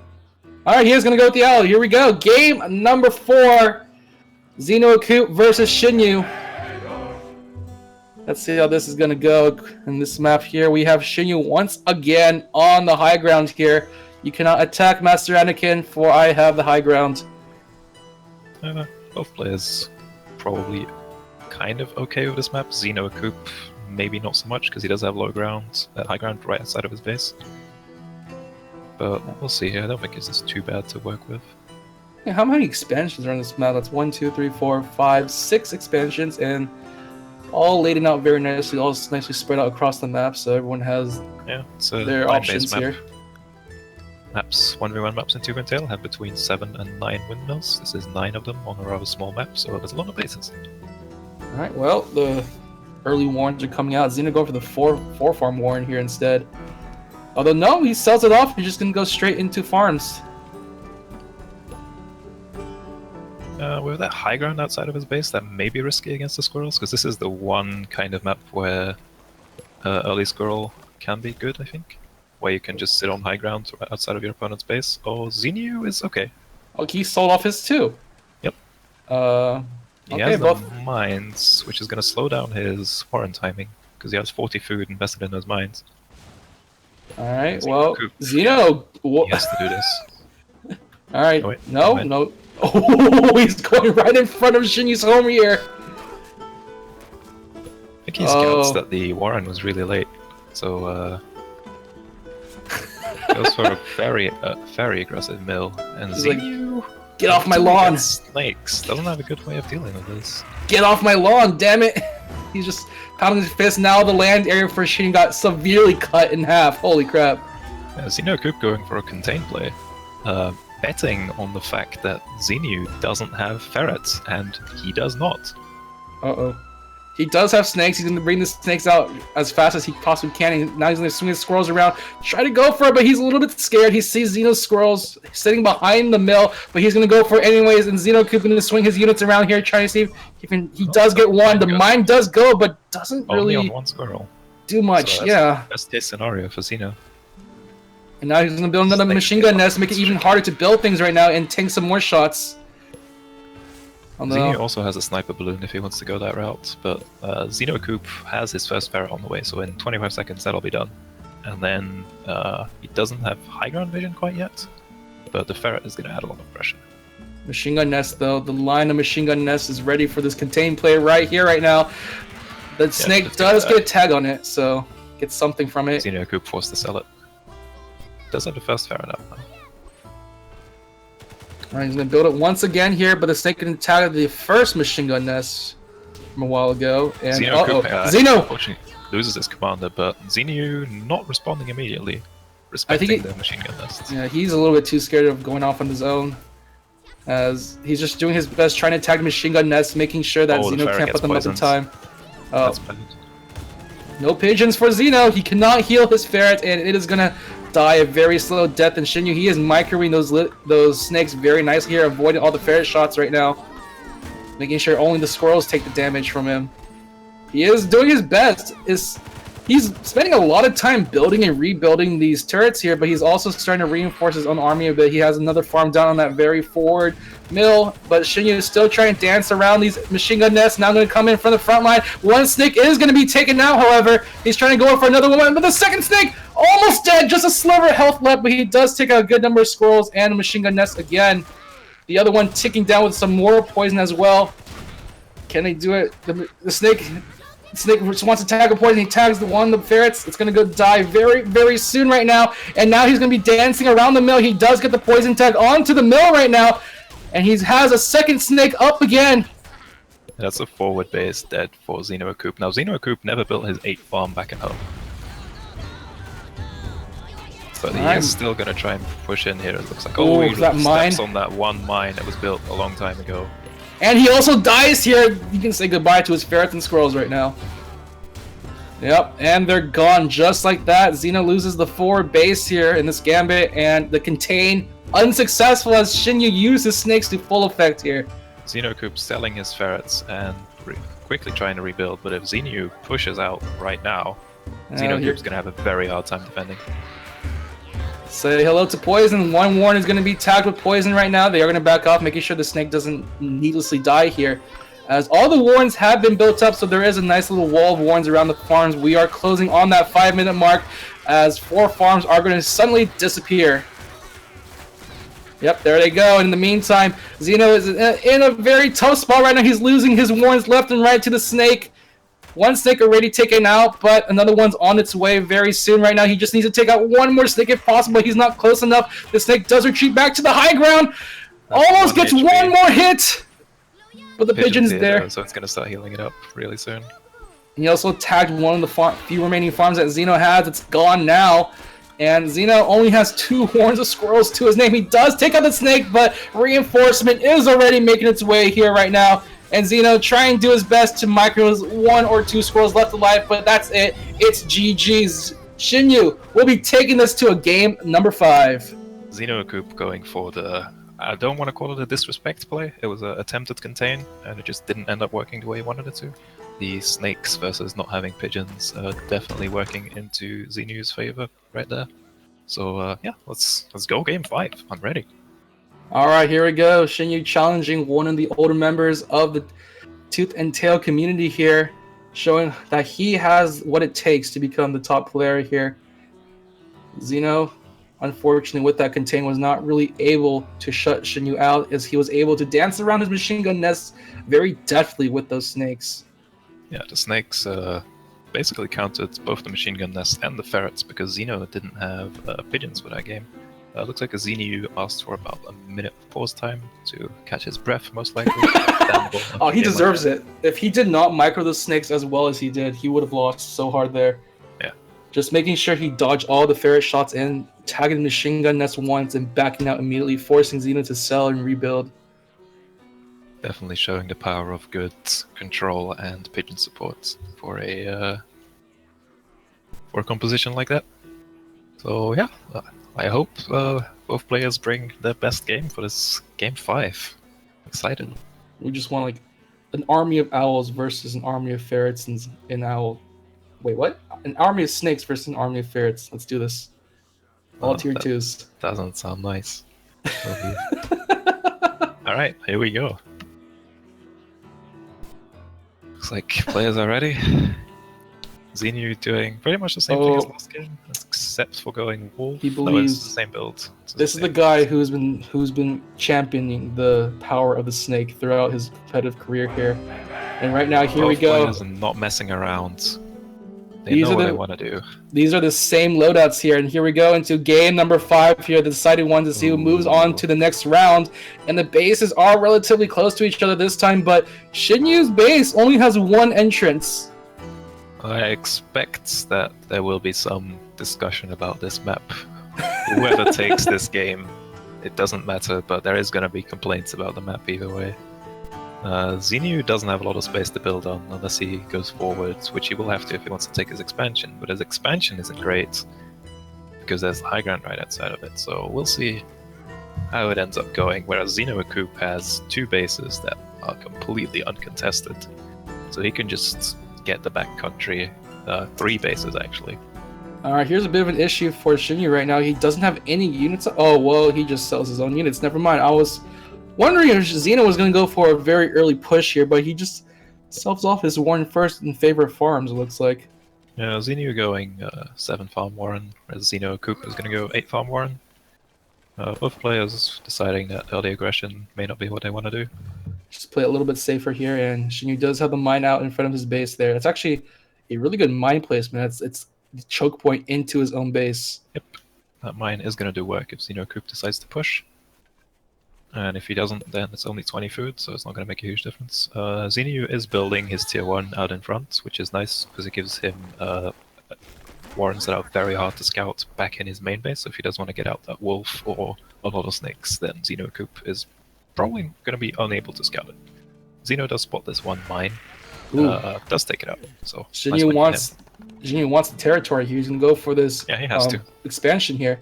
Alright, he is going to go with the owl. Here we go. Game number 4. Xenocoop versus Shinyu. Let's see how this is going to go. In this map here, we have Shinyu once again on the high ground here. You cannot attack Master Anakin, for I have the high ground. Both players probably kind of okay with this map. Xenocoop, maybe not so much, because he does have high ground right outside of his base. But we'll see here. I don't think this is too bad to work with. Yeah, how many expansions are on this map? That's 1, 2, 3, 4, 5, 6 expansions, and all laid out very nicely, all nicely spread out across the map, so everyone has their options map. here. Maps, 1v1 maps in Tube and Tail have between 7 and 9 windmills. This is 9 of them on a rather small map, so there's a lot of bases. Alright, well, the early warns are coming out. Xeno going for the 4 farm warren here instead. Although, no, he sells it off. He's just going to go straight into farms. With that high ground outside of his base, that may be risky against the squirrels, because this is the one kind of map where early squirrel can be good, I think. Where you can just sit on high ground outside of your opponent's base. Oh, Xenu is okay. Oh, he sold off his too. Yep. He has the mines, which is going to slow down his warren timing, because he has 40 food invested in those mines. Alright, well, Xeno... He has to do this. Alright, no. Oh, he's going right in front of Shinyu's home here. I think he scouts that the warren was really late, so goes for a very aggressive mill. And Xenu, like, get off my lawn! Snakes doesn't have a good way of dealing with this. Get off my lawn, damn it! He's just pounding his fist. Now the land area for Shinyu got severely cut in half. Holy crap! Xenocoop going for a contained play. Betting on the fact that Xenu doesn't have ferrets, and he does not. Uh-oh. He does have snakes. He's going to bring the snakes out as fast as he possibly can. And now he's going to swing his squirrels around. Try to go for it, but he's a little bit scared. He sees Xeno's squirrels sitting behind the mill, but he's going to go for it anyways. And Xenocoop going to swing his units around here, trying to see if he does get one. The mine does go, but doesn't really only on one squirrel. Do much. So yeah. Best case scenario for Xeno. And now he's going to build another machine gun nest, make it even harder to build things right now and tank some more shots. Xenio also has a sniper balloon if he wants to go that route, but Xenocoop has his first ferret on the way, so in 25 seconds that'll be done. And then he doesn't have high ground vision quite yet, but the ferret is going to add a lot of pressure. Machine gun nest, though. The line of machine gun nest is ready for this contained play right here, right now. The snake does get a tag on it, so get something from it. Xenocoop forced to sell it. Does have the first ferret out now. Alright, he's going to build it once again here, but the snake can tag the first machine gun nest from a while ago. And Xeno! Unfortunately loses his commander, but Xenu not responding immediately, respecting the machine gun nest. Yeah, he's a little bit too scared of going off on his own, as he's just doing his best trying to tag the machine gun nest, making sure that Xeno can't put them up in time. Oh. No pigeons for Xeno. He cannot heal his ferret, and it is going to die a very slow death. And Shinyu, he is microwaving those snakes very nicely here, avoiding all the ferret shots right now, making sure only the squirrels take the damage from him. He is doing his best. He's spending a lot of time building and rebuilding these turrets here, but he's also starting to reinforce his own army a bit. He has another farm down on that very forward mill, but Shinyu is still trying to dance around these machine gun nests. Now going to come in from the front line. One snake is going to be taken now, however. He's trying to go for another one, but the second snake almost dead. Just a sliver of health left, but he does take out a good number of squirrels and a machine gun nest again. The other one ticking down with some more poison as well. Can they do it? The snake just wants to tag a poison. He tags one of the ferrets. It's going to go die very, very soon right now. And now he's going to be dancing around the mill. He does get the poison tag onto the mill right now. And he has a second snake up again. That's a forward base dead for Xenocoop. Now, Xenocoop never built his 8th farm back at home. So he is still going to try and push in here, it looks like. Oh, he steps on that one mine that was built a long time ago. And he also dies here. You can say goodbye to his ferrets and squirrels right now. Yep, and they're gone just like that. Xeno loses the forward base here in this gambit, and the contain unsuccessful as Shinyu uses snakes to full effect here. Xenocoop selling his ferrets and quickly trying to rebuild, but if Xenu pushes out right now, Xenocoop's going to have a very hard time defending. Say hello to poison. One warren is going to be tagged with poison right now. They are going to back off, making sure the snake doesn't needlessly die here. As all the warrens have been built up, so there is a nice little wall of warrens around the farms. We are closing on that 5-minute mark, as 4 farms are going to suddenly disappear. Yep, there they go. And in the meantime, Xeno is in a very tough spot right now. He's losing his warrens left and right to the snake. One snake already taken out, but another one's on its way very soon right now. He just needs to take out one more snake if possible. He's not close enough. The snake does retreat back to the high ground. Almost gets one more hit. But the pigeon's there. So it's going to start healing it up really soon. He also tagged one of the few remaining farms that Xeno has. It's gone now. And Xeno only has 2 horns of squirrels to his name. He does take out the snake, but reinforcement is already making its way here right now. And Xeno trying to do his best to micro 1 or 2 squirrels left alive, but that's it. It's GG's. Shinyu will be taking this to a game number 5. Xenocoop going for the... I don't want to call it a disrespect play. It was an attempted contain, and it just didn't end up working the way he wanted it to. The snakes versus not having pigeons definitely working into Xenu's favor right there. So yeah, let's go game 5. I'm ready. Alright, here we go. Shinyu challenging one of the older members of the Tooth and Tail community here, showing that he has what it takes to become the top player here. Xeno, unfortunately, with that contain, was not really able to shut Shinyu out, as he was able to dance around his machine gun nests very deftly with those snakes. Yeah, the snakes basically countered both the machine gun nests and the ferrets, because Xeno didn't have pigeons for that game. Looks like a Xenu asked for about a minute pause time to catch his breath, most likely. Oh, he deserves it. If he did not micro the snakes as well as he did, he would have lost so hard there. Yeah. Just making sure he dodged all the ferret shots and tagging the machine gun nest once and backing out immediately, forcing Xeno to sell and rebuild. Definitely showing the power of good control and pigeon support for a composition like that. So yeah, I hope both players bring their best game for this game 5. Excited. We just want like an army of owls versus an army of ferrets and owl. Wait, what? An army of snakes versus an army of ferrets. Let's do this. All tier 2s. Doesn't sound nice. Alright, here we go. Looks like players are ready. Xenu doing pretty much the same thing as last game, except for going wolf. He No, believes it's the same build. this is the guy who's been championing the power of the snake throughout his competitive career here. And right now, here we go. Players are not messing around. They know what they want to do. These are the same loadouts here, and here we go into game number 5 here, the deciding one to see who moves on to the next round. And the bases are relatively close to each other this time, but Shinyu's base only has one entrance. I expect that there will be some discussion about this map. Whoever takes this game, it doesn't matter, but there is going to be complaints about the map either way. Xenu doesn't have a lot of space to build on unless he goes forwards, which he will have to if he wants to take his expansion, but his expansion isn't great because there's the high ground right outside of it, so we'll see how it ends up going, whereas Xeno Coop has 2 bases that are completely uncontested, so he can just get the backcountry, 3 bases actually. Alright, here's a bit of an issue for Shinyu right now. He doesn't have any units. Oh, well, he just sells his own units. Never mind. I was wondering if Xeno was going to go for a very early push here, but he just sells off his Warren first in favor of farms, it looks like. Yeah, Xenu going 7 farm Warren, whereas Xeno Coop is going to go 8 farm Warren. Both players deciding that early aggression may not be what they want to do. Just play a little bit safer here, and Shinyu does have the mine out in front of his base there. It's actually a really good mine placement. It's the choke point into his own base. Yep, that mine is going to do work if Xeno Coop decides to push. And if he doesn't, then it's only 20 food, so it's not going to make a huge difference. Xenu is building his tier 1 out in front, which is nice because it gives him warrens that are very hard to scout back in his main base. So if he does want to get out that wolf or a lot of snakes, then Xeno Coop is probably going to be unable to scout it. Xeno does spot this one mine, does take it out. So Shinyu wants the territory here. He's going to go for this he has to. expansion here.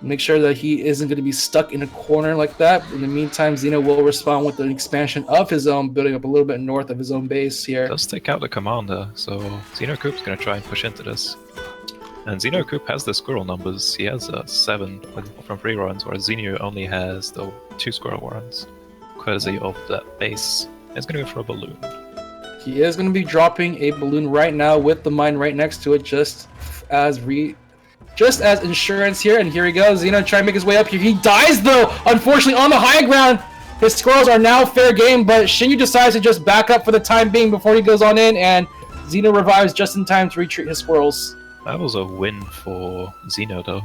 Make sure that he isn't going to be stuck in a corner like that. In the meantime, Xeno will respond with an expansion of his own, building up a little bit north of his own base here. Does take out the commander, so Xeno Coop's going to try and push into this. And Xeno Coop has the squirrel numbers. He has 7 from 3 warrens, whereas Xenu only has the 2 squirrel warrens, courtesy of that base. He's going to go for a balloon. He is going to be dropping a balloon right now with the mine right next to it, just as insurance here. And here he goes. Xeno trying to make his way up here. He dies though, unfortunately, on the high ground. His squirrels are now fair game, but Shinyu decides to just back up for the time being before he goes on in, and Xeno revives just in time to retreat his squirrels. That was a win for Xeno though.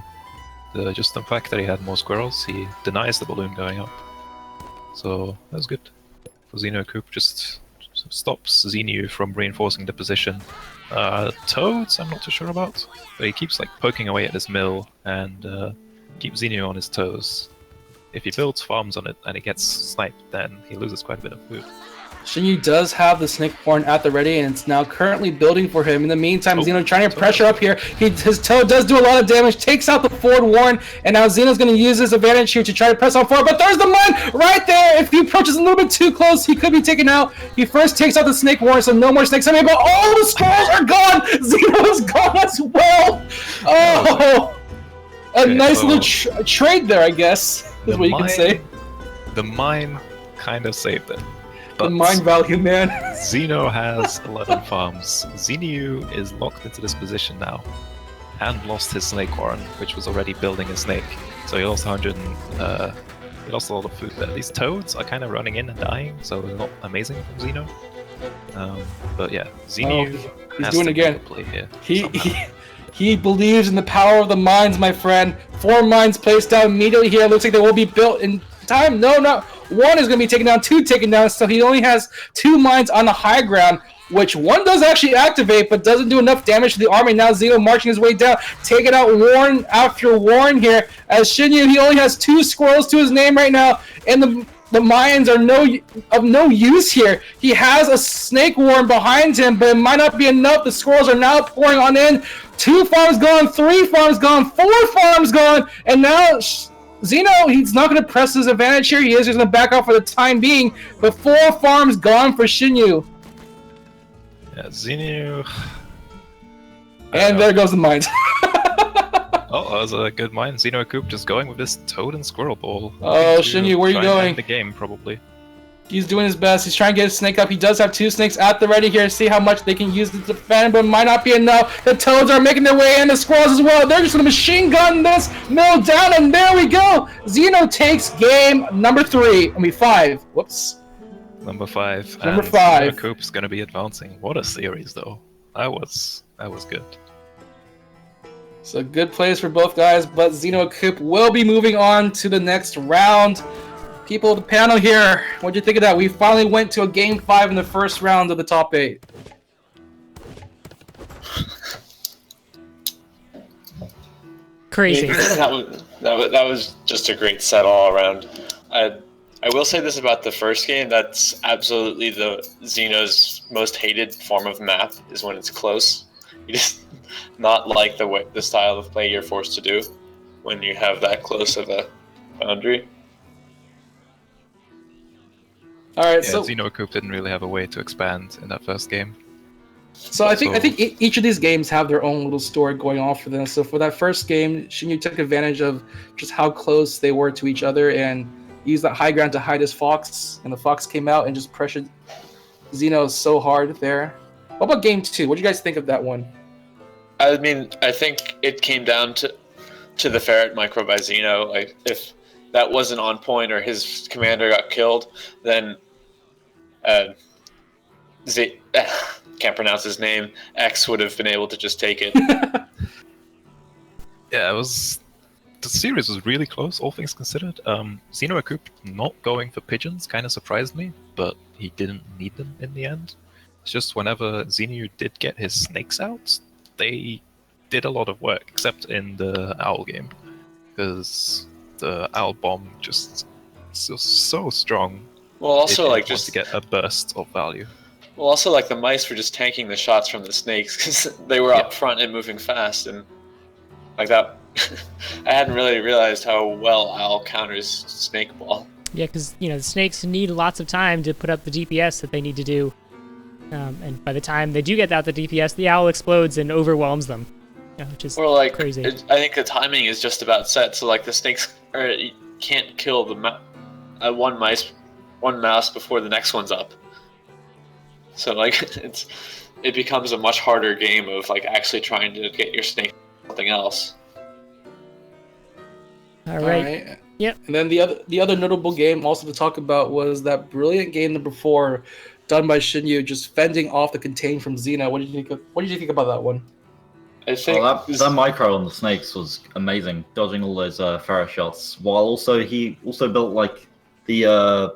Just the fact that he had more squirrels, he denies the balloon going up. So that was good. For Xeno Coop just stops Xenu from reinforcing the position. Toads, I'm not too sure about, but he keeps like poking away at this mill and keeps Xenu on his toes. If he builds farms on it and he gets sniped, then he loses quite a bit of food. Shinyu does have the snake horn at the ready, and it's now currently building for him. In the meantime, Xeno trying to pressure up here. His toe does do a lot of damage, takes out the forward warren, and now Xeno's going to use his advantage here to try to press on forward. But there's the mine right there. If he approaches a little bit too close, he could be taken out. He first takes out the snake warren, so no more snakes. I mean, but all the squirrels are gone. Xeno is gone as well. Oh, a nice little trade there, I guess, is what you can say. The mine kind of saved it. The mine value, man. Xeno has 11 farms. Xenu is locked into this position now, and lost his snake warren, which was already building a snake. So he lost 100. He lost a lot of food there. These toads are kind of running in and dying, so they're not amazing from Xeno. But yeah, Xenu he's has doing to it again. make a play here. He believes in the power of the mines, my friend. 4 mines placed down immediately here. Looks like they will be built in time. No, not 1 is going to be taken down, 2 taken down, so he only has 2 mines on the high ground, which 1 does actually activate, but doesn't do enough damage to the army. Now Xeno marching his way down, taking out warren after warren here. As Shinyu, he only has 2 squirrels to his name right now, and the mines are of no use here. He has a snake warren behind him, but it might not be enough. The squirrels are now pouring on in. 2 farms gone, 3 farms gone, 4 farms gone, and now Xeno, he's not going to press his advantage here. He is just going to back off for the time being, but 4 farms gone for Shinyu. Yeah, Xenu. And there goes the mines. Oh, that was a good mine. Xeno Coop just going with this toad and squirrel ball. Oh, Shinyu, where are you going? The game, probably. He's doing his best. He's trying to get his snake up. He does have 2 snakes at the ready here. See how much they can use to defend, but it might not be enough. The toads are making their way in. The squirrels as well. They're just going to machine gun this mill down, and there we go. Xeno takes game number 3. 5. Whoops. Number 5. Number 5. Coop's going to be advancing. What a series, though. That was good. So good plays for both guys, but Xeno Coop will be moving on to the next round. People, the panel here, what do you think of that? We finally went to a game 5 in the first round of the top 8. Crazy. That was just a great set all around. I will say this about the first game: that's absolutely the Xeno's most hated form of map is when it's close. You just not like the style of play you're forced to do when you have that close of a boundary. All right, Yeah, so Xeno Coop didn't really have a way to expand in that first game. So I think each of these games have their own little story going on for them. So for that first game, Shinyu took advantage of just how close they were to each other and used that high ground to hide his fox. And the fox came out and just pressured Xeno so hard there. What about game 2? What do you guys think of that one? I mean, I think it came down to the ferret micro by Xeno. Like, if that wasn't on point or his commander got killed, then can't pronounce his name. X would have been able to just take it. Yeah, the series was really close, all things considered. Xeno Coop not going for pigeons kind of surprised me, but he didn't need them in the end. It's just whenever Xenu did get his snakes out, they did a lot of work, except in the owl game, because the owl bomb just so strong. Well, also it like wants to get a burst of value. Well, also like the mice were just tanking the shots from the snakes because they were up front and moving fast, and like that. I hadn't really realized how well owl counters snake ball. Yeah, because the snakes need lots of time to put up the DPS that they need to do, and by the time they do get out the DPS, the owl explodes and overwhelms them, which is crazy. I think the timing is just about set, so like the snakes can't kill the one mouse before the next one's up. So like it becomes a much harder game of like actually trying to get your snake something else. All right. Yep. And then the other notable game also to talk about was that brilliant game number 4, done by Shinyu, just fending off the contain from Xeno. What did you think about that one? I think that micro on the snakes was amazing, dodging all those ferret shots. While he also built like the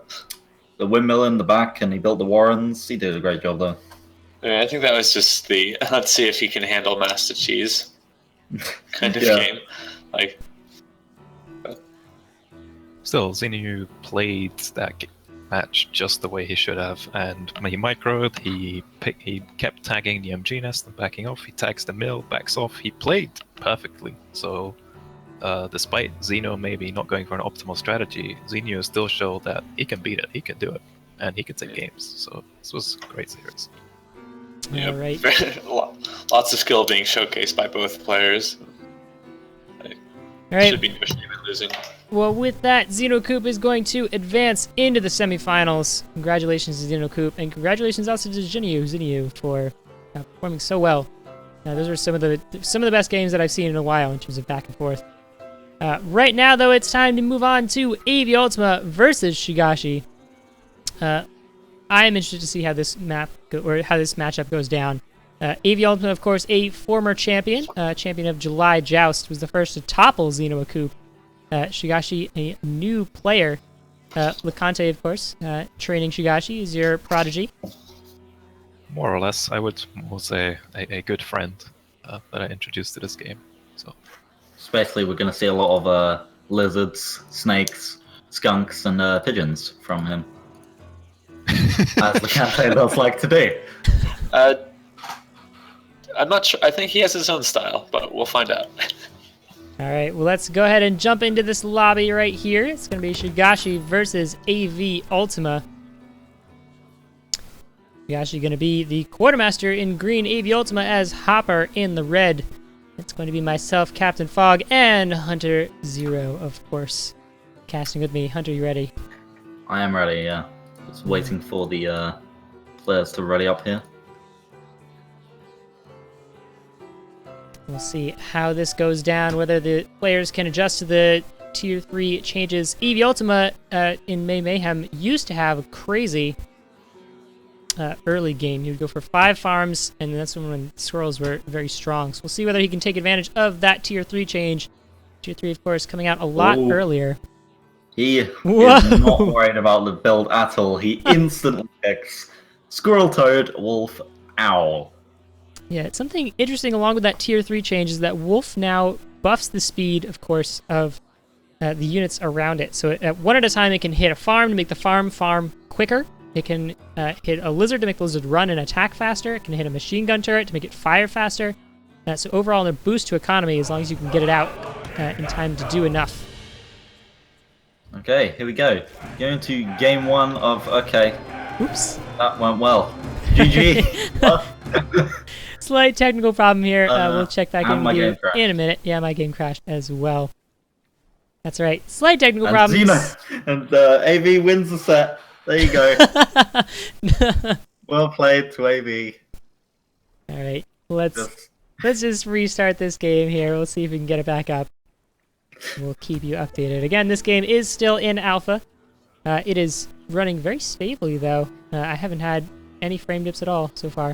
windmill in the back, and he built the warrens. He did a great job there. Yeah, I think that was just the let's see if he can handle Master Cheese kind of game. Like, still, Xenu played that match just the way he should have, and when he microed, he kept tagging the MG nest and backing off. He tags the mill, backs off. He played perfectly. So, despite Xeno maybe not going for an optimal strategy, Xenu still showed that he can beat it, he can do it, and he can take games. So this was a great series. Yeah, all right. Lots of skill being showcased by both players. All right. Should be no shame in losing. Well, with that, Xeno Coop is going to advance into the semifinals. Congratulations to Xeno Coop, and congratulations also to Xenu for performing so well. Those are some of the best games that I've seen in a while in terms of back and forth. Right now, though, it's time to move on to AV Ultima versus Shigashi. I am interested to see how this matchup goes down. AV Ultima, of course, a former champion of July Joust, was the first to topple Xeno Coop. Shigashi, a new player. Licante, of course, training Shigashi, is your prodigy. More or less, I would more say a good friend that I introduced to this game. So, especially we're going to see a lot of lizards, snakes, skunks, and pigeons from him. As Licante does like to do. I'm not sure. I think he has his own style, but we'll find out. All right, well, let's go ahead and jump into this lobby right here. It's going to be Shigashi versus AV Ultima. Shigashi going to be the quartermaster in green, AV Ultima as Hopper in the red. It's going to be myself, Captain Fog, and Hunter Zero, of course, casting with me. Hunter, you ready? I am ready, yeah. Just waiting for the players to ready up here. We'll see how this goes down, whether the players can adjust to the Tier 3 changes. Eevee Ultima in May Mayhem used to have a crazy early game. You'd go for 5 farms, and that's when squirrels were very strong. So we'll see whether he can take advantage of that Tier 3 change. Tier 3, of course, coming out a lot earlier. He is not worried about the build at all. He instantly picks Squirrel, Toad, Wolf, Owl. Yeah, it's something interesting along with that Tier 3 change is that Wolf now buffs the speed, of course, of the units around it. So at one at a time, it can hit a farm to make the farm quicker. It can hit a lizard to make the lizard run and attack faster. It can hit a machine gun turret to make it fire faster. So overall, a boost to economy as long as you can get it out in time to do enough. Okay, here we go. Going to game 1 of... Okay. Oops. That went well. GG. Slight technical problem here. We'll check back in with you crashed. in a minute. Yeah, my game crashed as well. That's right. Slight technical And problems. Xeno, and AV wins the set. There you go. Well played to AV. All right. Let's just restart this game here. We'll see if we can get it back up. We'll keep you updated. Again, this game is still in alpha. It is running very stably, though. I haven't had any frame dips at all so far.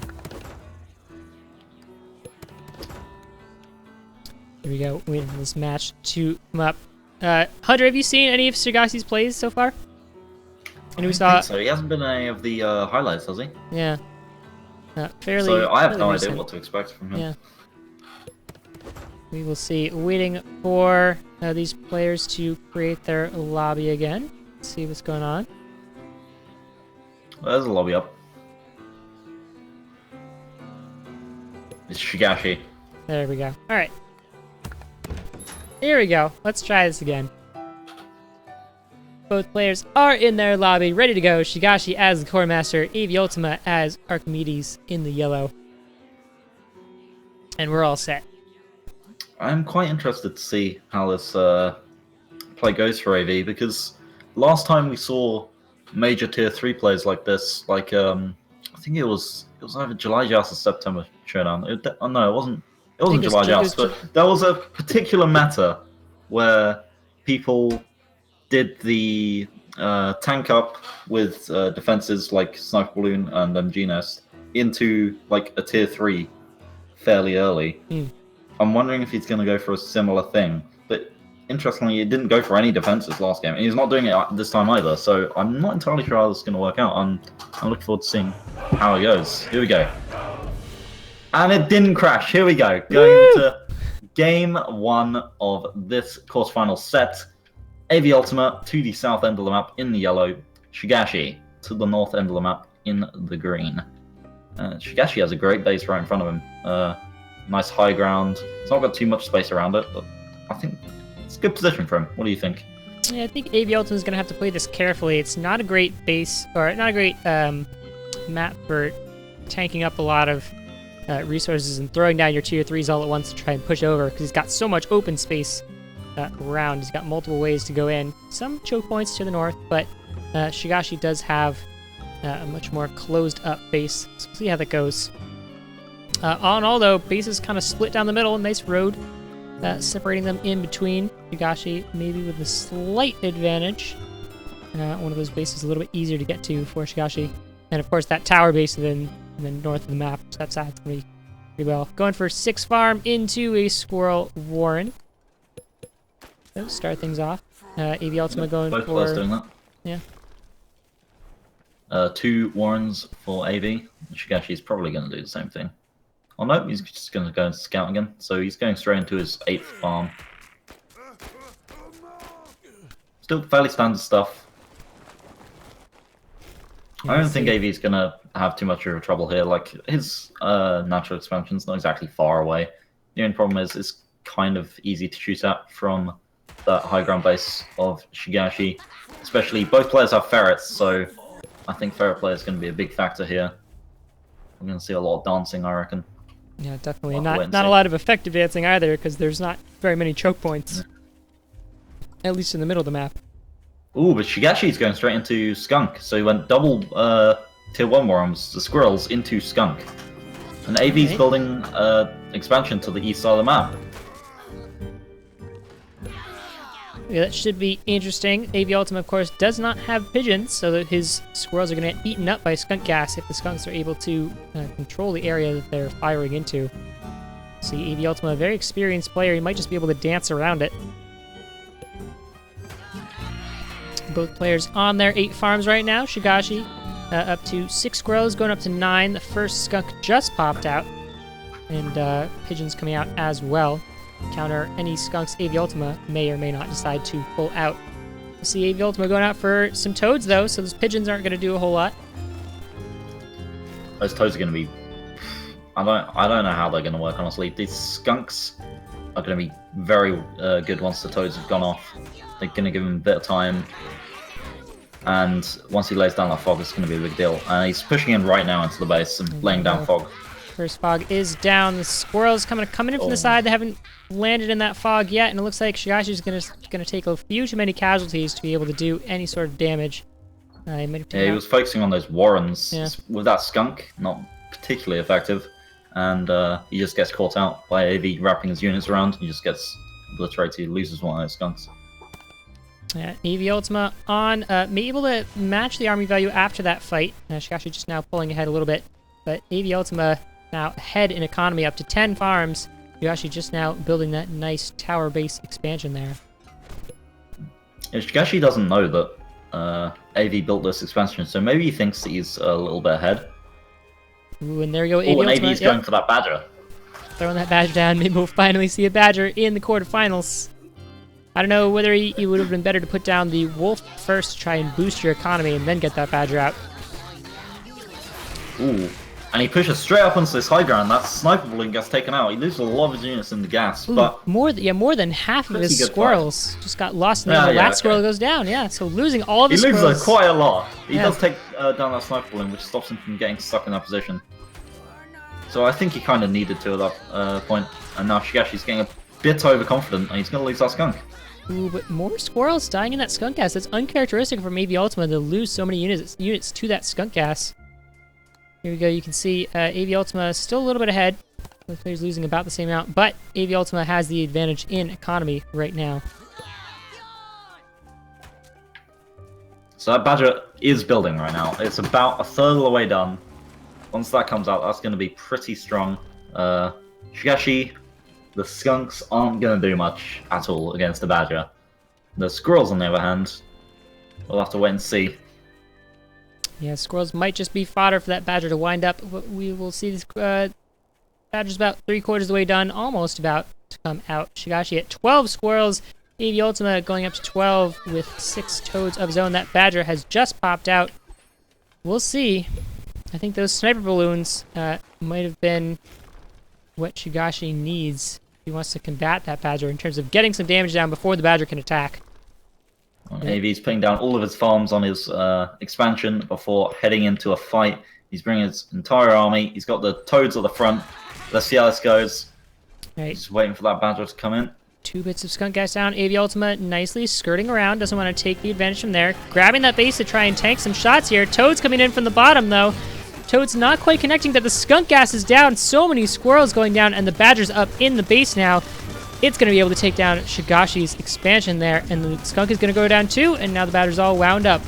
Here we go. Waiting for this match to come up. Hunter, have you seen any of Sagashi's plays so far? And we saw. So he hasn't been in any of the highlights, has he? Yeah. Fairly. So I have fairly no recent. idea what to expect from him. Yeah. We will see. Waiting for these players to create their lobby again. Let's see what's going on. Well, there's a lobby up. It's Shigashi. There we go. All right. Here we go. Let's try this again. Both players are in their lobby, ready to go. Shigashi as the core master, Eevee Ultima as Archimedes in the yellow. And we're all set. I'm quite interested to see how this play goes for AV, because last time we saw major tier 3 plays like this, like I think it was either July Joust or September Showdown. No, it wasn't. It wasn't July Joust, but there was a particular meta where people did the tank up with defenses like Sniper Balloon and MG Nest into like a tier 3 fairly early. I'm wondering if he's going to go for a similar thing. But interestingly, he didn't go for any defenses last game, and he's not doing it this time either. So I'm not entirely sure how this is going to work out. I'm looking forward to seeing how it goes. Here we go. And it didn't crash. Here we go. Going into game 1 of this quarterfinal set. AV Ultima to the south end of the map in the yellow. Shigashi to the north end of the map in the green. Shigashi has a great base right in front of him. Nice high ground. It's not got too much space around it, but I think it's a good position for him. What do you think? Yeah, I think AV Ultima is going to have to play this carefully. It's not a great base, or not a great map for tanking up a lot of resources and throwing down your tier 3s all at once to try and push over, because he's got so much open space around. He's got multiple ways to go in. Some choke points to the north, but Shigashi does have a much more closed up base. So we'll see how that goes. All in all, though, bases kind of split down the middle. Nice road separating them in between. Shigashi maybe with a slight advantage. One of those bases a little bit easier to get to for Shigashi. And of course, that tower base in the north of the map. So that's pretty well. Going for 6 farm into a squirrel warren. So start things off. AV Ultima going Both for... players doing that. Yeah. 2 warrens for AV. Shigashi's probably going to do the same thing. Oh no, he's just going to go and scout again. So he's going straight into his 8th farm. Still fairly standard stuff. I don't think AV's going to have too much of a trouble here. Like, his natural expansion's not exactly far away. The only problem is it's kind of easy to shoot at from that high ground base of Shigashi. Especially, both players have ferrets, so I think ferret play is going to be a big factor here. We're going to see a lot of dancing, I reckon. Yeah, definitely. Not a lot of effective dancing either, because there's not very many choke points. At least in the middle of the map. Ooh, but Shigashi's going straight into Skunk. So he went double tier 1 worms, the squirrels, into Skunk. And AV's Alright. building expansion to the east side of the map. Yeah, that should be interesting. AV Ultima, of course, does not have pigeons, so that his squirrels are going to get eaten up by skunk gas if the skunks are able to control the area that they're firing into. See, AV Ultima, a very experienced player, he might just be able to dance around it. Both players on their 8 farms right now. Shigashi up to 6 squirrels, going up to 9. The first skunk just popped out, and pigeons coming out as well. Counter any skunks AV Ultima may or may not decide to pull out. We'll see AV Ultima going out for some toads, though, so those pigeons aren't going to do a whole lot. Those toads are going to be... I don't know how they're going to work, honestly. These skunks are going to be very good once the toads have gone off. They're going to give him a bit of time. And once he lays down that fog, it's going to be a big deal. And he's pushing in right now into the base and laying down fog. First fog is down. The squirrels coming in from the side. They haven't landed in that fog yet, and it looks like Shigashi's gonna take a few too many casualties to be able to do any sort of damage. He was focusing on those warrens with that skunk, not particularly effective, and he just gets caught out by AV wrapping his units around. He just gets obliterated. He loses one of those skunks. Yeah, AV Ultima on, able to match the army value after that fight. Shigashi just now pulling ahead a little bit, but AV Ultima now ahead in economy up to 10 farms. Shigashi just now building that nice tower base expansion there. Yeah, Shigashi doesn't know that AV built this expansion, so maybe he thinks that he's a little bit ahead. Ooh, and there you go, AV and Ultima. AV's going for that badger. Throwing that badger down. Maybe we'll finally see a badger in the quarterfinals. I don't know whether it would have been better to put down the wolf first to try and boost your economy and then get that badger out. Ooh. And he pushes straight up onto this high ground. That sniper balloon gets taken out. He loses a lot of his units in the gas, Ooh, but more than half of his squirrels just got lost in the air. That squirrel goes down. Yeah, so losing all of his squirrels. He loses quite a lot. He does take down that sniper balloon, which stops him from getting stuck in that position. So I think he kind of needed to at that point. And now Shigashi's getting a bit overconfident, and he's going to lose that skunk. Ooh, but more squirrels dying in that skunk gas. That's uncharacteristic for AV Ultima to lose so many units to that skunk gas. Here we go, you can see AV Ultima is still a little bit ahead. The players losing about the same amount, but AV Ultima has the advantage in economy right now. So that badger is building right now. It's about a third of the way done. Once that comes out, that's going to be pretty strong. Shigashi, the skunks aren't going to do much at all against the badger. The squirrels, on the other hand, we'll have to wait and see. Yeah, squirrels might just be fodder for that badger to wind up. But we will see this badger's about 3/4 of the way done, almost about to come out. Shigashi at 12 squirrels. AV Ultima going up to 12 with 6 toads of his own. That badger has just popped out. We'll see. I think those sniper balloons might have been what Shigashi needs if he wants to combat that badger in terms of getting some damage down before the badger can attack. AV's putting down all of his farms on his expansion before heading into a fight. He's bringing his entire army. He's got the toads at the front. Let's see how this goes. Right. Just waiting for that badger to come in. 2 bits of skunk gas down. AV Ultima nicely skirting around. Doesn't want to take the advantage from there. Grabbing that base to try and tank some shots here. Toads coming in from the bottom, though. Toad's not quite connecting, but the skunk gas is down. So many squirrels going down, and the badger's up in the base now. It's going to be able to take down Shigashi's expansion there, and the skunk is going to go down too, and now the batter's all wound up.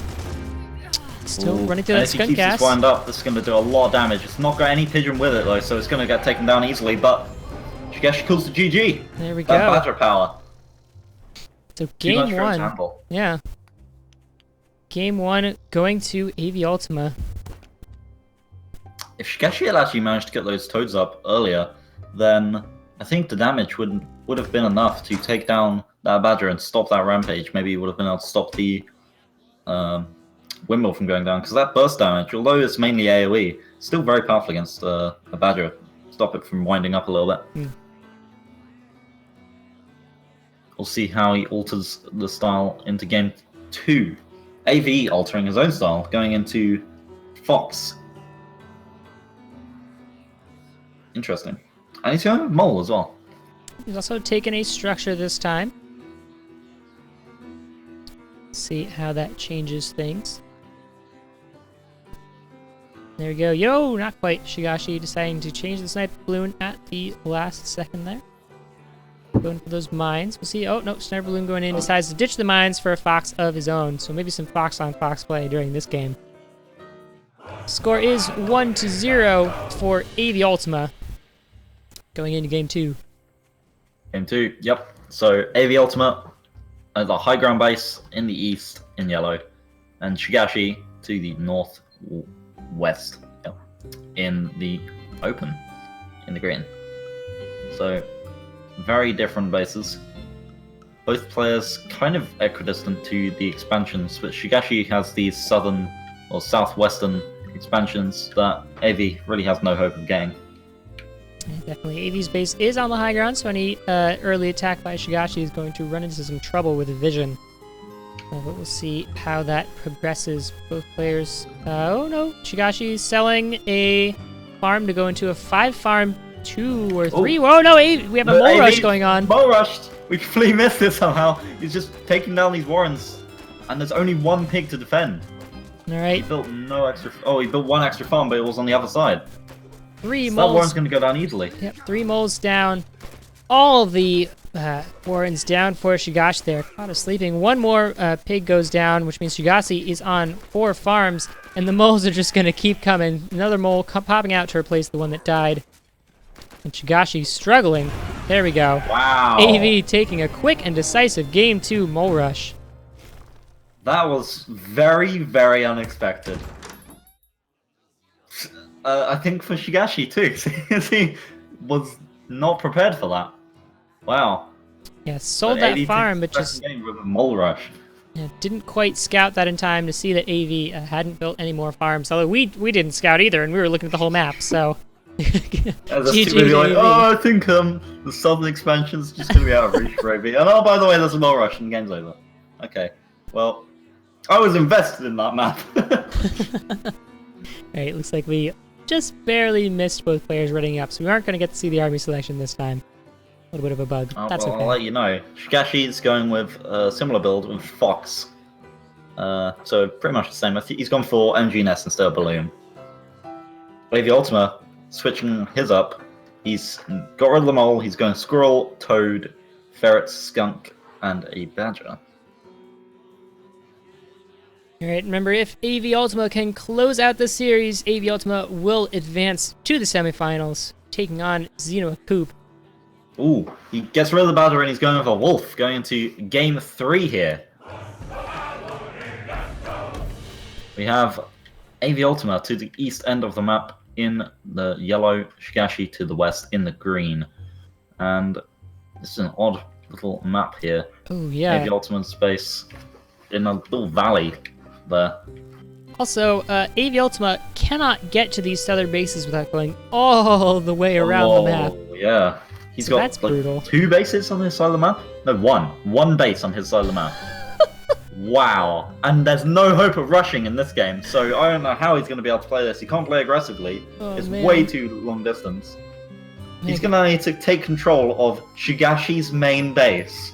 Still running through that skunk gas. If he keeps this wound up, this is going to do a lot of damage. It's not got any pigeon with it though, so it's going to get taken down easily, but Shigashi calls the GG. There we go. That badger power. So game 1. Yeah. Game 1 going to AV Ultima. If Shigashi had actually managed to get those toads up earlier, then I think the damage would have been enough to take down that badger and stop that rampage. Maybe he would have been able to stop the windmill from going down, because that burst damage, although it's mainly AoE, it's still very powerful against a badger. Stop it from winding up a little bit. We'll see how he alters the style into game 2. AV altering his own style, going into Fox. Interesting. And he's going with Mole as well. He's also taken a structure this time. See how that changes things. There we go. Yo, not quite. Shigashi deciding to change the sniper balloon at the last second there. Going for those mines. We'll see. Oh, no, sniper balloon going in. Decides to ditch the mines for a fox of his own. So maybe some fox on fox play during this game. Score is 1-0 for AV Ultima. Going into game 2. Game 2, yep. So AV Ultima at the high ground base in the east in yellow, and Shigashi to the northwest, yep, in the open in the green. So very different bases. Both players kind of equidistant to the expansions, but Shigashi has these southern or southwestern expansions that AV really has no hope of getting. Yeah, definitely. AV's base is on the high ground, so any early attack by Shigashi is going to run into some trouble with vision. But we'll see how that progresses. Both players... oh no, Shigashi's selling a farm to go into a 5-farm 2 or 3. Oh. Whoa, no, we have a mole rush going on. Mole rushed! We completely missed it somehow. He's just taking down these warrens, and there's only one pig to defend. Alright. He built no extra... oh, he built one extra farm, but it was on the other side. 3 so moles. That warren's going to go down easily. Yep, 3 moles down. All the warrens down for Shigashi there. Caught us sleeping. One more pig goes down, which means Shigashi is on 4 farms, and the moles are just going to keep coming. Another mole popping out to replace the one that died. And Shigashi struggling. There we go. Wow. AV taking a quick and decisive Game 2 mole rush. That was very, very unexpected. I think for Shigashi too, because he was not prepared for that. Wow. Yeah, sold that farm, but just game with a mole rush. Yeah, didn't quite scout that in time to see that AV hadn't built any more farms. Although we didn't scout either, and we were looking at the whole map. So. GG, like, oh, I think the southern expansion's just gonna be out of reach for AV. And oh, by the way, there's a mole rush and the game's over. Okay, well, I was invested in that map. Alright, looks like we just barely missed both players running up, so we aren't going to get to see the army selection this time. A little bit of a bug. That's well, okay. I'll let you know. Shigashi's going with a similar build with Fox. So pretty much the same. I think he's gone for MG Nest instead of Balloon. AV Ultima, switching his up. He's got rid of the mole. He's going Squirrel, Toad, Ferret, Skunk, and a Badger. Alright, remember, if AV Ultima can close out the series, AV Ultima will advance to the semifinals, taking on Xeno Coop. Ooh, he gets rid of the Badger and he's going with a Wolf, going into Game 3 here. We have AV Ultima to the east end of the map in the yellow, Shigashi to the west in the green. And this is an odd little map here. Oh, yeah. AV Ultima space in a little valley there. Also, AV Ultima cannot get to these southern bases without going all the way around the map. Yeah. He's So got that's like brutal. 2 bases on his side of the map? No, one. One base on his side of the map. Wow. And there's no hope of rushing in this game, so I don't know how he's going to be able to play this. He can't play aggressively. Oh, it's man. way too long distance. He's going to need to take control of Shigashi's main base.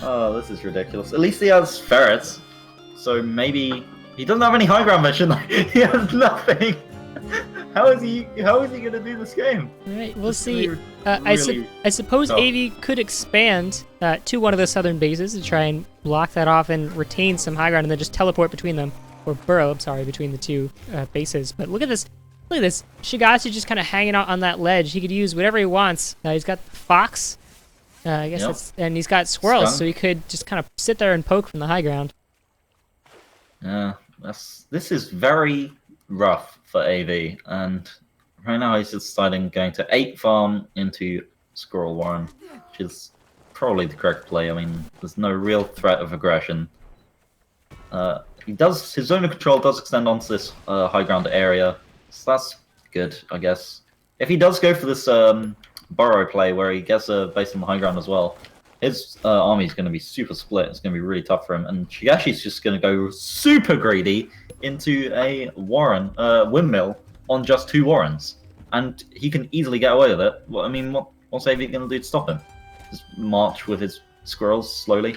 Oh, this is ridiculous. At least he has ferrets, so maybe... He doesn't have any high ground vision. He has nothing. How is he going to do this game? Alright, we'll see. Really, I suppose tough. AV could expand to one of the southern bases to try and block that off and retain some high ground and then just teleport between them. Or burrow, I'm sorry, between the 2 bases. But look at this. Look at this. Shigashi just kind of hanging out on that ledge. He could use whatever he wants. He's got Fox. I guess that's... And he's got Squirrels, Skunk. so he could just kind of sit there and poke from the high ground. Yeah, this is very rough for AV, and right now he's deciding going to 8 farm into Squirrel Warren, which is probably the correct play. I mean, there's no real threat of aggression. His zone of control does extend onto this high ground area, so that's good, I guess. If he does go for this burrow play where he gets a base on the high ground as well, his army is going to be super split. It's going to be really tough for him. And Shigashi's just going to go super greedy into a warren, windmill on just 2 warrens. And he can easily get away with it. Well, I mean, what's AV going to do to stop him? Just march with his squirrels slowly?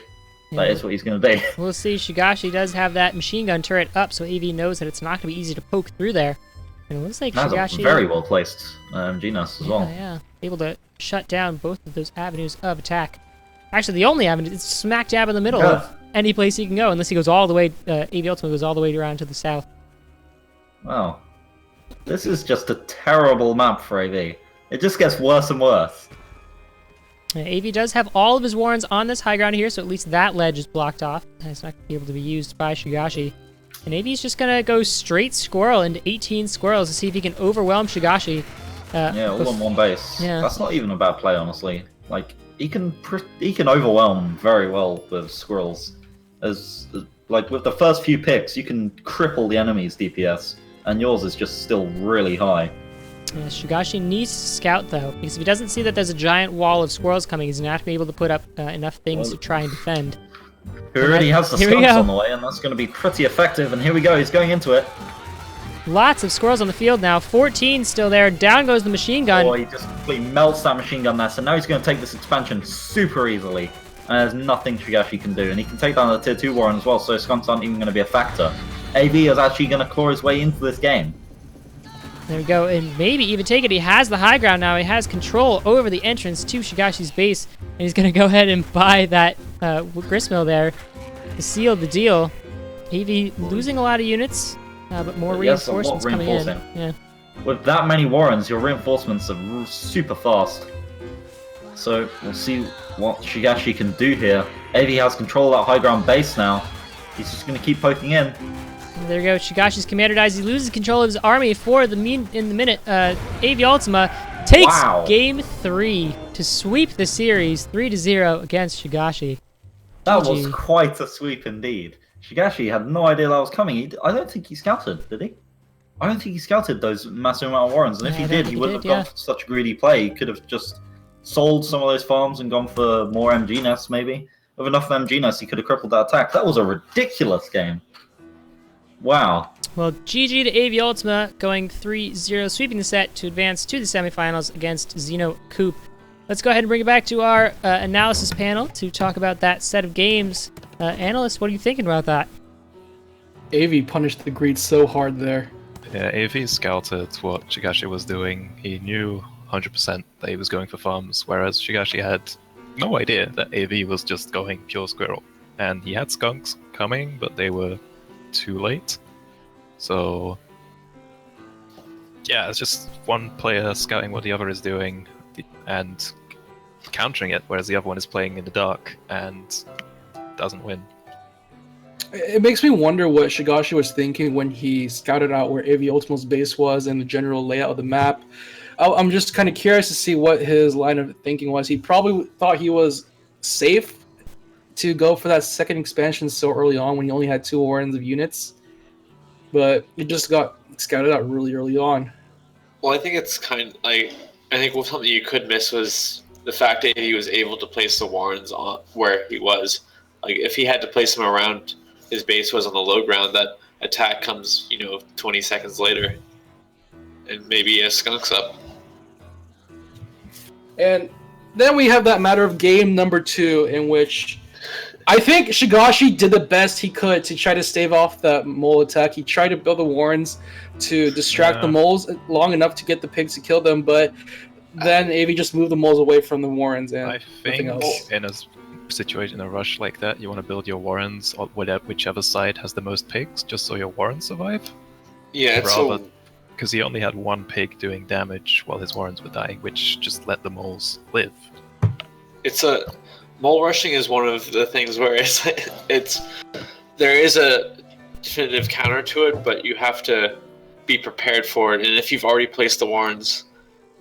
that is what he's going to do. We'll see. Shigashi does have that machine gun turret up, so AV knows that it's not going to be easy to poke through there. And it looks like That's Shigashi... a very well placed G-Nest as well. Yeah, able to shut down both of those avenues of attack. Actually, the only avenue is smack dab in the middle of any place he can go, unless he goes all the way, AV Ultimate goes all the way around to the south. Wow. This is just a terrible map for AV. It just gets worse and worse. AV does have all of his warrens on this high ground here, so at least that ledge is blocked off. And it's not going to be able to be used by Shigashi. And AV's just going to go straight squirrel into 18 squirrels to see if he can overwhelm Shigashi. Yeah, all on one base. Yeah. That's not even a bad play, honestly. Like, he can overwhelm very well with squirrels. Like, with the first few picks, you can cripple the enemy's DPS, and yours is just still really high. Yeah, Shigashi needs to scout, though, because if he doesn't see that there's a giant wall of squirrels coming, he's not going to be able to put up enough things to try and defend. He already has the skunks on the way, and that's going to be pretty effective, and here we go, he's going into it. Lots of squirrels on the field now. 14 still there. Down goes the machine gun. Oh, he just completely melts that machine gun there, so now he's going to take this expansion super easily. And there's nothing Shigashi can do, and he can take down the tier 2 Warren as well, so skunks aren't even going to be a factor. AV is actually going to claw his way into this game. There we go, and maybe even take it. He has the high ground now. He has control over the entrance to Shigashi's base, and he's going to go ahead and buy that gristmill there to seal the deal. AV losing a lot of units, but more reinforcements coming in. Yeah. With that many Warrens, your reinforcements are super fast. So we'll see what Shigashi can do here. AV has control of that high ground base now. He's just going to keep poking in. There we go. Shigashi's commander dies. He loses control of his army in the minute. AV Ultima takes game 3 to sweep the series 3-0 against Shigashi. That GG. was quite a sweep indeed. Shigashi had no idea that was coming. I don't think he scouted, did he? I don't think he scouted those massive amount of Warrens, and if he did, he wouldn't have gone for such a greedy play. He could have just sold some of those farms and gone for more MG nests, maybe. With enough MG nests, he could have crippled that attack. That was a ridiculous game. Wow. Well, GG to AV Ultima, going 3-0, sweeping the set to advance to the semifinals against Xeno Coop. Let's go ahead and bring it back to our analysis panel to talk about that set of games. Analyst, what are you thinking about that? AV punished the greed so hard there. Yeah, AV scouted what Shigashi was doing. He knew 100% that he was going for farms, whereas Shigashi had no idea that AV was just going pure squirrel. And he had skunks coming, but they were too late. So yeah, it's just one player scouting what the other is doing and countering it, whereas the other one is playing in the dark and doesn't win. It makes me wonder what Shigashi was thinking when he scouted out where AV Ultima's base was and the general layout of the map. I'm just kind of curious to see what his line of thinking was. He probably thought he was safe to go for that second expansion so early on when he only had 2 Warrens of units, but it just got scouted out really early on. Well, I think it's kind of like, I think something you could miss was the fact that he was able to place the Warrens on where he was. Like, if he had to place them around his base was on the low ground, that attack comes, 20 seconds later, and maybe he has skunks up. And then we have that matter of game number 2, in which I think Shigashi did the best he could to try to stave off the mole attack. He tried to build the Warrens to distract the moles long enough to get the pigs to kill them, but then AV just moved the moles away from the Warrens and I think nothing else. in a situation, a rush like that, you want to build your Warrens on whichever side has the most pigs, just so your Warrens survive. Yeah, it's because he only had 1 pig doing damage while his Warrens were dying, which just let the moles live. Mole rushing is one of the things where there is a definitive counter to it, but you have to be prepared for it. And if you've already placed the Warrens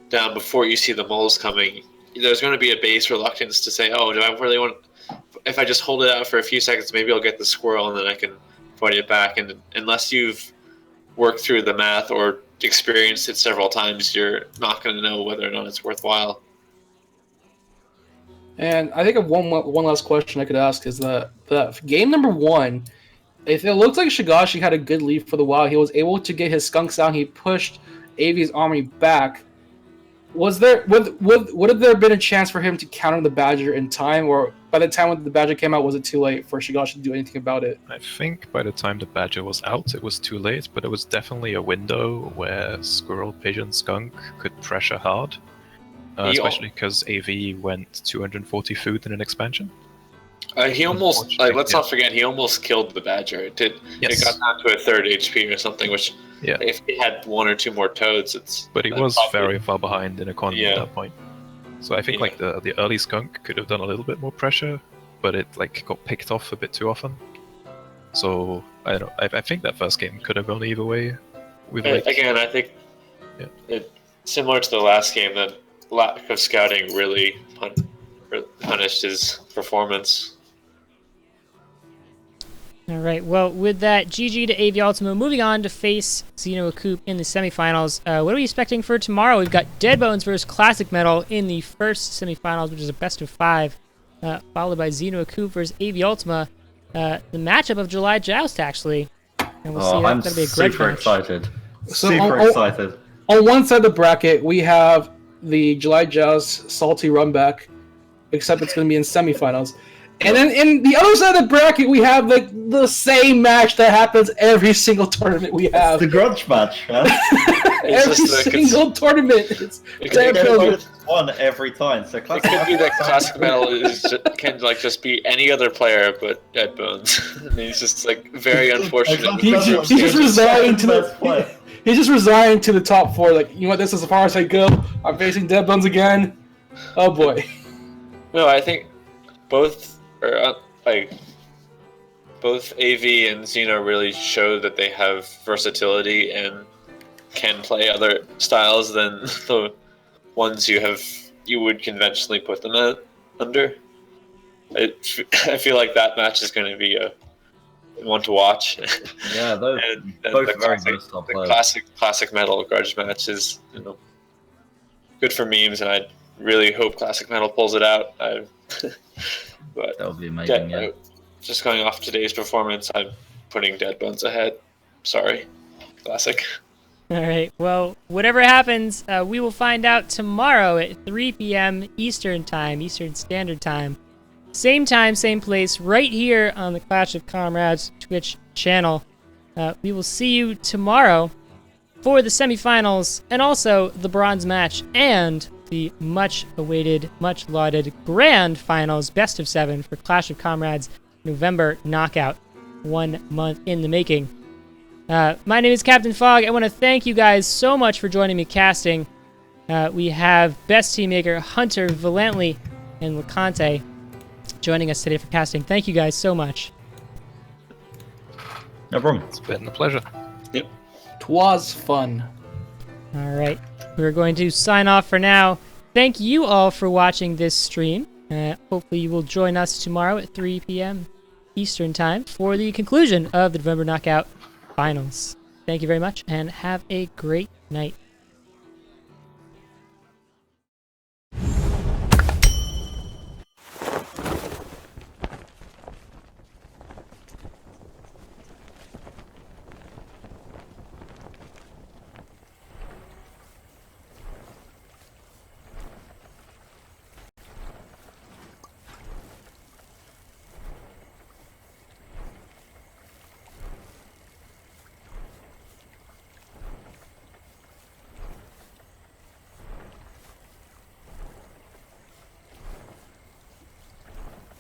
down before you see the moles coming, there's going to be a base reluctance to say, oh, do I really want, if I just hold it out for a few seconds, maybe I'll get the squirrel and then I can fight it back. And unless you've worked through the math or experienced it several times, you're not going to know whether or not it's worthwhile. And I think of one last question I could ask is that game number 1, if it looks like Shigashi had a good lead for the while, he was able to get his skunks out. He pushed AV's army back. would have there been a chance for him to counter the Badger in time, or by the time when the Badger came out, was it too late for Shigashi to do anything about it? I think by the time the Badger was out, it was too late, but it was definitely a window where Squirrel, Pigeon, Skunk could pressure hard. Especially because AV went 240 food in an expansion. He almost, let's not forget, he almost killed the Badger. It got down to a third HP or something, which if he had one or two more toads, But he was very far behind in economy at that point. So I think the early Skunk could have done a little bit more pressure, but it got picked off a bit too often. So I don't know. I think that first game could have gone either way. Again, I think similar to the last game, that lack of scouting really punished his performance. All right. Well, with that, GG to AV Ultima. Moving on to face Xeno Coup in the semifinals. What are we expecting for tomorrow? We've got Dead Bones versus Classic Metal in the first semifinals, which is a best of 5, followed by Xeno Coup versus AV Ultima. The matchup of July Joust, actually. And we'll see. That's going to be a great super match. excited. So super excited. On one side of the bracket, we have the July Joust Salty Runback, except it's going to be in semifinals. And then in the other side of the bracket, we have the same match that happens every single tournament we have. The grudge match, huh? Every single tournament. It's one every time. So it could be that Classic Metal can just be any other player but Dead Bones. And he's just very unfortunate. He's just resigned to the. He's just resigned to the top 4. You know what? This is as far as I go. I'm facing Dead Bones again. Oh boy. No, I think both AV and Xeno really show that they have versatility and can play other styles than the ones you would conventionally put them under. I feel like that match is going to be a one to watch. Yeah, those both very versatile players. Classic Metal grudge match is good for memes, and I really hope Classic Metal pulls it out. But that would be amazing. Just going off today's performance, I'm putting Dead Bones ahead. Sorry, Classic. All right. Well, whatever happens, we will find out tomorrow at 3 p.m. Eastern Standard Time. Same time, same place, right here on the Clash of Comrades Twitch channel. We will see you tomorrow for the semifinals and also the bronze match and the much-awaited, much-lauded grand finals, best of 7 for Clash of Comrades November Knockout. 1 month in the making. My name is Captain Fogg. I want to thank you guys so much for joining me casting. We have Best Team Maker Hunter Valently and LeConte joining us today for casting. Thank you guys so much. No problem. It's been a pleasure. Yep. 'Twas fun. All right. We're going to sign off for now. Thank you all for watching this stream. Hopefully you will join us tomorrow at 3 p.m. Eastern Time for the conclusion of the November Knockout Finals. Thank you very much and have a great night.